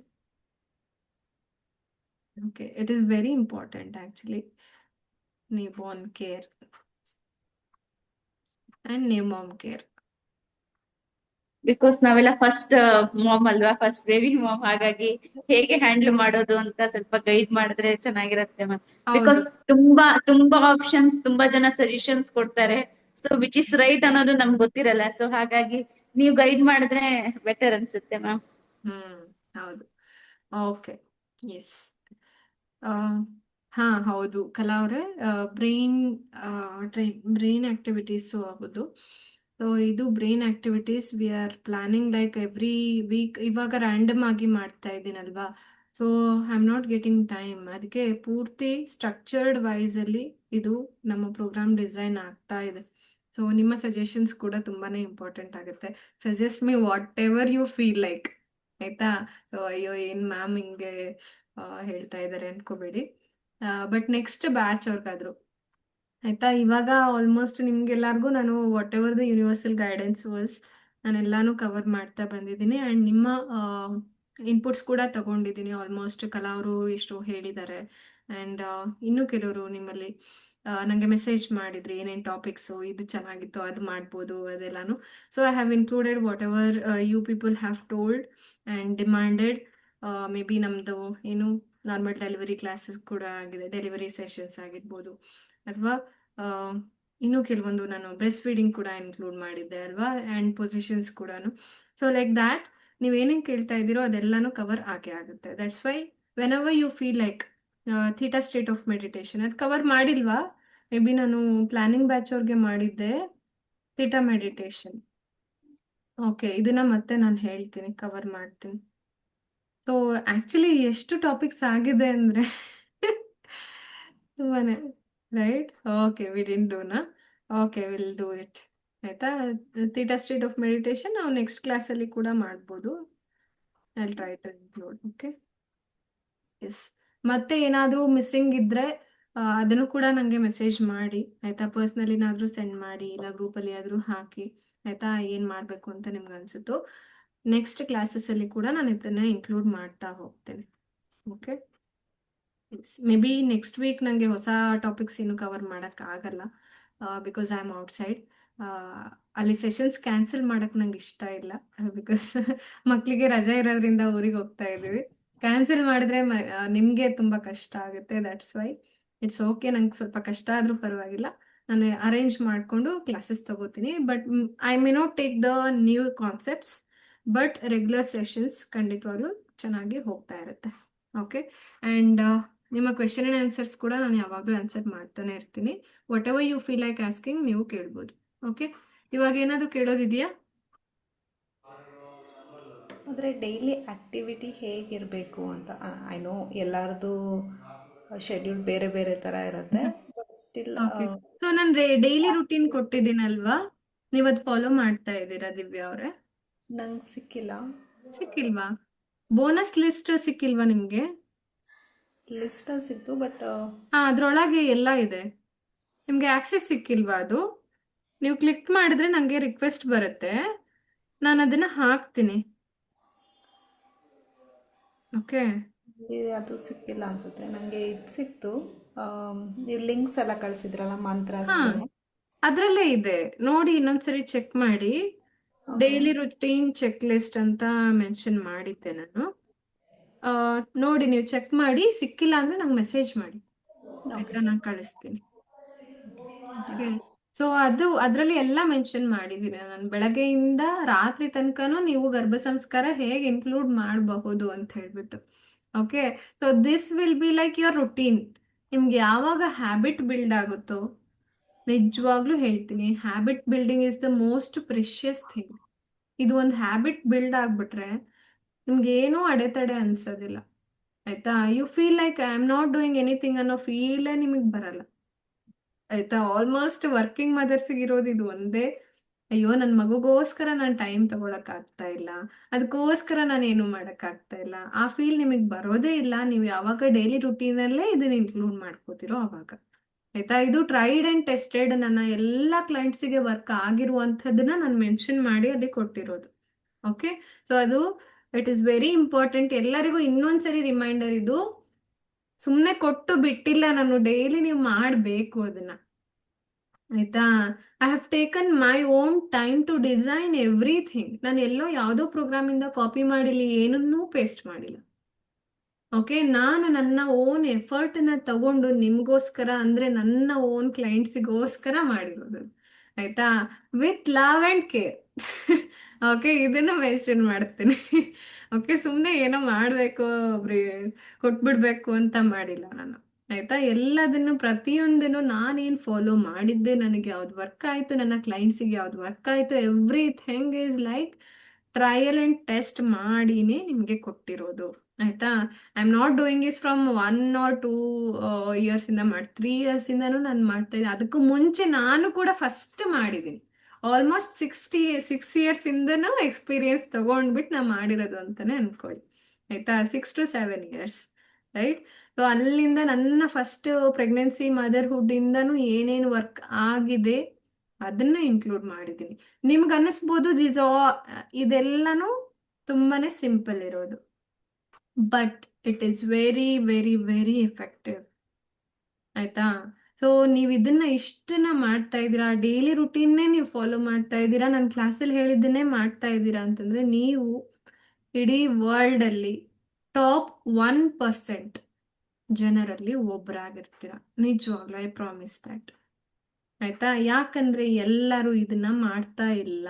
Okay. It is very important actually, newborn care and new mom care. Because ನಾವೆಲ್ಲ first mom ಅಲ್ವಾ, first baby mom, ಹಾಗಾಗಿ ಹೇಗೆ handle ಮಾಡೋದು ಅಂತ ಸ್ವಲ್ಪ ಗೈಡ್ ಮಾಡಿದ್ರೆ ಚೆನ್ನಾಗಿರತ್ತೆ ಮ್ಯಾಮ್. ಹೌದು. ಬಿಕಾಸ್ ತುಂಬಾ ಆಪ್ಷನ್ಸ್, ತುಂಬಾ ಜನ ಸಜೆಷನ್ಸ್ ಕೊಡ್ತಾರೆ. ಸೊ ವಿಚ್ ಇಸ್ ರೈಟ್ ಅನ್ನೋದು ನಮ್ಗೆ ಗೊತ್ತಿರಲ್ಲ. ಸೊ ಹಾಗಾಗಿ ನೀವು ಗೈಡ್ ಮಾಡಿದ್ರೆ ಬೆಟರ್ ಅನ್ಸುತ್ತೆ ಮ್ಯಾಮ್. ಹೌದು. ಓಕೆ. ಎಸ್. ಹಾ, ಹೌದು ಕಲಾ ಅವರೇ. ಬ್ರೈನ್ ಬ್ರೈನ್ ಆಕ್ಟಿವಿಟೀಸು ಹೌದು. ಸೊ ಇದು brain activities we are planning like every week. ಇವಾಗ ರ್ಯಾಂಡಮ್ ಆಗಿ ಮಾಡ್ತಾ ಇದ್ದೀನಲ್ವಾ. So I am not getting time. ಅದಕ್ಕೆ ಪೂರ್ತಿ ಸ್ಟ್ರಕ್ಚರ್ಡ್ ವೈಸ್ ಅಲ್ಲಿ ಇದು ನಮ್ಮ ಪ್ರೋಗ್ರಾಮ್ ಡಿಸೈನ್ ಆಗ್ತಾ ಇದೆ. ಸೊ ನಿಮ್ಮ ಸಜೆಷನ್ಸ್ ಕೂಡ ತುಂಬಾನೇ ಇಂಪಾರ್ಟೆಂಟ್ ಆಗುತ್ತೆ. Suggest me whatever you feel like. ಆಯ್ತಾ. ಸೊ ಅಯ್ಯೋ ಏನ್ ಮ್ಯಾಮ್ ಹಿಂಗೆ ಹೇಳ್ತಾ ಇದ್ದಾರೆ ಅನ್ಕೋಬೇಡಿ. ಬಟ್ ನೆಕ್ಸ್ಟ್ ಬ್ಯಾಚ್ ಅವ್ರಿಗಾದ್ರು ಆಯ್ತಾ. ಇವಾಗ ಆಲ್ಮೋಸ್ಟ್ ನಿಮ್ಗೆಲ್ಲರಿಗೂ ನಾನು whatever the universal guidance was ನಾನೆಲ್ಲಾನು ಕವರ್ ಮಾಡ್ತಾ ಬಂದಿದ್ದೀನಿ. ಆ್ಯಂಡ್ ನಿಮ್ಮ ಇನ್ಪುಟ್ಸ್ ಕೂಡ ತಗೊಂಡಿದ್ದೀನಿ. ಆಲ್ಮೋಸ್ಟ್ ಕಲಾ ಅವರು ಎಷ್ಟು ಹೇಳಿದ್ದಾರೆ. ಆ್ಯಂಡ್ ಇನ್ನೂ ಕೆಲವರು ನಿಮ್ಮಲ್ಲಿ ನನಗೆ ಮೆಸೇಜ್ ಮಾಡಿದ್ರಿ ಏನೇನು ಟಾಪಿಕ್ಸು ಇದು ಚೆನ್ನಾಗಿತ್ತು, ಅದು ಮಾಡ್ಬೋದು ಅದೆಲ್ಲಾನು. So I have included whatever you people have told and demanded. Maybe ನಮ್ಮದು ಏನು ನಾರ್ಮಲ್ ಡೆಲಿವರಿ ಕ್ಲಾಸಸ್ ಕೂಡ ಆಗಿದೆ, ಡೆಲಿವರಿ ಸೆಷನ್ಸ್ ಆಗಿರ್ಬೋದು, ಅಥವಾ ಇನ್ನೂ ಕೆಲವೊಂದು ನಾನು ಬ್ರೆಸ್ಟ್ ಫೀಡಿಂಗ್ ಕೂಡ ಇನ್ಕ್ಲೂಡ್ ಮಾಡಿದ್ದೆ ಅಲ್ವಾ, ಆ್ಯಂಡ್ ಪೊಸಿಷನ್ಸ್ ಕೂಡ. ಸೊ ಲೈಕ್ ದ್ಯಾಟ್ ನೀವೇನೇನು ಕೇಳ್ತಾ ಇದ್ದೀರೋ ಅದೆಲ್ಲಾನು ಕವರ್ ಆಗೇ ಆಗುತ್ತೆ. That's why whenever you feel like theta state of meditation ಅದು ಕವರ್ ಮಾಡಿಲ್ವಾ, ಮೇ ಬಿ ನಾನು ಪ್ಲಾನಿಂಗ್ ಬ್ಯಾಚ್ ಅವ್ರಿಗೆ ಮಾಡಿದ್ದೆ ಥೀಟಾ ಮೆಡಿಟೇಷನ್. ಓಕೆ, ಇದನ್ನ ಮತ್ತೆ ನಾನು ಹೇಳ್ತೀನಿ, ಕವರ್ ಮಾಡ್ತೀನಿ. ಸೊ ಆ್ಯಕ್ಚುಲಿ ಎಷ್ಟು ಟಾಪಿಕ್ಸ್ ಆಗಿದೆ ಅಂದರೆ ತುಂಬಾನೇ ರೈಟ್. ಓಕೆ, ವಿ ಡಿಂಟ್ ಡೂನಾ. Okay, will do it. ಆಯ್ತಾ? ಥೀಟಾ ಸ್ಟೇಟ್ ಆಫ್ ಮೆಡಿಟೇಷನ್ ನಾವು ನೆಕ್ಸ್ಟ್ ಕ್ಲಾಸಲ್ಲಿ ಕೂಡ ಮಾಡ್ಬೋದು. I try to include. Okay, yes. ಮತ್ತೆ ಏನಾದರೂ ಮಿಸ್ಸಿಂಗ್ ಇದ್ರೆ ಅದನ್ನು ಕೂಡ ನನಗೆ ಮೆಸೇಜ್ ಮಾಡಿ ಆಯ್ತಾ. ಪರ್ಸ್ನಲಿ ಏನಾದರೂ ಸೆಂಡ್ ಮಾಡಿ, ಇಲ್ಲ ಗ್ರೂಪಲ್ಲಿ ಆದರೂ ಹಾಕಿ ಆಯ್ತಾ. ಏನು ಮಾಡಬೇಕು ಅಂತ ನಿಮ್ಗೆ ಅನ್ಸುತ್ತೋ ನೆಕ್ಸ್ಟ್ ಕ್ಲಾಸಸ್ಸಲ್ಲಿ ಕೂಡ ನಾನು ಇದನ್ನ ಇನ್ಕ್ಲೂಡ್ ಮಾಡ್ತಾ ಹೋಗ್ತೇನೆ. Okay, may be next week ನನಗೆ ಹೊಸ ಟಾಪಿಕ್ಸ್ ಏನು ಕವರ್ ಮಾಡೋಕ್ಕಾಗಲ್ಲ, ಬಿಕಾಸ್ ಐ ಆಮ್ ಔಟ್ಸೈಡ್. ಅಲ್ಲಿ ಸೆಷನ್ಸ್ ಕ್ಯಾನ್ಸಲ್ ಮಾಡಕ್ ನಂಗೆ ಇಷ್ಟ ಇಲ್ಲ, ಬಿಕಾಸ್ ಮಕ್ಕಳಿಗೆ ರಜೆ ಇರೋದ್ರಿಂದ ಊರಿಗೆ ಹೋಗ್ತಾ ಇದೀವಿ. ಕ್ಯಾನ್ಸಲ್ ಮಾಡಿದ್ರೆ ನಿಮಗೆ ತುಂಬ ಕಷ್ಟ ಆಗುತ್ತೆ. That's why it's okay. ನಂಗೆ ಸ್ವಲ್ಪ ಕಷ್ಟ ಆದರೂ ಪರವಾಗಿಲ್ಲ, ನಾನು ಅರೇಂಜ್ ಮಾಡಿಕೊಂಡು ಕ್ಲಾಸಸ್ ತಗೋತೀನಿ. But I may not take the new concepts, but regular sessions ಖಂಡಿತವಾಗ್ಲೂ ಚೆನ್ನಾಗಿ ಹೋಗ್ತಾ ಇರುತ್ತೆ. ಓಕೆ, ಆ್ಯಂಡ್ ನಿಮ್ಮ ಕ್ವೆಶನ್ ಆ್ಯಂಡ್ ಆನ್ಸರ್ಸ್ ಕೂಡ ನಾನು ಯಾವಾಗಲೂ ಆನ್ಸರ್ ಮಾಡ್ತಾನೆ ಇರ್ತೀನಿ. Whatever you feel like asking ನೀವು ಕೇಳ್ಬೋದು. ಓಕೆ, ಇವಾಗ ಏನಾದರೂ ಕೇಳೋದಿದೆಯಾ? ಆದರೆ ಡೈಲಿ ಆ್ಯಕ್ಟಿವಿಟಿ ಹೇಗಿರಬೇಕು ಅಂತ, ಐ ನೋ ಎಲ್ಲರದು ಶೆಡ್ಯೂಲ್ ಬೇರೆ ಬೇರೆ ಥರ ಇರುತ್ತೆ, ಬಟ್ ಸ್ಟಿಲ್ ಓಕೆ, ಸೊ ನಾನು ಡೈಲಿ ರುಟೀನ್ ಕೊಟ್ಟಿದ್ದೀನಲ್ವಾ, ನೀವು ಅದು ಫಾಲೋ ಮಾಡ್ತಾ ಇದ್ದೀರಾ ದಿವ್ಯಾ ಅವರೇ? ನಂಗೆ ಸಿಕ್ಕಿಲ್ಲ. ಸಿಕ್ಕಿಲ್ವಾ? ಬೋನಸ್ ಲಿಸ್ಟ್ ಸಿಕ್ಕಿಲ್ವಾ ನಿಮಗೆ? ಲಿಸ್ಟ್ ಸಿಕ್ತು, ಬಟ್ ಅದರೊಳಗೆ ಎಲ್ಲ ಇದೆ. ನಿಮಗೆ ಆಕ್ಸೆಸ್ ಸಿಕ್ಕಿಲ್ವಾ ಅದು? ನೀವು ಕ್ಲಿಕ್ ಮಾಡಿದ್ರೆ ನನಗೆ ರಿಕ್ವೆಸ್ಟ್ ಬರುತ್ತೆ, ನಾನು ಅದನ್ನು ಹಾಕ್ತೀನಿ. ಓಕೆ, ಅದು ಸಿಕ್ಕಿಲ್ಲ ಅನ್ಸುತ್ತೆ. ನನಗೆ ಇದು ಸಿಕ್ತು, ನೀವು ಲಿಂಕ್ಸ್ ಎಲ್ಲ ಕಳಿಸಿದ್ರಲ್ಲ ಮಂತ್ರಾಸ್ದು. ಹಾಂ, ಅದರಲ್ಲೇ ಇದೆ ನೋಡಿ, ಇನ್ನೊಂದ್ಸರಿ ಚೆಕ್ ಮಾಡಿ. ಡೈಲಿ ರುಟೀನ್ ಚೆಕ್ ಲಿಸ್ಟ್ ಅಂತ ಮೆನ್ಷನ್ ಮಾಡಿದ್ದೆ ನಾನು. ನೋಡಿ, ನೀವು ಚೆಕ್ ಮಾಡಿ, ಸಿಕ್ಕಿಲ್ಲ ಅಂದ್ರೆ ನಂಗೆ ಮೆಸೇಜ್ ಮಾಡಿ ಆಯ್ತಾ, ನಾನು ಕಳಿಸ್ತೀನಿ. ಓಕೆ, ಸೊ ಅದರಲ್ಲಿ ಎಲ್ಲ ಮೆನ್ಷನ್ ಮಾಡಿದ್ದೀನಿ ನಾನು. ಬೆಳಗ್ಗೆಯಿಂದ ರಾತ್ರಿ ತನಕನೂ ನೀವು ಗರ್ಭ ಸಂಸ್ಕಾರ ಹೇಗೆ ಇನ್ಕ್ಲೂಡ್ ಮಾಡಬಹುದು ಅಂತ ಹೇಳ್ಬಿಟ್ಟು. Okay, so this will be like your routine. ನಿಮ್ಗೆ ಯಾವಾಗ ಹ್ಯಾಬಿಟ್ ಬಿಲ್ಡ್ ಆಗುತ್ತೋ, ನಿಜವಾಗ್ಲೂ ಹೇಳ್ತೀನಿ, habit building is the most precious thing. ಇದು ಒಂದು ಹ್ಯಾಬಿಟ್ ಬಿಲ್ಡ್ ಆಗ್ಬಿಟ್ರೆ ನಿಮ್ಗೆ ಏನೂ ಅಡೆತಡೆ ಅನ್ಸೋದಿಲ್ಲ ಆಯ್ತಾ. You feel like I am not doing anything ಅನ್ನೋ ಫೀಲೇ ನಿಮಗೆ ಬರಲ್ಲ ಆಯ್ತಾ. ಆಲ್ಮೋಸ್ಟ್ ವರ್ಕಿಂಗ್ ಮದರ್ಸಿಗೆ ಇರೋದು ಇದು ಒಂದೇ, ಅಯ್ಯೋ ನನ್ನ ಮಗುಗೋಸ್ಕರ ನಾನು ಟೈಮ್ ತಗೊಳಕ್ ಆಗ್ತಾ ಇಲ್ಲ, ಅದಕ್ಕೋಸ್ಕರ ನಾನು ಏನು ಮಾಡಕ್ ಆಗ್ತಾ ಇಲ್ಲ, ಆ ಫೀಲ್ ನಿಮಗೆ ಬರೋದೇ ಇಲ್ಲ. ನೀವು ಯಾವಾಗ ಡೈಲಿ ರುಟೀನಲ್ಲೇ ಇದನ್ನ ಇನ್ಕ್ಲೂಡ್ ಮಾಡ್ಕೋತಿರೋ ಅವಾಗ ಆಯ್ತಾ. ಇದು ಟ್ರೈಡ್ ಅಂಡ್ ಟೆಸ್ಟೆಡ್, ನನ್ನ ಎಲ್ಲ ಕ್ಲೈಂಟ್ಸಿಗೆ ವರ್ಕ್ ಆಗಿರುವಂಥದ್ದನ್ನ ನಾನು ಮೆನ್ಷನ್ ಮಾಡಿ ಅಲ್ಲಿ ಕೊಟ್ಟಿರೋದು. ಓಕೆ, ಸೊ ಅದು ಇಟ್ ಇಸ್ ವೆರಿ ಇಂಪಾರ್ಟೆಂಟ್. ಎಲ್ಲರಿಗೂ ಇನ್ನೊಂದ್ಸರಿ ರಿಮೈಂಡರ್, ಇದು ಸುಮ್ಮನೆ ಕೊಟ್ಟು ಬಿಟ್ಟಿಲ್ಲ ನಾನು, ಡೈಲಿ ನೀವು ಮಾಡಬೇಕು ಅದನ್ನ ಆಯ್ತಾ. I have taken my own time to design everything. ನಾನು ಎಲ್ಲೋ ಯಾವುದೋ ಪ್ರೋಗ್ರಾಮಿಂದ ಕಾಪಿ ಮಾಡಿಲ್ಲ, ಏನನ್ನೂ ಪೇಸ್ಟ್ ಮಾಡಿಲ್ಲ. ಓಕೆ, ನಾನು ನನ್ನ ಓನ್ ಎಫರ್ಟ್ನ ತಗೊಂಡು ನಿಮಗೋಸ್ಕರ, ಅಂದರೆ ನನ್ನ ಓನ್ ಕ್ಲೈಂಟ್ಸಿಗೋಸ್ಕರ ಮಾಡಿರೋದು ಆಯ್ತಾ, with love and care. Okay, ಇದನ್ನು ಮೆನ್ಷನ್ ಮಾಡ್ತೀನಿ. ಓಕೆ, ಸುಮ್ಮನೆ ಏನೋ ಮಾಡಬೇಕು ಒಬ್ರಿಗೆ ಕೊಟ್ಬಿಡ್ಬೇಕು ಅಂತ ಮಾಡಿಲ್ಲ ನಾನು ಆಯ್ತಾ. ಎಲ್ಲದನ್ನು ಪ್ರತಿಯೊಂದನ್ನು ನಾನೇನು ಫಾಲೋ ಮಾಡಿದ್ದೆ, ನನಗೆ ಯಾವ್ದು ವರ್ಕ್ ಆಯಿತು, ನನ್ನ ಕ್ಲೈಂಟ್ಸಿಗೆ ಯಾವ್ದು ವರ್ಕ್ ಆಯಿತು, everything is like trial and test ಮಾಡಿನೇ ನಿಮಗೆ ಕೊಟ್ಟಿರೋದು ಆಯ್ತಾ. I am not doing is from 1 or 2 years ಇಂದ 3 years ಇಂದನೂ ನಾನು ಮಾಡ್ತಾ ಇದ್ದೀನಿ. ಅದಕ್ಕೂ ಮುಂಚೆ ನಾನು ಕೂಡ ಫಸ್ಟ್ ಮಾಡಿದ್ದೀನಿ. ಆಲ್ಮೋಸ್ಟ್ 6 years ಇಂದನೂ ಎಕ್ಸ್ಪೀರಿಯನ್ಸ್ ತಗೊಂಡ್ಬಿಟ್ಟು ನಾನು ಮಾಡಿರೋದು ಅಂತಾನೆ ಅನ್ಕೊಳ್ಳಿ ಆಯ್ತಾ. 6 to 7 years ರೈಟ್. ಸೊ ಅಲ್ಲಿಂದ ನನ್ನ ಫಸ್ಟ್ ಪ್ರೆಗ್ನೆನ್ಸಿ ಮದರ್ಹುಡ್ ಇಂದನೂ ಏನೇನು ವರ್ಕ್ ಆಗಿದೆ ಅದನ್ನ ಇನ್ಕ್ಲೂಡ್ ಮಾಡಿದ್ದೀನಿ. ನಿಮ್ಗೆ ಅನ್ನಿಸ್ಬೋದು ಇದೆಲ್ಲನೂ ತುಂಬಾನೇ ಸಿಂಪಲ್ ಇರೋದು, but it is very very very effective ಆಯ್ತಾ. ಸೊ ನೀವು ಇದನ್ನ ಇಷ್ಟನ್ನ ಮಾಡ್ತಾ ಇದ್ದೀರಾ, ಡೈಲಿ ರುಟೀನ್ನೇ ನೀವು ಫಾಲೋ ಮಾಡ್ತಾ ಇದ್ದೀರಾ, ನನ್ನ ಕ್ಲಾಸಲ್ಲಿ ಹೇಳಿದ್ದನ್ನೇ ಮಾಡ್ತಾ ಇದ್ದೀರಾ ಅಂತಂದ್ರೆ ನೀವು ಇಡೀ ವರ್ಲ್ಡಲ್ಲಿ ಟಾಪ್ 1% ಜನರಲ್ಲಿ ಒಬ್ಬರಾಗಿರ್ತೀರ. ನಿಜವಾಗ್ಲೂ ಐ ಪ್ರಾಮಿಸ್ ದಟ್ ಆಯ್ತಾ. ಯಾಕಂದ್ರೆ ಎಲ್ಲರೂ ಇದನ್ನ ಮಾಡ್ತಾ ಇಲ್ಲ.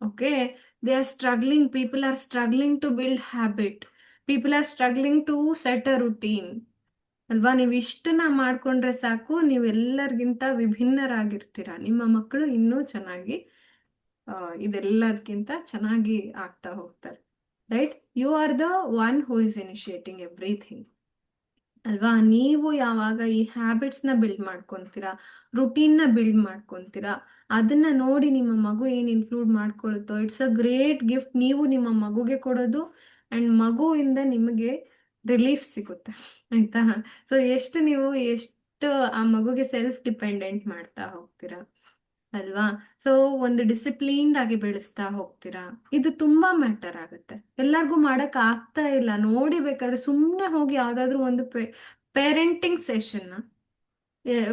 Okay, they are struggling, people are struggling to build habit, people are struggling to set a routine ಅಲ್ವಾ. ನೀವು ಇಷ್ಟನ್ನ ಮಾಡ್ಕೊಂಡ್ರೆ ಸಾಕು, ನೀವು ಎಲ್ಲರಿಗಿಂತ ವಿಭಿನ್ನರಾಗಿರ್ತೀರ. ನಿಮ್ಮ ಮಕ್ಕಳು ಇನ್ನೂ ಚೆನ್ನಾಗಿ ಇದೆಲ್ಲದಕ್ಕಿಂತ ಚೆನ್ನಾಗಿ ಆಗ್ತಾ ಹೋಗ್ತಾರೆ right. You are the one who is initiating everything ಅಲ್ವಾ? ನೀವು ಯಾವಾಗ ಈ ಹ್ಯಾಬಿಟ್ಸ್ನ ಬಿಲ್ಡ್ ಮಾಡ್ಕೊತೀರಾ, ರುಟೀನ್ನ ಬಿಲ್ಡ್ ಮಾಡ್ಕೊತೀರಾ, ಅದನ್ನ ನೋಡಿ ನಿಮ್ಮ ಮಗು ಏನು ಇನ್ಕ್ಲೂಡ್ ಮಾಡ್ಕೊಳುತ್ತೋ, ಇಟ್ಸ್ ಅ ಗ್ರೇಟ್ ಗಿಫ್ಟ್ ನೀವು ನಿಮ್ಮ ಮಗುಗೆ ಕೊಡೋದು, ಆ್ಯಂಡ್ ಮಗುವಿಂದ ನಿಮಗೆ ರಿಲೀಫ್ ಸಿಗುತ್ತೆ. ಆಯ್ತಾ? ಸೊ ಎಷ್ಟು ಆ ಮಗುಗೆ ಸೆಲ್ಫ್ ಡಿಪೆಂಡೆಂಟ್ ಮಾಡ್ತಾ ಹೋಗ್ತೀರಾ ಅಲ್ವಾ? ಸೊ ಒಂದು ಡಿಸಿಪ್ಲೀನ್ಡ್ ಆಗಿ ಬೆಳೆಸ್ತಾ ಹೋಗ್ತೀರಾ. ಇದು ತುಂಬಾ ಮ್ಯಾಟರ್ ಆಗುತ್ತೆ. ಎಲ್ಲರಿಗೂ ಮಾಡಕ್ ಆಗ್ತಾ ಇಲ್ಲ. ನೋಡಿ ಬೇಕಾದ್ರೆ ಸುಮ್ಮನೆ ಹೋಗಿ ಯಾವ್ದಾದ್ರು ಒಂದು ಪೇರೆಂಟಿಂಗ್ ಸೆಷನ್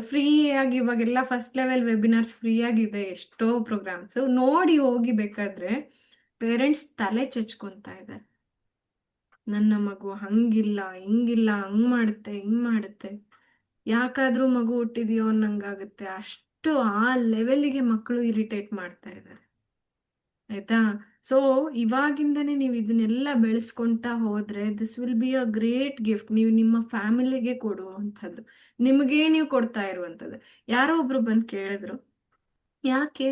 ಫ್ರೀ ಆಗಿ, ಇವಾಗೆಲ್ಲ ಫಸ್ಟ್ ಲೆವೆಲ್ ವೆಬಿನಾರ್ಸ್ ಫ್ರೀ ಆಗಿದೆ, ಎಷ್ಟೋ ಪ್ರೋಗ್ರಾಮ್ಸ್ ನೋಡಿ ಹೋಗಿ ಬೇಕಾದ್ರೆ ಪೇರೆಂಟ್ಸ್ ತಲೆ ಚೆಚ್ಕೊಂತಾ ಇದ್ದಾರೆ. ನನ್ನ ಮಗು ಹಂಗಿಲ್ಲ, ಹಿಂಗಿಲ್ಲ, ಹಂಗ್ ಮಾಡುತ್ತೆ, ಹಿಂಗ್ ಮಾಡುತ್ತೆ, ಯಾಕಾದ್ರೂ ಮಗು ಹುಟ್ಟಿದ್ಯೋ ಅನ್ನಂಗಾಗುತ್ತೆ. ಅಷ್ಟು ಆ ಲೆವೆಲಿಗೆ ಮಕ್ಕಳು ಇರಿಟೇಟ್ ಮಾಡ್ತಾ ಇದ್ದಾರೆ. ಆಯ್ತಾ? ಸೊ ಇವಾಗಿಂದನೇ ನೀವು ಇದನ್ನೆಲ್ಲ ಬೆಳೆಸ್ಕೊಂತಾ ಹೋದ್ರೆ this will be a great gift. ನೀವು ನಿಮ್ಮ ಫ್ಯಾಮಿಲಿಗೆ ಕೊಡುವಂಥದ್ದು, ನಿಮಗೆ ನೀವು ಕೊಡ್ತಾ ಇರುವಂಥದ್ದು. ಯಾರೋ ಒಬ್ರು ಬಂದು ಕೇಳಿದ್ರು, ಯಾಕೆ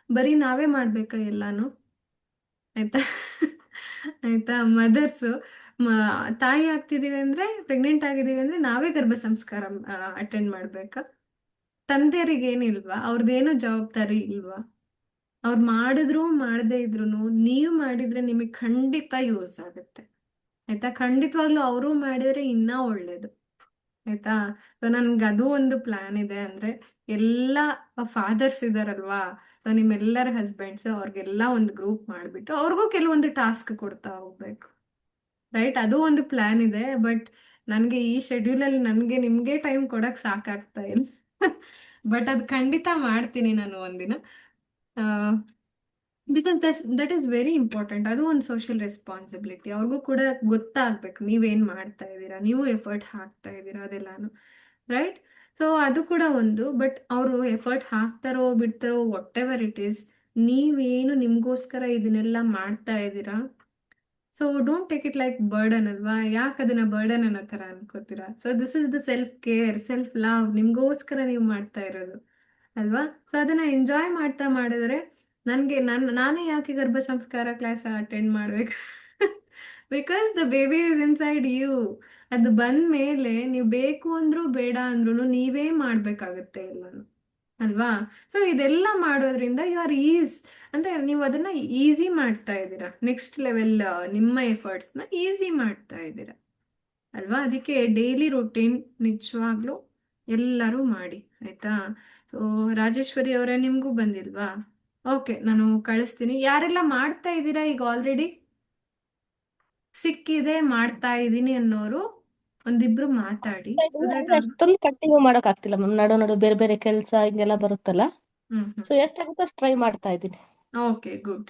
ಬರೀ ನಾವೇ ಮಾಡ್ಬೇಕಾ ಎಲ್ಲಾನು? ಆಯ್ತಾ? ಆಯ್ತಾ? ಮದರ್ಸು ತಾಯಿ ಆಗ್ತಿದೀವಿ ಅಂದ್ರೆ, ಪ್ರೆಗ್ನೆಂಟ್ ಆಗಿದೀವಿ ಅಂದ್ರೆ ನಾವೇ ಗರ್ಭ ಸಂಸ್ಕಾರ ಅಟೆಂಡ್ ಮಾಡ್ಬೇಕಾ? ತಂದೆಯರಿಗೆ ಏನಿಲ್ವಾ? ಅವ್ರದ್ದೇನು ಜವಾಬ್ದಾರಿ ಇಲ್ವಾ? ಅವ್ರು ಮಾಡಿದ್ರು ಮಾಡದೇ ಇದ್ರು ನೀವು ಮಾಡಿದ್ರೆ ನಿಮಗೆ ಖಂಡಿತ ಯೂಸ್ ಆಗುತ್ತೆ. ಆಯ್ತಾ? ಖಂಡಿತವಾಗ್ಲೂ ಅವರು ಮಾಡಿದ್ರೆ ಇನ್ನೂ ಒಳ್ಳೇದು. ಆಯ್ತಾ? ಸೊ ನನ್ಗೆ ಅದು ಒಂದು ಪ್ಲಾನ್ ಇದೆ. ಅಂದ್ರೆ ಎಲ್ಲ ಫಾದರ್ಸ್ ಇದಾರಲ್ವಾ, ಸೊ ನಿಮ್ಮೆಲ್ಲರ ಹಸ್ಬೆಂಡ್ಸ್ ಅವ್ರಿಗೆಲ್ಲ ಒಂದು ಗ್ರೂಪ್ ಮಾಡಿಬಿಟ್ಟು ಅವ್ರಿಗೂ ಕೆಲವೊಂದು ಟಾಸ್ಕ್ ಕೊಡ್ತಾ ಹೋಗ್ಬೇಕು. ರೈಟ್? ಅದು ಒಂದು ಪ್ಲಾನ್ ಇದೆ. ಬಟ್ ನನಗೆ ಈ ಶೆಡ್ಯೂಲಲ್ಲಿ ನನಗೆ ನಿಮಗೆ ಟೈಮ್ ಕೊಡಕ್ಕೆ ಸಾಕಾಗ್ತಾ ಇಲ್ಲ. ಬಟ್ ಅದು ಖಂಡಿತ ಮಾಡ್ತೀನಿ ನಾನು ಒಂದಿನ. Because that is very important. ಅದು ಒಂದು ಸೋಷಿಯಲ್ ರೆಸ್ಪಾನ್ಸಿಬಿಲಿಟಿ. ಅವ್ರಿಗೂ ಕೂಡ ಗೊತ್ತಾಗ್ಬೇಕು ನೀವೇನು ಮಾಡ್ತಾ ಇದ್ದೀರಾ, ನೀವು ಎಫರ್ಟ್ ಹಾಕ್ತಾ ಇದ್ದೀರಾ, ಅದೆಲ್ಲಾನು. ರೈಟ್? ಸೊ ಅದು ಕೂಡ ಒಂದು. ಬಟ್ ಅವರು ಎಫರ್ಟ್ ಹಾಕ್ತಾರೋ ಬಿಡ್ತಾರೋ ವಾಟ್ ಎವರ್ ಇಟ್ ಈಸ್, ನೀವೇನು ನಿಮಗೋಸ್ಕರ ಇದನ್ನೆಲ್ಲ ಮಾಡ್ತಾ ಇದ್ದೀರಾ, so don't take it like burden ಅಲ್ವಾ? ಯಾಕೆ ಅದನ್ನ ಬರ್ಡನ್ ಅನ್ನೋ ಥರ ಅನ್ಕೋತೀರಾ? So this is the self care, self love. ನಿಮಗೋಸ್ಕರ ನೀವು ಮಾಡ್ತಾ ಇರೋದು ಅಲ್ವಾ? ಸೊ ಅದನ್ನ ಎಂಜಾಯ್ ಮಾಡ್ತಾ ಮಾಡಿದ್ರೆ ನಾನೇ ಯಾಕೆ ಗರ್ಭ ಸಂಸ್ಕಾರ ಕ್ಲಾಸ್ ಅಟೆಂಡ್ ಮಾಡ್ಬೇಕು? Because the baby is inside you. ಅದು ಬಂದ ಮೇಲೆ ನೀವು ಬೇಕು ಅಂದ್ರೂ ಬೇಡ ಅಂದ್ರೂ ನೀವೇ ಮಾಡ್ಬೇಕಾಗತ್ತೆ ಎಲ್ಲಾನು ಅಲ್ವಾ? ಸೊ ಇದೆಲ್ಲ ಮಾಡೋದ್ರಿಂದ ಯು ಆರ್ ಅಂದ್ರೆ ನೀವು ಅದನ್ನ ಈಸಿ ಮಾಡ್ತಾ ಇದ್ದೀರಾ. ನೆಕ್ಸ್ಟ್ ಲೆವೆಲ್ ನಿಮ್ಮ ಎಫರ್ಟ್ಸ್ನ ಈಸಿ ಮಾಡ್ತಾ ಇದ್ದೀರಾ ಅಲ್ವಾ? ಅದಕ್ಕೆ ಡೈಲಿ ರೂಟೀನ್ ನಿಜವಾಗ್ಲೂ ಎಲ್ಲರೂ ಮಾಡಿ. ಆಯ್ತಾ? ಸೊ ರಾಜೇಶ್ವರಿ ಅವರೇ, ನಿಮಗೂ ಬಂದಿಲ್ವಾ? ಓಕೆ, ನಾನು ಕಳಿಸ್ತೀನಿ. ಯಾರೆಲ್ಲ ಮಾಡ್ತಾ ಇದ್ದೀರಾ ಈಗ ಆಲ್ರೆಡಿ ಸಿಕ್ಕಿದೆ ಮಾಡ್ತಾ ಇದ್ದೀನಿ ಅನ್ನೋರು ಒಂದಿಬ್ರು ಮಾತಾಡಿ, ಸೊ ದಟ್ ಅಷ್ಟೊಂದು ಕಂಟಿನ್ಯೂ ಮಾಡಕ್ ಆಗ್ತಿಲ್ಲ ಮ್ಯಾಮ್. ನಡು ನಡು ಬೇರೆ ಬೇರೆ ಕೆಲ್ಸ ಹಿಂಗೆಲ್ಲ ಬರುತ್ತಲ್ಲ. ಸೊ ಎಷ್ಟಾಗುತ್ತೋ ಅಷ್ಟು ಟ್ರೈ ಮಾಡ್ತಾ ಇದ್ದೀನಿ. Okay, good.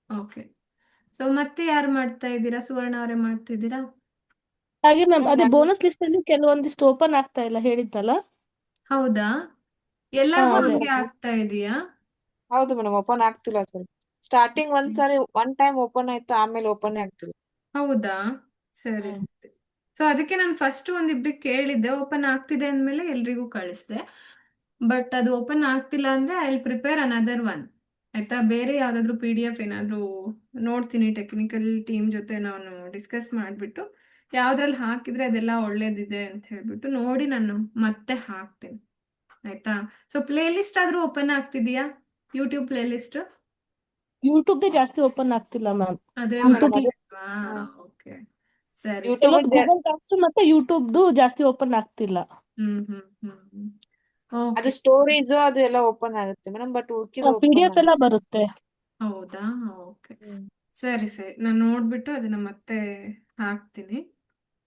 ಓಕೆ, ಸೊ ಮತ್ತೆ ಯಾರು ಮಾಡ್ತಾ ಇದ್ದೀರಾ? ಸುವರ್ಣ ಅವರೇ ಮಾಡ್ತಿದ್ದೀರಾ? ಹಾಗೆ ಮ್ಯಾಮ್ ಅದೇ ಬೋನಸ್ ಲಿಸ್ಟ್ ಅಲ್ಲಿ ಕೆಲವೊಂದಿಷ್ಟು ಓಪನ್ ಆಗ್ತಾ ಇಲ್ಲ ಹೇಳಿದ್ನಲ್ಲ. ಹೌದಾ? ಹಾ ಎಲ್ಲರಿಗೂ ಅದೇ ಹಂಗೆ ಆಗ್ತಾ ಇದೆಯಾ? ಹೌದು ಮೇಡಮ್, ಓಪನ್ ಆಗ್ತಿಲ್ಲ ಸರ್. ಸ್ಟಾರ್ಟಿಂಗ್ ಒಂದ್ಸಾರಿ ಒನ್ ಟೈಮ್ ಓಪನ್ ಆಯ್ತು, ಆಮೇಲೆ ಓಪನ್ ಆಗ್ತಿಲ್ಲ. ಹೌದಾ? ಸರಿ ಹ್ಮ್. ಸರಿ. ಸೊ ಅದಕ್ಕೆ ನಾನು ಫಸ್ಟ್ ಒಂದಿಬ್ರಿಗೆ ಕೇಳಿದ್ದೆ, ಓಪನ್ ಆಗ್ತಿದೆ ಅಂದಮೇಲೆ ಎಲ್ರಿಗೂ ಕಳಿಸ್ದೆ. ಬಟ್ ಅದು ಓಪನ್ ಆಗ್ತಿಲ್ಲ ಅಂದ್ರೆ I will prepare another one. ಆಯ್ತಾ? ಬೇರೆ ಯಾವ್ದಾದ್ರು PDF ಏನಾದ್ರು ನೋಡ್ತೀನಿ, ಟೆಕ್ನಿಕಲ್ ಟೀಮ್ ಜೊತೆ ನಾನು ಡಿಸ್ಕಸ್ ಮಾಡಿಬಿಟ್ಟು ಯಾವ್ದ್ರಲ್ಲಿ ಹಾಕಿದ್ರೆ ಅದೆಲ್ಲ ಒಳ್ಳೇದಿದೆ ಅಂತ ಹೇಳ್ಬಿಟ್ಟು ನೋಡಿ ನಾನು ಮತ್ತೆ ಹಾಕ್ತೀನಿ. ಆಯ್ತಾ? ಸೊ ಪ್ಲೇ ಲಿಸ್ಟ್ ಆದ್ರೂ ಓಪನ್ ಆಗ್ತಿದೆಯಾ? ಯೂಟ್ಯೂಬ್ ಪ್ಲೇ ಲಿಸ್ಟ್ ಯೂಟ್ಯೂಬ್ ಜಾಸ್ತಿ ಓಪನ್ ಆಗ್ತಿಲ್ಲ ಮ್ಯಾಮ್. ಅದೇ ಹಾ ಮೇಡಮ್, ಮಾಡ್ತಿಲ್ವಾ? ಅದೇ ಓಕೆ, ಸರಿ ಸರಿ. ಯೂಟ್ಯೂಬ್ ಗೂಗಲ್ ಡಾಕ್ಸ್ ಮತ್ತೆ ಯೂಟ್ಯೂಬ್ದು ಜಾಸ್ತಿ ಓಪನ್ ಆಗ್ತಿಲ್ಲ. ಓಕೆ. ಅದು ಸ್ಟೋರೇಜ್ ಅದು ಎಲ್ಲ ಓಪನ್ ಆಗುತ್ತೆ ಮೇಡಮ್, ಬಟ್ ಉಳ್ಕಿದ ಓಪನ್ PDF ಎಲ್ಲ ಆಗುತ್ತೆ. ಬರುತ್ತೆ. ಹೌದಾ? ಓಕೆ, ಸರಿ ಸರಿ. ನಾನು ನೋಡ್ಬಿಟ್ಟು ಅದನ್ನ ಮತ್ತೆ ಹಾಕ್ತೀನಿ.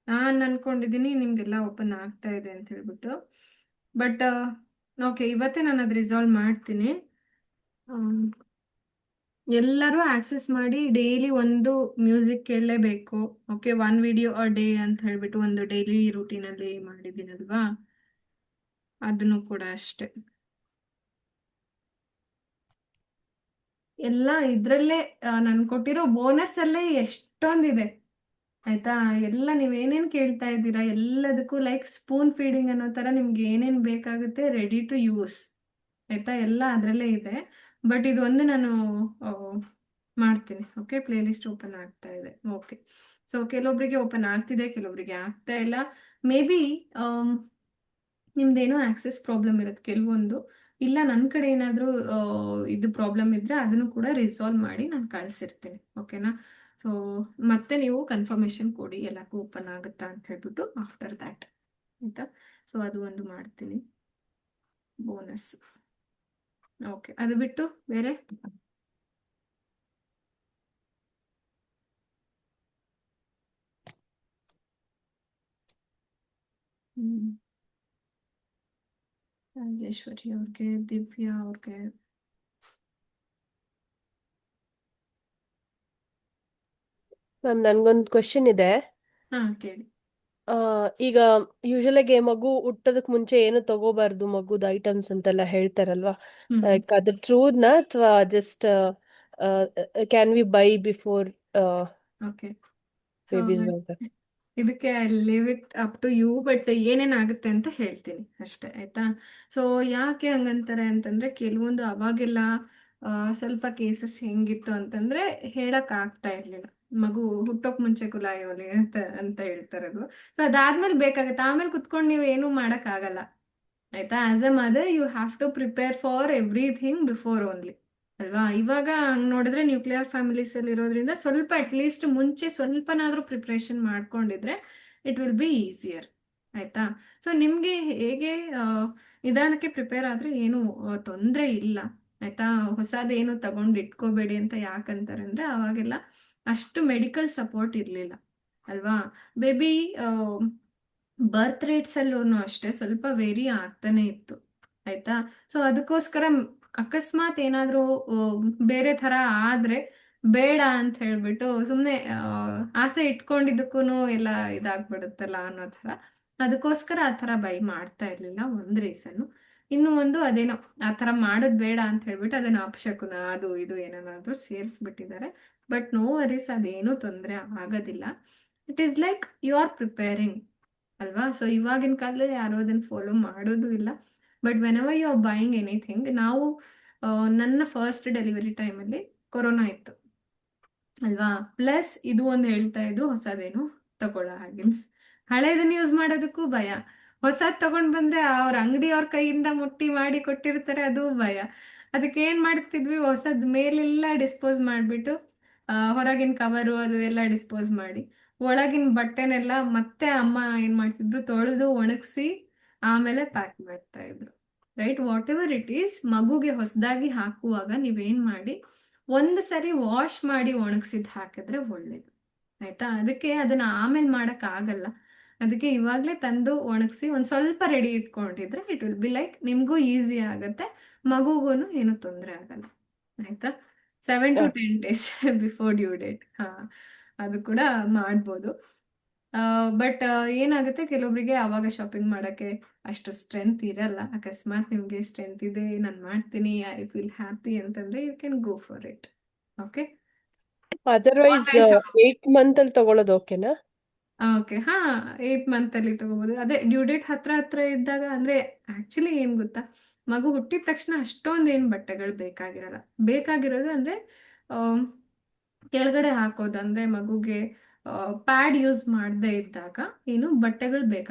ನಾನು ಅನ್ಕೊಂಡಿದ್ದೀನಿ ನಿಮ್ಗೆಲ್ಲ ಓಪನ್ ಆಗ್ತಾ ಇದೆ ಅಂತ ಹೇಳ್ಬಿಟ್ಟು. ಬಟ್ ಓಕೆ, ಇವತ್ತೇ ನಾನು ಅದು ರಿಸಾಲ್ವ್ ಮಾಡ್ತೀನಿ. ಎಲ್ಲರೂ ಆಕ್ಸೆಸ್ ಮಾಡಿ ಡೈಲಿ ಒಂದು ಮ್ಯೂಸಿಕ್ ಕೇಳಲೇಬೇಕು. ಓಕೆ, 1 ವಿಡಿಯೋ ಅ ಡೇ ಅಂತ ಹೇಳ್ಬಿಟ್ಟು ಒಂದು ಡೈಲಿ ರೂಟೀನಲ್ಲಿ ಮಾಡಿದ್ದೀನಲ್ವಾ, ಅದನ್ನು ಕೂಡ ಅಷ್ಟೆ. ಎಲ್ಲ ಇದ್ರಲ್ಲೇ ನಾನು ಕೊಟ್ಟಿರೋ ಬೋನಸ್ ಅಲ್ಲೇ ಎಷ್ಟೊಂದಿದೆ. ಆಯ್ತಾ? ಎಲ್ಲ ನೀವೇನೇನು ಕೇಳ್ತಾ ಇದ್ದೀರಾ ಎಲ್ಲದಕ್ಕೂ ಲೈಕ್ ಸ್ಪೂನ್ ಫೀಡಿಂಗ್ ಅನ್ನೋ ಥರ ನಿಮ್ಗೆ ಏನೇನು ಬೇಕಾಗುತ್ತೆ ರೆಡಿ ಟು ಯೂಸ್. ಆಯ್ತಾ? ಎಲ್ಲ ಅದರಲ್ಲೇ ಇದೆ. ಬಟ್ ಇದೊಂದು ನಾನು ಮಾಡ್ತೀನಿ. ಓಕೆ, ಪ್ಲೇ ಲಿಸ್ಟ್ ಓಪನ್ ಆಗ್ತಾ ಇದೆ. ಓಕೆ, ಸೊ ಕೆಲವೊಬ್ಬರಿಗೆ ಓಪನ್ ಆಗ್ತಿದೆ, ಕೆಲವೊಬ್ಬರಿಗೆ ಆಗ್ತಾ ಇಲ್ಲ. ಮೇ ಬಿ ನಿಮ್ದೇನೋ ಆಕ್ಸೆಸ್ ಪ್ರಾಬ್ಲಮ್ ಇರುತ್ತೆ ಕೆಲವೊಂದು, ಇಲ್ಲ ನನ್ನ ಕಡೆ ಏನಾದರೂ ಇದು ಪ್ರಾಬ್ಲಮ್ ಇದ್ರೆ ಅದನ್ನು ಕೂಡ ರಿಸಾಲ್ವ್ ಮಾಡಿ ನಾನು ಕಳಿಸಿರ್ತೀನಿ. ಓಕೆನಾ? ಸೊ ಮತ್ತೆ ನೀವು ಕನ್ಫರ್ಮೇಶನ್ ಕೊಡಿ ಎಲ್ಲಕ್ಕೂ ಓಪನ್ ಆಗುತ್ತಾ ಅಂತ ಹೇಳ್ಬಿಟ್ಟು ಆಫ್ಟರ್ ದ್ಯಾಟ್. ಆಯ್ತಾ? ಸೊ ಅದು ಒಂದು ಮಾಡ್ತೀನಿ, ಬೋನಸ್. ಓಕೆ, ಅದು ಬಿಟ್ಟು ಬೇರೆ? ಹ್ಮ್. ರಾಜೇಶ್ವರಿ ಅವ್ರಿಗೆ, ದಿವ್ಯಾ ಅವ್ರಿಗೆ. ಮ್ಯಾಮ್ ನನ್ಗೊಂದು ಕ್ವೆಶನ್ ಇದೆ. ಹಾ, ಕೇಳಿ. ಈಗ ಯೂಶಲಾಗಿ ಮಗು ಹುಟ್ಟೋದಕ್ ಮುಂಚೆ ಏನು ತಗೋಬಾರ್ದು ಮಗುದ ಐಟಮ್ಸ್ ಅಂತೆಲ್ಲ ಹೇಳ್ತಾರಲ್ವಾ, ಹ್ಮ್ ಲೈಕ್ ಅದು ಟ್ರೂದ್ನಾ ಅಥವಾ just can we buy before okay. So babies ಅಂತ? ಇದಕ್ಕೆ I leave it up to you, but ಏನೇನಾಗುತ್ತೆ ಅಂತ ಹೇಳ್ತೀನಿ ಅಷ್ಟೇ. ಆಯ್ತಾ? ಸೊ ಯಾಕೆ ಹಂಗಂತಾರೆ ಅಂತಂದ್ರೆ, ಕೆಲವೊಂದು ಅವಾಗೆಲ್ಲ ಸ್ವಲ್ಪ ಕೇಸಸ್ ಹೆಂಗಿತ್ತು ಅಂತಂದ್ರೆ ಹೇಳಕ್ ಆಗ್ತಾ ಇರ್ಲಿಲ್ಲ, ಮಗು ಹುಟ್ಟೋಕ್ ಮುಂಚೆ ಕುಲಾಯೋಲಿ ಅಂತ ಹೇಳ್ತಾರದು. ಸೊ ಅದಾದ್ಮೇಲೆ ಬೇಕಾಗತ್ತೆ, ಆಮೇಲೆ ಕುತ್ಕೊಂಡು ನೀವು ಏನು ಮಾಡಕ್ ಆಗಲ್ಲ. ಆಯ್ತಾ? As a mother you have to prepare for everything before only, ಅಲ್ವಾ? ಇವಾಗ ಹಂಗ್ ನೋಡಿದ್ರೆ ನ್ಯೂಕ್ಲಿಯರ್ ಫ್ಯಾಮಿಲೀಸ್ ಅಲ್ಲಿ ಇರೋದ್ರಿಂದ ಸ್ವಲ್ಪ ಅಟ್ಲೀಸ್ಟ್ ಮುಂಚೆ ಸ್ವಲ್ಪನಾದ್ರೂ ಪ್ರಿಪ್ರೇಷನ್ ಮಾಡ್ಕೊಂಡಿದ್ರೆ ಇಟ್ ವಿಲ್ ಬಿ ಈಸಿಯರ್. ಆಯ್ತಾ? ಸೊ ನಿಮ್ಗೆ ಹೇಗೆ ನಿಧಾನಕ್ಕೆ ಪ್ರಿಪೇರ್ ಆದ್ರೆ ಏನು ತೊಂದರೆ ಇಲ್ಲ. ಆಯ್ತಾ? ಹೊಸದೇನು ತಗೊಂಡು ಇಟ್ಕೋಬೇಡಿ ಅಂತ ಯಾಕಂತಾರೆ ಅಂದ್ರೆ, ಅವಾಗೆಲ್ಲ ಅಷ್ಟು ಮೆಡಿಕಲ್ ಸಪೋರ್ಟ್ ಇರ್ಲಿಲ್ಲ, ಅಲ್ವಾ? ಬೇಬಿ ಬರ್ತ್ ರೇಟ್ಸ್ ಅಲ್ಲೂ ಅಷ್ಟೇ ಸ್ವಲ್ಪ ವೇರಿ ಆಗ್ತಾನೆ ಇತ್ತು. ಆಯ್ತಾ? ಸೊ ಅದಕ್ಕೋಸ್ಕರ ಅಕಸ್ಮಾತ್ ಏನಾದ್ರೂ ಬೇರೆ ತರ ಆದ್ರೆ ಬೇಡ ಅಂತ ಹೇಳ್ಬಿಟ್ಟು ಸುಮ್ಮನೆ ಆಸೆ ಇಟ್ಕೊಂಡಿದ್ದಕ್ಕೂ ಎಲ್ಲ ಇದಾಗ್ಬಿಡುತ್ತಲ್ಲ ಅನ್ನೋ ತರ, ಅದಕ್ಕೋಸ್ಕರ ಆ ತರ ಬೈ ಮಾಡ್ತಾ ಇರ್ಲಿಲ್ಲ, ಒಂದು ರೀಸನ್. ಇನ್ನು ಒಂದು ಅದೇನೋ ಆ ತರ ಮಾಡೋದ್ ಬೇಡ ಅಂತ ಹೇಳ್ಬಿಟ್ಟು ಅದನ್ನ ಅಪಶಕುನ ಅದು ಇದು ಏನಾದ್ರು ಸೇರಿಸ್ಬಿಟ್ಟಿದ್ದಾರೆ. ಬಟ್ ನೋ ವರೀಸ್, ಅದೇನು ತೊಂದರೆ ಆಗೋದಿಲ್ಲ. It is like you are preparing, ಅಲ್ವಾ? ಸೊ ಇವಾಗಿನ ಕಾಲದಲ್ಲಿ ಯಾರು ಅದನ್ನ ಫಾಲೋ ಮಾಡೋದು ಇಲ್ಲ. But whenever you are buying anything, ನಾವು ನನ್ನ ಫಸ್ಟ್ ಡೆಲಿವರಿ ಟೈಮಲ್ಲಿ ಕೊರೋನಾ ಇತ್ತು, ಅಲ್ವಾ? ಪ್ಲಸ್ ಇದು ಒಂದು ಹೇಳ್ತಾ ಇದ್ರು, ಹೊಸದೇನು ತಗೊಳ್ಳೋ ಹಾಗಿಲ್ಲ, ಹಳೇದನ್ನ ಯೂಸ್ ಮಾಡೋದಕ್ಕೂ ಭಯ. ಹೊಸದ್ ತಗೊಂಡ್ ಬಂದ್ರೆ ಅವ್ರ ಅಂಗಡಿಯವ್ರ ಕೈಯಿಂದ ಮುಟ್ಟಿ ಮಾಡಿ ಕೊಟ್ಟಿರ್ತಾರೆ, ಅದು ಭಯ. ಅದಕ್ಕೆ ಏನ್ ಮಾಡ್ತಿದ್ವಿ, ಹೊಸದ್ ಮೇಲೆಲ್ಲ ಡಿಸ್ಪೋಸ್ ಮಾಡ್ಬಿಟ್ಟು ಹೊರಗಿನ ಕವರು ಅದು ಎಲ್ಲ ಡಿಸ್ಪೋಸ್ ಮಾಡಿ, ಒಳಗಿನ ಬಟ್ಟೆನೆಲ್ಲ ಮತ್ತೆ ಅಮ್ಮ ಏನ್ ಮಾಡ್ತಿದ್ರು, ತೊಳೆದು ಒಣಗಿಸಿ ಆಮೇಲೆ ಪ್ಯಾಕ್ ಮಾಡ್ತಾ ಇದ್ರು. Right? Whatever it is, ಮಗುಗೆ ಹೊಸದಾಗಿ ಹಾಕುವಾಗ ನೀವೇನ್ ಮಾಡಿ, ಒಂದು ಸರಿ ವಾಶ್ ಮಾಡಿ ಒಣಗಿಸಿದ್ ಹಾಕಿದ್ರೆ ಒಳ್ಳೇದು. ಆಯ್ತಾ? ಅದಕ್ಕೆ ಅದನ್ನ ಆಮೇಲೆ ಮಾಡಕ್ ಆಗಲ್ಲ, ಅದಕ್ಕೆ ಇವಾಗ್ಲೇ ತಂದು ಒಣಗಿಸಿ ಒಂದ್ ಸ್ವಲ್ಪ ರೆಡಿ ಇಟ್ಕೊಂಡಿದ್ರೆ ಇಟ್ ವಿಲ್ ಬಿ ಲೈಕ್ ನಿಮ್ಗೂ ಈಸಿ ಆಗತ್ತೆ, ಮಗುಗೂನು ಏನು ತೊಂದರೆ ಆಗಲ್ಲ. ಆಯ್ತಾ? 7 to 10 days before due date. ಹಾ, ಅದು ಕೂಡ ಮಾಡ್ಬೋದು. ಬಟ್ ಏನಾಗುತ್ತೆ, ಕೆಲವೊಬ್ಬರಿಗೆ ಅವಾಗ ಶಾಪಿಂಗ್ ಮಾಡಕ್ಕೆ ಅಷ್ಟು ಸ್ಟ್ರೆಂತ್ ಇರಲ್ಲ. ಅಕಸ್ಮಾತ್ ನಿಮ್ಗೆ ಸ್ಟ್ರೆಂತ್ ಇದೆ, ನಾನು ಮಾಡ್ತೀನಿ, ಐ ಫೀಲ್ ಹ್ಯಾಪಿ ಅಂತಂದ್ರೆ you can go for it. Okay? Otherwise online shopping. 8 month ಅಲ್ಲಿ ತಗೊಳ್ಳೋದು ಓಕೆನಾ? ಓಕೆ, ಹಾ, 8 ಮಂತ್ ಅಲ್ಲಿ ತಗೋಬಹುದು. ಅದೇ ಡ್ಯೂ ಡೇಟ್ ಹತ್ರ ಇದ್ದಾಗ, ಅಂದ್ರೆ ಆಕ್ಚುಲಿ ಏನ್ ಗೊತ್ತಾ, ಮಗು ಹುಟ್ಟಿದ ತಕ್ಷಣ ಅಷ್ಟೊಂದು ಏನ್ ಬಟ್ಟೆಗಳು ಬೇಕಾಗಿರಲ್ಲ. ಬೇಕಾಗಿರೋದು ಅಂದ್ರೆ ಆಮ್, ಕೆಳಗಡೆ ಹಾಕೋದು, ಅಂದ್ರೆ ಮಗುಗೆ ಪ್ಯಾಡ್ ಯೂಸ್ ಮಾಡದೇ ಇದ್ದಾಗ ಏನು ಬಟ್ಟೆಗಳು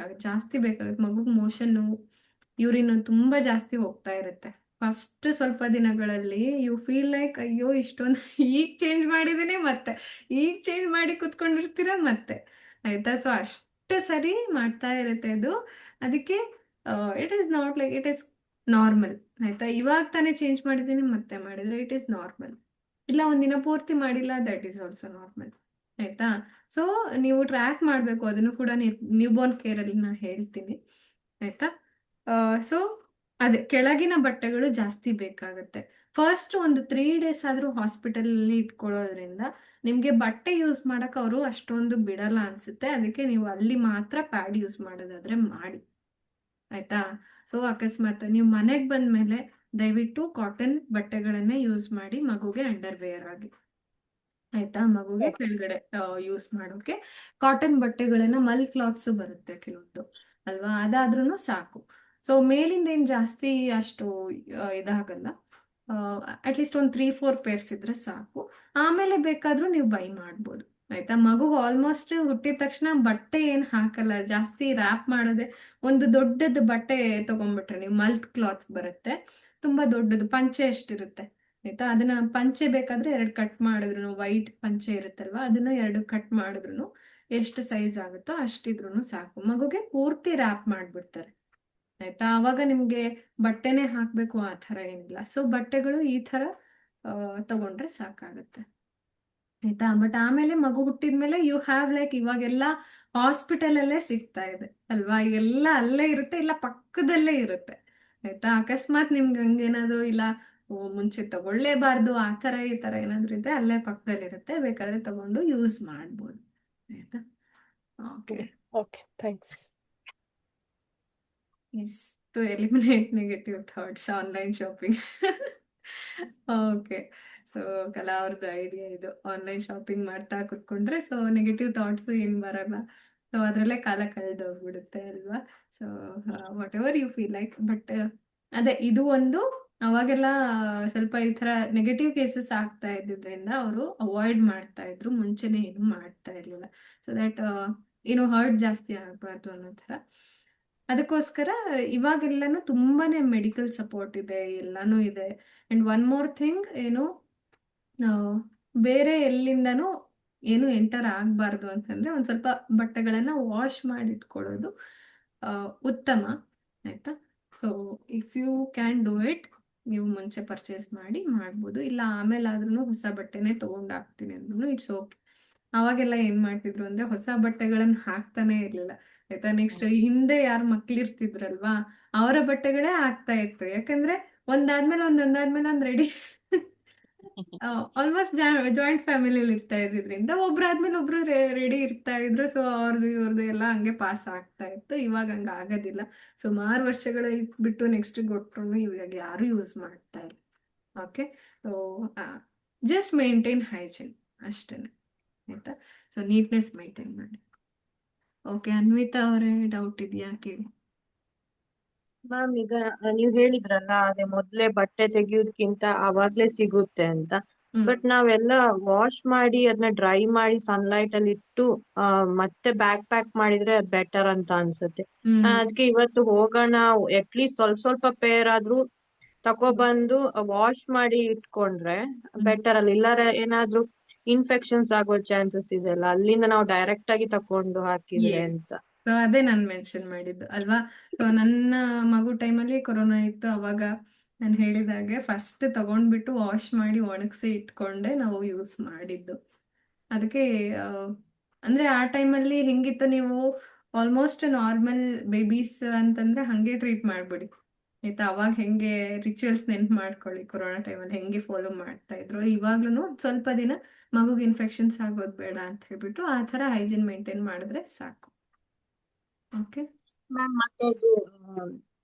ಜಾಸ್ತಿ ಬೇಕಾಗುತ್ತೆ. ಮಗುಗೆ ಮೋಷನ್ನು ಯೂರಿನ್ ತುಂಬಾ ಜಾಸ್ತಿ ಹೋಗ್ತಾ ಇರುತ್ತೆ. ಫಸ್ಟ್ ಸ್ವಲ್ಪ ದಿನಗಳಲ್ಲಿ ಯು ಫೀಲ್ ಲೈಕ್ ಅಯ್ಯೋ ಇಷ್ಟೊಂದು ಈಗ ಚೇಂಜ್ ಮಾಡಿದೀನಿ, ಮತ್ತೆ ಈಗ ಚೇಂಜ್ ಮಾಡಿ ಕುತ್ಕೊಂಡಿರ್ತೀರಾ ಮತ್ತೆ. ಆಯ್ತಾ? ಸೊ ಅಷ್ಟು ಸರಿ ಮಾಡ್ತಾ ಇರುತ್ತೆ ಅದು. ಅದಕ್ಕೆ it is not like it is normal. ಆಯ್ತಾ? ಇವಾಗ ತಾನೇ ಚೇಂಜ್ ಮಾಡಿದ್ದೀನಿ ಮತ್ತೆ ಮಾಡಿದ್ರೆ ಇಟ್ ಈಸ್ ನಾರ್ಮಲ್. ಇಲ್ಲ ಒಂದಿನ ಪೂರ್ತಿ ಮಾಡಿಲ್ಲ, ದಟ್ ಈಸ್ ಆಲ್ಸೋ ನಾರ್ಮಲ್. ಆಯ್ತಾ? ಸೊ ನೀವು ಟ್ರ್ಯಾಕ್ ಮಾಡಬೇಕು, ಅದನ್ನು ಕೂಡ ನ್ಯೂ ಬೋರ್ನ್ ಕೇರ್ ಅಲ್ಲಿ ನಾನು ಹೇಳ್ತೀನಿ. ಆಯ್ತಾ? ಸೊ ಅದೇ ಕೆಳಗಿನ ಬಟ್ಟೆಗಳು ಜಾಸ್ತಿ ಬೇಕಾಗುತ್ತೆ. ಫಸ್ಟ್ ಒಂದು 3 days ಆದ್ರೂ ಹಾಸ್ಪಿಟಲ್ ಅಲ್ಲಿ ಇಟ್ಕೊಳ್ಳೋದ್ರಿಂದ ನಿಮ್ಗೆ ಬಟ್ಟೆ ಯೂಸ್ ಮಾಡಕ್ ಅವರು ಅಷ್ಟೊಂದು ಬಿಡಲ್ಲ ಅನ್ಸುತ್ತೆ. ಅದಕ್ಕೆ ನೀವು ಅಲ್ಲಿ ಮಾತ್ರ ಪ್ಯಾಡ್ ಯೂಸ್ ಮಾಡೋದಾದ್ರೆ ಮಾಡಿ. ಆಯ್ತಾ? ಸೊ ಅಕಸ್ಮಾತ್ ನೀವು ಮನೆಗೆ ಬಂದ್ಮೇಲೆ ದಯವಿಟ್ಟು ಕಾಟನ್ ಬಟ್ಟೆಗಳನ್ನೇ ಯೂಸ್ ಮಾಡಿ ಮಗುಗೆ ಅಂಡರ್ವೇರ್ ಆಗಿ. ಆಯ್ತಾ? ಮಗುಗೆ ಕೆಳಗಡೆ ಯೂಸ್ ಮಾಡೋಕೆ ಕಾಟನ್ ಬಟ್ಟೆಗಳನ್ನ, ಮಲ್ ಕ್ಲಾತ್ಸ್ ಬರುತ್ತೆ ಕೆಲವೊಂದು, ಅಲ್ವಾ? ಅದಾದ್ರೂ ಸಾಕು. ಸೊ ಮೇಲಿಂದ ಏನ್ ಜಾಸ್ತಿ ಅಷ್ಟು ಇದಾಗಲ್ಲ. ಅಟ್ಲೀಸ್ಟ್ ಒಂದು 3-4 ಪೇರ್ಸ್ ಇದ್ರೆ ಸಾಕು. ಆಮೇಲೆ ಬೇಕಾದ್ರೂ ನೀವು ಬೈ ಮಾಡ್ಬೋದು. ಆಯ್ತಾ. ಮಗುಗೆ ಆಲ್ಮೋಸ್ಟ್ ಹುಟ್ಟಿದ ತಕ್ಷಣ ಬಟ್ಟೆ ಏನ್ ಹಾಕಲ್ಲ, ಜಾಸ್ತಿ ರ್ಯಾಪ್ ಮಾಡೋದೆ. ಒಂದು ದೊಡ್ಡದು ಬಟ್ಟೆ ತಗೊಂಡ್ಬಿಟ್ರೆ ನೀವು ಮಲ್ತ್ ಕ್ಲಾತ್ಸ್ ಬರುತ್ತೆ, ತುಂಬಾ ದೊಡ್ಡದು ಪಂಚೆ ಎಷ್ಟಿರುತ್ತೆ ಆಯ್ತಾ, ಅದನ್ನ ಪಂಚೆ ಬೇಕಾದ್ರೆ 2 ಕಟ್ ಮಾಡಿದ್ರು, ವೈಟ್ ಪಂಚೆ ಇರುತ್ತಲ್ವಾ ಅದನ್ನ 2 ಕಟ್ ಮಾಡಿದ್ರು ಎಷ್ಟು ಸೈಜ್ ಆಗುತ್ತೋ ಅಷ್ಟಿದ್ರು ಸಾಕು. ಮಗುಗೆ ಪೂರ್ತಿ ರ್ಯಾಪ್ ಮಾಡ್ಬಿಡ್ತಾರೆ ಆಯ್ತಾ. ಅವಾಗ ನಿಮ್ಗೆ ಬಟ್ಟೆನೇ ಹಾಕ್ಬೇಕು ಆ ಥರ ಏನಿಲ್ಲ. ಸೊ ಬಟ್ಟೆಗಳು ಈ ಥರ ತಗೊಂಡ್ರೆ ಸಾಕಾಗತ್ತೆ ಆಯ್ತಾ. ಬಟ್ ಆಮೇಲೆ ಮಗು ಹುಟ್ಟಿದ್ಮೇಲೆ ಯು ಹ್ಯಾವ್ ಲೈಕ್ ಇವಾಗೆಲ್ಲ ಹಾಸ್ಪಿಟಲ್ ಅಲ್ಲೇ ಸಿಗ್ತಾ ಇದೆ ಅಲ್ವಾ, ಎಲ್ಲ ಅಲ್ಲೇ ಇರುತ್ತೆ, ಇಲ್ಲ ಪಕ್ಕದಲ್ಲೇ ಇರುತ್ತೆ ಆಯ್ತಾ. ಅಕಸ್ಮಾತ್ ನಿಮ್ಗೆ ಹಂಗೇನಾದ್ರು ಇಲ್ಲ ಮುಂಚೆ ತಗೊಳ್ಳೇಬಾರ್ದು ಆ ಥರ ಈ ಥರ ಏನಾದ್ರು ಇದ್ರೆ ಅಲ್ಲೇ ಪಕ್ಕದಲ್ಲಿ ಇರುತ್ತೆ, ಬೇಕಾದ್ರೆ ತಗೊಂಡು ಯೂಸ್ ಮಾಡ್ಬೋದು ಆಯ್ತಾ. Okay. Okay, thanks. Yes, to eliminate negative thoughts, online shopping. Okay. So ಕಲಾ ಅವ್ರದ್ದು ಐಡಿಯಾ ಇದು, ಆನ್ಲೈನ್ ಶಾಪಿಂಗ್ ಮಾಡ್ತಾ ಕುತ್ಕೊಂಡ್ರೆ ಸೊ ನೆಗೆಟಿವ್ ಥಾಟ್ಸ್ ಏನ್ ಬರಲ್ಲ, ಸೊ ಅದರಲ್ಲೇ ಕಾಲ ಕಳೆದೋಗ್ಬಿಡುತ್ತೆ ಅಲ್ವಾ. So whatever you feel like. But ಅದೇ ಇದು ಒಂದು ಅವಾಗೆಲ್ಲ ಸ್ವಲ್ಪ ಈ ಥರ ನೆಗೆಟಿವ್ ಕೇಸಸ್ ಆಗ್ತಾ ಇದ್ದಿದ್ರಿಂದ ಅವರು ಅವಾಯ್ಡ್ ಮಾಡ್ತಾ ಇದ್ರು, ಮುಂಚೆನೆ ಏನು ಮಾಡ್ತಾ ಇರ್ಲಿಲ್ಲ. ಸೊ ದಟ್ ಏನು ಹರ್ಟ್ ಜಾಸ್ತಿ ಆಗಬಾರ್ದು ಅನ್ನೋ ಥರ. ಅದಕ್ಕೋಸ್ಕರ ಇವಾಗೆಲ್ಲಾನು ತುಂಬಾನೇ ಮೆಡಿಕಲ್ ಸಪೋರ್ಟ್ ಇದೆ, ಎಲ್ಲಾನು ಇದೆ. ಅಂಡ್ ಒನ್ ಮೋರ್ ಥಿಂಗ್ ಏನು, ಬೇರೆ ಎಲ್ಲಿಂದನೂ ಏನು ಎಂಟರ್ ಆಗಬಾರ್ದು ಅಂತಂದ್ರೆ ಒಂದ್ ಸ್ವಲ್ಪ ಬಟ್ಟೆಗಳನ್ನ ವಾಶ್ ಮಾಡಿ ಇಟ್ಕೊಳ್ಳೋದು ಉತ್ತಮ ಆಯ್ತಾ. So if you can do it, ನೀವು ಮುಂಚೆ ಪರ್ಚೇಸ್ ಮಾಡಿ ಮಾಡ್ಬೋದು, ಇಲ್ಲ ಆಮೇಲೆ ಆದ್ರೂ ಹೊಸ ಬಟ್ಟೆನೆ ತಗೊಂಡ್ ಹಾಕ್ತೀನಿ ಅಂದ್ರೂ ಇಟ್ಸ್ ಓಕೆ. ಅವಾಗೆಲ್ಲ ಏನ್ ಮಾಡ್ತಿದ್ರು ಅಂದ್ರೆ ಹೊಸ ಬಟ್ಟೆಗಳನ್ನ ಹಾಕ್ತಾನೆ ಇರ್ಲಿಲ್ಲ ಆಯ್ತಾ. ನೆಕ್ಸ್ಟ್ ಹಿಂದೆ ಯಾರು ಮಕ್ಳಿರ್ತಿದ್ರಲ್ವಾ ಅವರ ಬಟ್ಟೆಗಳೇ ಆಗ್ತಾ ಇತ್ತು, ಯಾಕಂದ್ರೆ ಒಂದಾದ್ಮೇಲೆ ಒಂದ್ ರೆಡಿ ಆಲ್ಮೋಸ್ಟ್ ಜಾಯಿಂಟ್ ಫ್ಯಾಮಿಲಿಯಲ್ಲಿ ಇರ್ತಾ ಇದ್ದಿದ್ರಿಂದ ಒಬ್ರಾದ್ಮೇಲೆ ಒಬ್ರು ರೆಡಿ ಇರ್ತಾ ಇದ್ರು. ಸೊ ಅವ್ರದ್ದು ಇವ್ರದ್ದು ಎಲ್ಲ ಹಂಗೆ ಪಾಸ್ ಆಗ್ತಾ ಇತ್ತು. ಇವಾಗ ಹಂಗ ಆಗೋದಿಲ್ಲ, ಸುಮಾರು ವರ್ಷಗಳ ಬಿಟ್ಟು ನೆಕ್ಸ್ಟ್ ಕೊಟ್ರು ಇವಾಗ ಯಾರು ಯೂಸ್ ಮಾಡ್ತಾ ಇಲ್ಲ. Okay. So just maintain hygiene ಅಷ್ಟೇನೆ ಆಯ್ತಾ. ಸೊ ನೀಟ್ನೆಸ್ ಮೇಂಟೈನ್ ಮಾಡಿ. ಓಕೆ, ಅನ್ವಿತಾ ಅವರೇ ಡೌಟ್ ಇದೆಯಾ ಕೇಳಿ. ಮ್ಯಾಮ್ ಈಗ ನೀವ್ ಹೇಳಿದ್ರಲ್ಲ ಅದೇ ಮೊದ್ಲೇ ಬಟ್ಟೆ ತೆಗಿಯೋದ್ಕಿಂತ ಅವಾಗ್ಲೇ ಸಿಗುತ್ತೆ ಅಂತ, ಬಟ್ ನಾವೆಲ್ಲ ವಾಶ್ ಮಾಡಿ ಅದನ್ನ ಡ್ರೈ ಮಾಡಿ ಸನ್ಲೈಟ್ ಅಲ್ಲಿ ಇಟ್ಟು ಮತ್ತೆ ಬ್ಯಾಗ್ ಪ್ಯಾಕ್ ಮಾಡಿದ್ರೆ ಬೆಟರ್ ಅಂತ ಅನ್ಸುತ್ತೆ. ಅದಕ್ಕೆ ಇವತ್ತು ಹೋಗೋಣ, ಅಟ್ಲೀಸ್ಟ್ ಸ್ವಲ್ಪ ಪೇರ್ ಆದ್ರೂ ತಕೊಬಂದು ವಾಶ್ ಮಾಡಿ ಇಟ್ಕೊಂಡ್ರೆ ಬೆಟರ್ ಅಲ್ಲ. ಇಲ್ಲಾರ ಏನಾದ್ರೂ ಇನ್ಫೆಕ್ಷನ್ಸ್ ಆಗೋ ಚಾನ್ಸಸ್ ಇದೆಲ್ಲ, ಅಲ್ಲಿಂದ ನಾವು ಡೈರೆಕ್ಟ್ ಆಗಿ ತಕೊಂಡು ಹಾಕಿದ್ರೆ ಅಂತ. ಸೊ ಅದೇ ನಾನು ಮೆನ್ಷನ್ ಮಾಡಿದ್ದು ಅಲ್ವಾ. ಸೊ ನನ್ನ ಮಗು ಟೈಮಲ್ಲಿ ಕೊರೋನಾ ಇತ್ತು, ಅವಾಗ ನಾನು ಹೇಳಿದಾಗೆ ಫಸ್ಟ್ ತಗೊಂಡ್ಬಿಟ್ಟು ವಾಶ್ ಮಾಡಿ ಒಣಗಿಸಿ ಇಟ್ಕೊಂಡೆ ನಾವು ಯೂಸ್ ಮಾಡಿದ್ದು. ಅದಕ್ಕೆ ಅಂದ್ರೆ ಆ ಟೈಮಲ್ಲಿ ಹೆಂಗಿತ್ತು, ನೀವು ಆಲ್ಮೋಸ್ಟ್ ನಾರ್ಮಲ್ ಬೇಬೀಸ್ ಅಂತಂದ್ರೆ ಹಂಗೆ ಟ್ರೀಟ್ ಮಾಡ್ಬಿಡಿ ಆಯ್ತಾ. ಅವಾಗ ಹೆಂಗೆ ರಿಚುವಲ್ಸ್ ನೆನ್ಪು ಮಾಡ್ಕೊಳ್ಳಿ, ಕೊರೋನಾ ಟೈಮಲ್ಲಿ ಹೆಂಗೆ ಫಾಲೋ ಮಾಡ್ತಾ ಇದ್ರು. ಇವಾಗ್ಲೂ ಸ್ವಲ್ಪ ದಿನ ಮಗುಗೆ ಇನ್ಫೆಕ್ಷನ್ಸ್ ಆಗೋದು ಬೇಡ ಅಂತ ಹೇಳ್ಬಿಟ್ಟು ಆ ಥರ ಹೈಜೀನ್ ಮೇಂಟೈನ್ ಮಾಡಿದ್ರೆ ಸಾಕು. ಓಕೆ ಮ್ಯಾಮ್ ಮತ್ತೆ ಅದು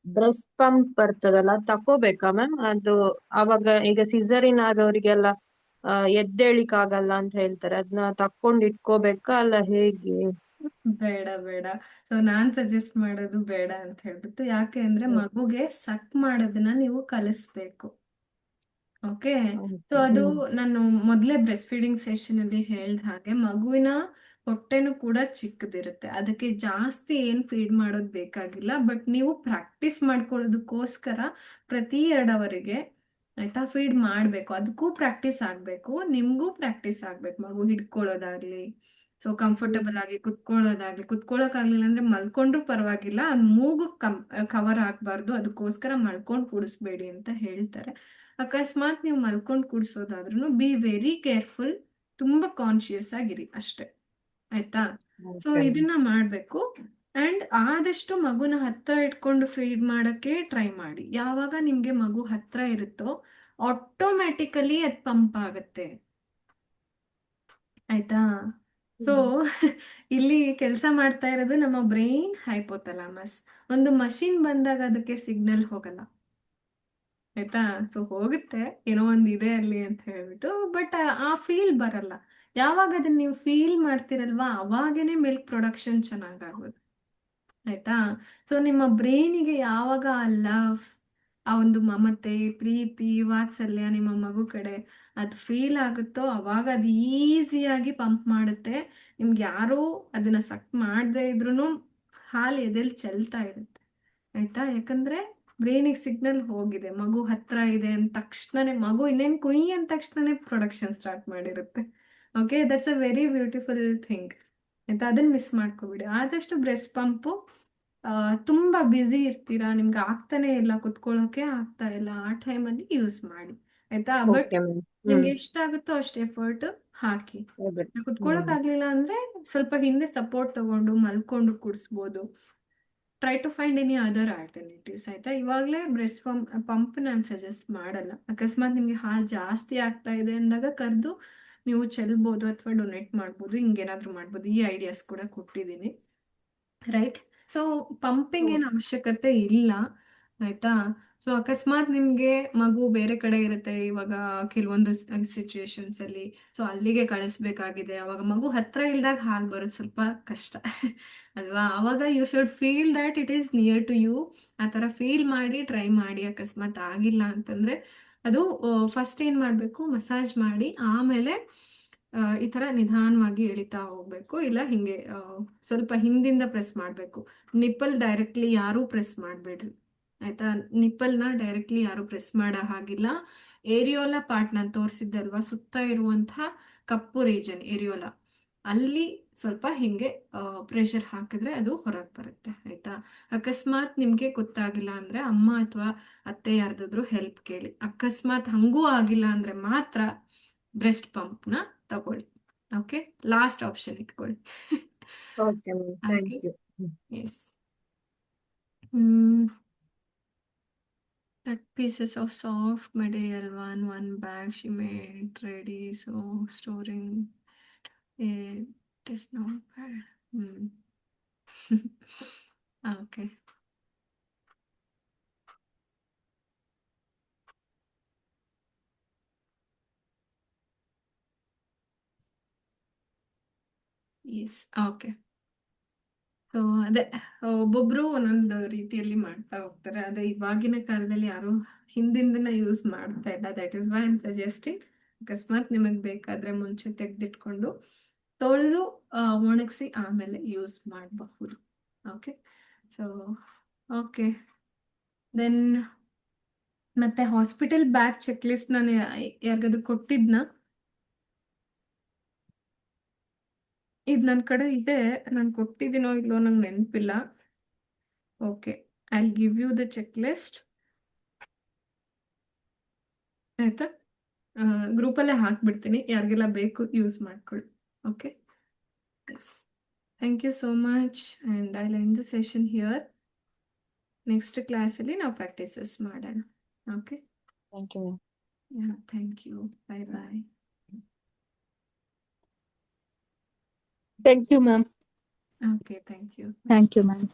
ಬ್ರೆಸ್ಟ್ ಪಂಪ್ ಬರ್ತದಲ್ಲ ತಕೋಬೇಕಾ ಮ್ಯಾಮ್? ಅದು ಅವಾಗ ಈಗ ಸಿಸರಿನ್ ಆದವರಿಗೆಲ್ಲ ಎದ್ದೇಳಿಕ್ ಆಗಲ್ಲ ಅಂತ ಹೇಳ್ತಾರೆ, ಅದನ್ನ ತಕೊಂಡ್ ಇಟ್ಕೋಬೇಕಾ ಅಲ್ಲ ಹೇಗೆ? ಬೇಡ ಬೇಡ. ಸೊ ನಾನ್ ಸಜೆಸ್ಟ್ ಮಾಡೋದು ಬೇಡ ಅಂತ ಹೇಳ್ಬಿಟ್ಟು, ಯಾಕೆ ಅಂದ್ರೆ ಮಗುಗೆ ಸಕ್ ಮಾಡೋದನ್ನ ನೀವು ಕಲಿಸ್ಬೇಕು. ಓಕೆ. ಸೊ ಅದು ನಾನು ಮೊದಲೇ ಬ್ರೆಸ್ಟ್ ಫೀಡಿಂಗ್ ಸೆಷನ್ ಅಲ್ಲಿ ಹೇಳ್ದ ಹಾಗೆ ಮಗುವಿನ ಹೊಟ್ಟೆನೂ ಕೂಡ ಚಿಕ್ಕದಿರುತ್ತೆ, ಅದಕ್ಕೆ ಜಾಸ್ತಿ ಏನ್ ಫೀಡ್ ಮಾಡೋದು ಬೇಕಾಗಿಲ್ಲ. ಬಟ್ ನೀವು ಪ್ರಾಕ್ಟೀಸ್ ಮಾಡ್ಕೊಳ್ಳೋದಕ್ಕೋಸ್ಕರ ಪ್ರತಿ 2 ಅವರಿಗೆ ಆಯ್ತಾ ಫೀಡ್ ಮಾಡ್ಬೇಕು. ಅದಕ್ಕೂ ಪ್ರಾಕ್ಟೀಸ್ ಆಗ್ಬೇಕು, ನಿಮ್ಗೂ ಪ್ರಾಕ್ಟೀಸ್ ಆಗ್ಬೇಕು. ಮಗು ಹಿಡ್ಕೊಳ್ಳೋದಾಗ್ಲಿ, ಸೊ ಕಂಫರ್ಟಬಲ್ ಆಗಿ ಕುತ್ಕೊಳ್ಳೋದಾಗ್ಲಿ, ಕುತ್ಕೊಳ್ಳೋಕಾಗ್ಲಿಲ್ಲ ಅಂದ್ರೆ ಮಲ್ಕೊಂಡ್ರು ಪರವಾಗಿಲ್ಲ, ಮೂಗು ಕವರ್ ಆಗ್ಬಾರ್ದು, ಅದಕ್ಕೋಸ್ಕರ ಮಲ್ಕೊಂಡ್ ಕೂಡಿಸ್ಬೇಡಿ ಅಂತ ಹೇಳ್ತಾರೆ. ಅಕಸ್ಮಾತ್ ನೀವು ಮಲ್ಕೊಂಡ್ ಕೂಡ್ಸೋದಾದ್ರೂ ಬಿ ವೆರಿ ಕೇರ್ಫುಲ್, ತುಂಬಾ ಕಾನ್ಶಿಯಸ್ ಆಗಿರಿ ಅಷ್ಟೇ ಆಯ್ತಾ. ಸೊ ಇದನ್ನ ಮಾಡ್ಬೇಕು. ಅಂಡ್ ಆದಷ್ಟು ಮಗುನ ಹತ್ರ ಇಟ್ಕೊಂಡು ಫೀಡ್ ಮಾಡಕ್ಕೆ ಟ್ರೈ ಮಾಡಿ. ಯಾವಾಗ ನಿಮ್ಗೆ ಮಗು ಹತ್ರ ಇರುತ್ತೋ ಆಟೋಮ್ಯಾಟಿಕಲಿ ಅದ್ ಪಂಪ್ ಆಗುತ್ತೆ ಆಯ್ತಾ. ಸೊ ಇಲ್ಲಿ ಕೆಲಸ ಮಾಡ್ತಾ ಇರೋದು ನಮ್ಮ ಬ್ರೈನ್ ಹೈಪೋಥಾಲಮಸ್. ಒಂದು ಮಷಿನ್ ಬಂದಾಗ ಅದಕ್ಕೆ ಸಿಗ್ನಲ್ ಹೋಗಲ್ಲ ಆಯ್ತಾ. ಸೊ ಹೋಗುತ್ತೆ, ಏನೋ ಒಂದು ಇದೆ ಅಲ್ಲಿ ಅಂತ ಹೇಳ್ಬಿಟ್ಟು, ಬಟ್ ಆ ಫೀಲ್ ಬರಲ್ಲ. ಯಾವಾಗ ಅದನ್ನ ನೀವು ಫೀಲ್ ಮಾಡ್ತಿರಲ್ವಾ ಅವಾಗೇನೆ ಮಿಲ್ಕ್ ಪ್ರೊಡಕ್ಷನ್ ಚೆನ್ನಾಗಾಗೋದು ಆಯ್ತಾ. ಸೊ ನಿಮ್ಮ ಬ್ರೈನಿಗೆ ಯಾವಾಗ ಆ ಲವ್, ಆ ಒಂದು ಮಮತೆ, ಪ್ರೀತಿ, ವಾತ್ಸಲ್ಯ ನಿಮ್ಮ ಮಗು ಕಡೆ ಅದು ಫೀಲ್ ಆಗುತ್ತೋ ಅವಾಗ ಅದು ಈಸಿಯಾಗಿ ಪಂಪ್ ಮಾಡುತ್ತೆ. ನಿಮ್ಗೆ ಯಾರೂ ಅದನ್ನ ಸಕ್ ಮಾಡದೇ ಇದ್ರೂ ಹಾಲು ಎದೆಲ್ ಚೆಲ್ತಾ ಇರುತ್ತೆ ಆಯ್ತಾ. ಯಾಕಂದ್ರೆ ಬ್ರೈನಿಗೆ ಸಿಗ್ನಲ್ ಹೋಗಿದೆ, ಮಗು ಹತ್ರ ಇದೆ ಅಂದ ತಕ್ಷಣನೇ, ಮಗು ಇನ್ನೇನು ಕುಯ್ ಅಂದ ತಕ್ಷಣನೇ ಪ್ರೊಡಕ್ಷನ್ ಸ್ಟಾರ್ಟ್ ಮಾಡಿರುತ್ತೆ. Okay, that's a very beautiful thing ಆಯ್ತಾ. ಅದನ್ನ ಮಿಸ್ ಮಾಡ್ಕೋಬಿಡಿ ಆದಷ್ಟು. ಬ್ರೆಸ್ಟ್ ಪಂಪು ತುಂಬಾ ಬ್ಯುಸಿ ಇರ್ತೀರಾ, ನಿಮ್ಗೆ ಆಗ್ತಾನೆ ಇಲ್ಲ, ಕುತ್ಕೊಳ್ಳೋಕೆ ಆಗ್ತಾ ಇಲ್ಲ, ಆ ಟೈಮಲ್ಲಿ ಯೂಸ್ ಮಾಡಿ ಆಯ್ತಾ. But okay ma'am. ನಿಮ್ಗೆ ಎಷ್ಟಾಗುತ್ತೋ ಅಷ್ಟು ಎಫರ್ಟ್ ಹಾಕಿ. ಅದೇ. ಕುತ್ಕೊಳ್ಳೋಕ್ ಆಗ್ಲಿಲ್ಲ ಅಂದ್ರೆ ಸ್ವಲ್ಪ ಹಿಂದೆ ಸಪೋರ್ಟ್ ತಗೊಂಡು ಮಲ್ಕೊಂಡು ಕುಡಿಸ್ಬೋದು. Try to find any other alternatives ಆಯ್ತಾ. ಇವಾಗಲೇ ಬ್ರೆಸ್ಟ್ ಪಂಪ್ ನಾನು ಸಜೆಸ್ಟ್ ಮಾಡಲ್ಲ. ಅಕಸ್ಮಾತ್ ನಿಮಗೆ ಹಾಲು ಜಾಸ್ತಿ ಆಗ್ತಾ ಇದೆ ಅಂದಾಗ ಕರೆದು ನೀವು ಚೆಲ್ಬೋದು ಅಥವಾ ಡೊನೇಟ್ ಮಾಡ್ಬೋದು, ಹಿಂಗೇನಾದ್ರೂ ಮಾಡ್ಬೋದು. ಈ ಐಡಿಯಾಸ್ ಕೂಡ ಕೊಟ್ಟಿದ್ದೀನಿ ರೈಟ್. ಸೊ ಪಂಪಿಂಗ್ ಏನು ಅವಶ್ಯಕತೆ ಇಲ್ಲ ಆಯ್ತಾ. ಸೊ ಅಕಸ್ಮಾತ್ ನಿಮ್ಗೆ ಮಗು ಬೇರೆ ಕಡೆ ಇರುತ್ತೆ, ಇವಾಗ ಕೆಲವೊಂದು ಸಿಚುವೇಶನ್ಸ್ ಅಲ್ಲಿ ಸೊ ಅಲ್ಲಿಗೆ ಕಳಿಸ್ಬೇಕಾಗಿದೆ, ಅವಾಗ ಮಗು ಹತ್ರ ಇಲ್ದಾಗ ಹಾಲು ಬರೋದು ಸ್ವಲ್ಪ ಕಷ್ಟ ಅಲ್ವಾ. ಅವಾಗ you should feel that it is near to you. ಆ ಥರ ಫೀಲ್ ಮಾಡಿ ಟ್ರೈ ಮಾಡಿ. ಅಕಸ್ಮಾತ್ ಆಗಿಲ್ಲ ಅಂತಂದ್ರೆ ಅದು ಫಸ್ಟ್ ಏನ್ ಮಾಡಬೇಕು, ಮಸಾಜ್ ಮಾಡಿ ಆಮೇಲೆ ಈ ಥರ ನಿಧಾನವಾಗಿ ಎಳಿತಾ ಹೋಗ್ಬೇಕು. ಇಲ್ಲ ಹಿಂಗೆ ಸ್ವಲ್ಪ ಹಿಂದಿಂದ ಪ್ರೆಸ್ ಮಾಡಬೇಕು. ನಿಪ್ಪಲ್ ಡೈರೆಕ್ಟ್ಲಿ ಯಾರೂ ಪ್ರೆಸ್ ಮಾಡಬೇಡ್ರಿ ಆಯ್ತಾ. ನಿಪ್ಪಲ್ನ ಡೈರೆಕ್ಟ್ಲಿ ಯಾರು ಪ್ರೆಸ್ ಮಾಡೋ ಹಾಗಿಲ್ಲ. ಏರಿಯೋಲಾ ಪಾರ್ಟ್ ನಾನು ತೋರಿಸಿದ್ದಲ್ವಾ, ಸುತ್ತ ಇರುವಂತಹ ಕಪ್ಪು ರೀಜನ್ ಏರಿಯೋಲಾ, ಅಲ್ಲಿ ಸ್ವಲ್ಪ ಹಿಂಗೆ ಪ್ರೆಷರ್ ಹಾಕಿದ್ರೆ ಅದು ಹೊರಗೆ ಬರುತ್ತೆ ಆಯ್ತಾ. ಅಕಸ್ಮಾತ್ ನಿಮ್ಗೆ ಗೊತ್ತಾಗಿಲ್ಲ ಅಂದ್ರೆ ಅಮ್ಮ ಅಥವಾ ಅತ್ತೆ ಯಾರ್ದಾದ್ರು ಹೆಲ್ಪ್ ಕೇಳಿ. ಅಕಸ್ಮಾತ್ ಹಂಗೂ ಆಗಿಲ್ಲ ಅಂದ್ರೆ ಮಾತ್ರ ಬ್ರೆಸ್ಟ್ ಪಂಪ್ನ ತಗೊಳ್ಳಿ. ಓಕೆ, ಲಾಸ್ಟ್ ಆಪ್ಷನ್ ಇಟ್ಕೊಳ್ಳಿ. Okay ma'am, thank you. Yes. Cut pieces of soft material, one bag she made ready, so storing it is not bad. Okay. Yes, okay. So ಅದೇ ಒಬ್ಬೊಬ್ರು ಒಂದೊಂದು ರೀತಿಯಲ್ಲಿ ಮಾಡ್ತಾ ಹೋಗ್ತಾರೆ. ಅದೇ ಇವಾಗಿನ ಕಾಲದಲ್ಲಿ ಯಾರು ಹಿಂದಿಂದನ ಯೂಸ್ ಮಾಡ್ತಾ ಇಲ್ಲ. That is why I am suggesting. ಅಕಸ್ಮಾತ್ ನಿಮಗೆ ಬೇಕಾದ್ರೆ ಮುಂಚೆ ತೆಗೆದಿಟ್ಕೊಂಡು ತೊಳೆದು ಒಣಗಿಸಿ ಆಮೇಲೆ ಯೂಸ್ ಮಾಡಬಹುದು. ಓಕೆ, ಸೊ ಓಕೆ ದೆನ್ ಮತ್ತೆ ಹಾಸ್ಪಿಟಲ್ ಬ್ಯಾಗ್ ಚೆಕ್ ಲಿಸ್ಟ್ ನಾನು ಯಾರಿಗಾದ್ರೂ ಕೊಟ್ಟಿದ್ನಾ? ಇದು ನನ್ನ ಕಡೆ ಇದೆ, ನಾನು ಕೊಟ್ಟಿದ್ದೀನೋ ಇಲ್ಲೋ ನಂಗೆ ನೆನಪಿಲ್ಲ. Okay, I will give you the check list ಆಯ್ತಾ. ಗ್ರೂಪಲ್ಲೇ ಹಾಕ್ಬಿಡ್ತೀನಿ, ಯಾರಿಗೆಲ್ಲ ಬೇಕು ಯೂಸ್ ಮಾಡ್ಕೊಳ್ಳಿ. Okay, yes, thank you so much and I end the session here. Next ಕ್ಲಾಸಲ್ಲಿ ನಾವು ಪ್ರಾಕ್ಟೀಸಸ್ ಮಾಡೋಣ. Okay, thank you ma'am. Yeah, thank you, bye bye. Thank you ma'am. Okay, thank you. Thank you ma'am.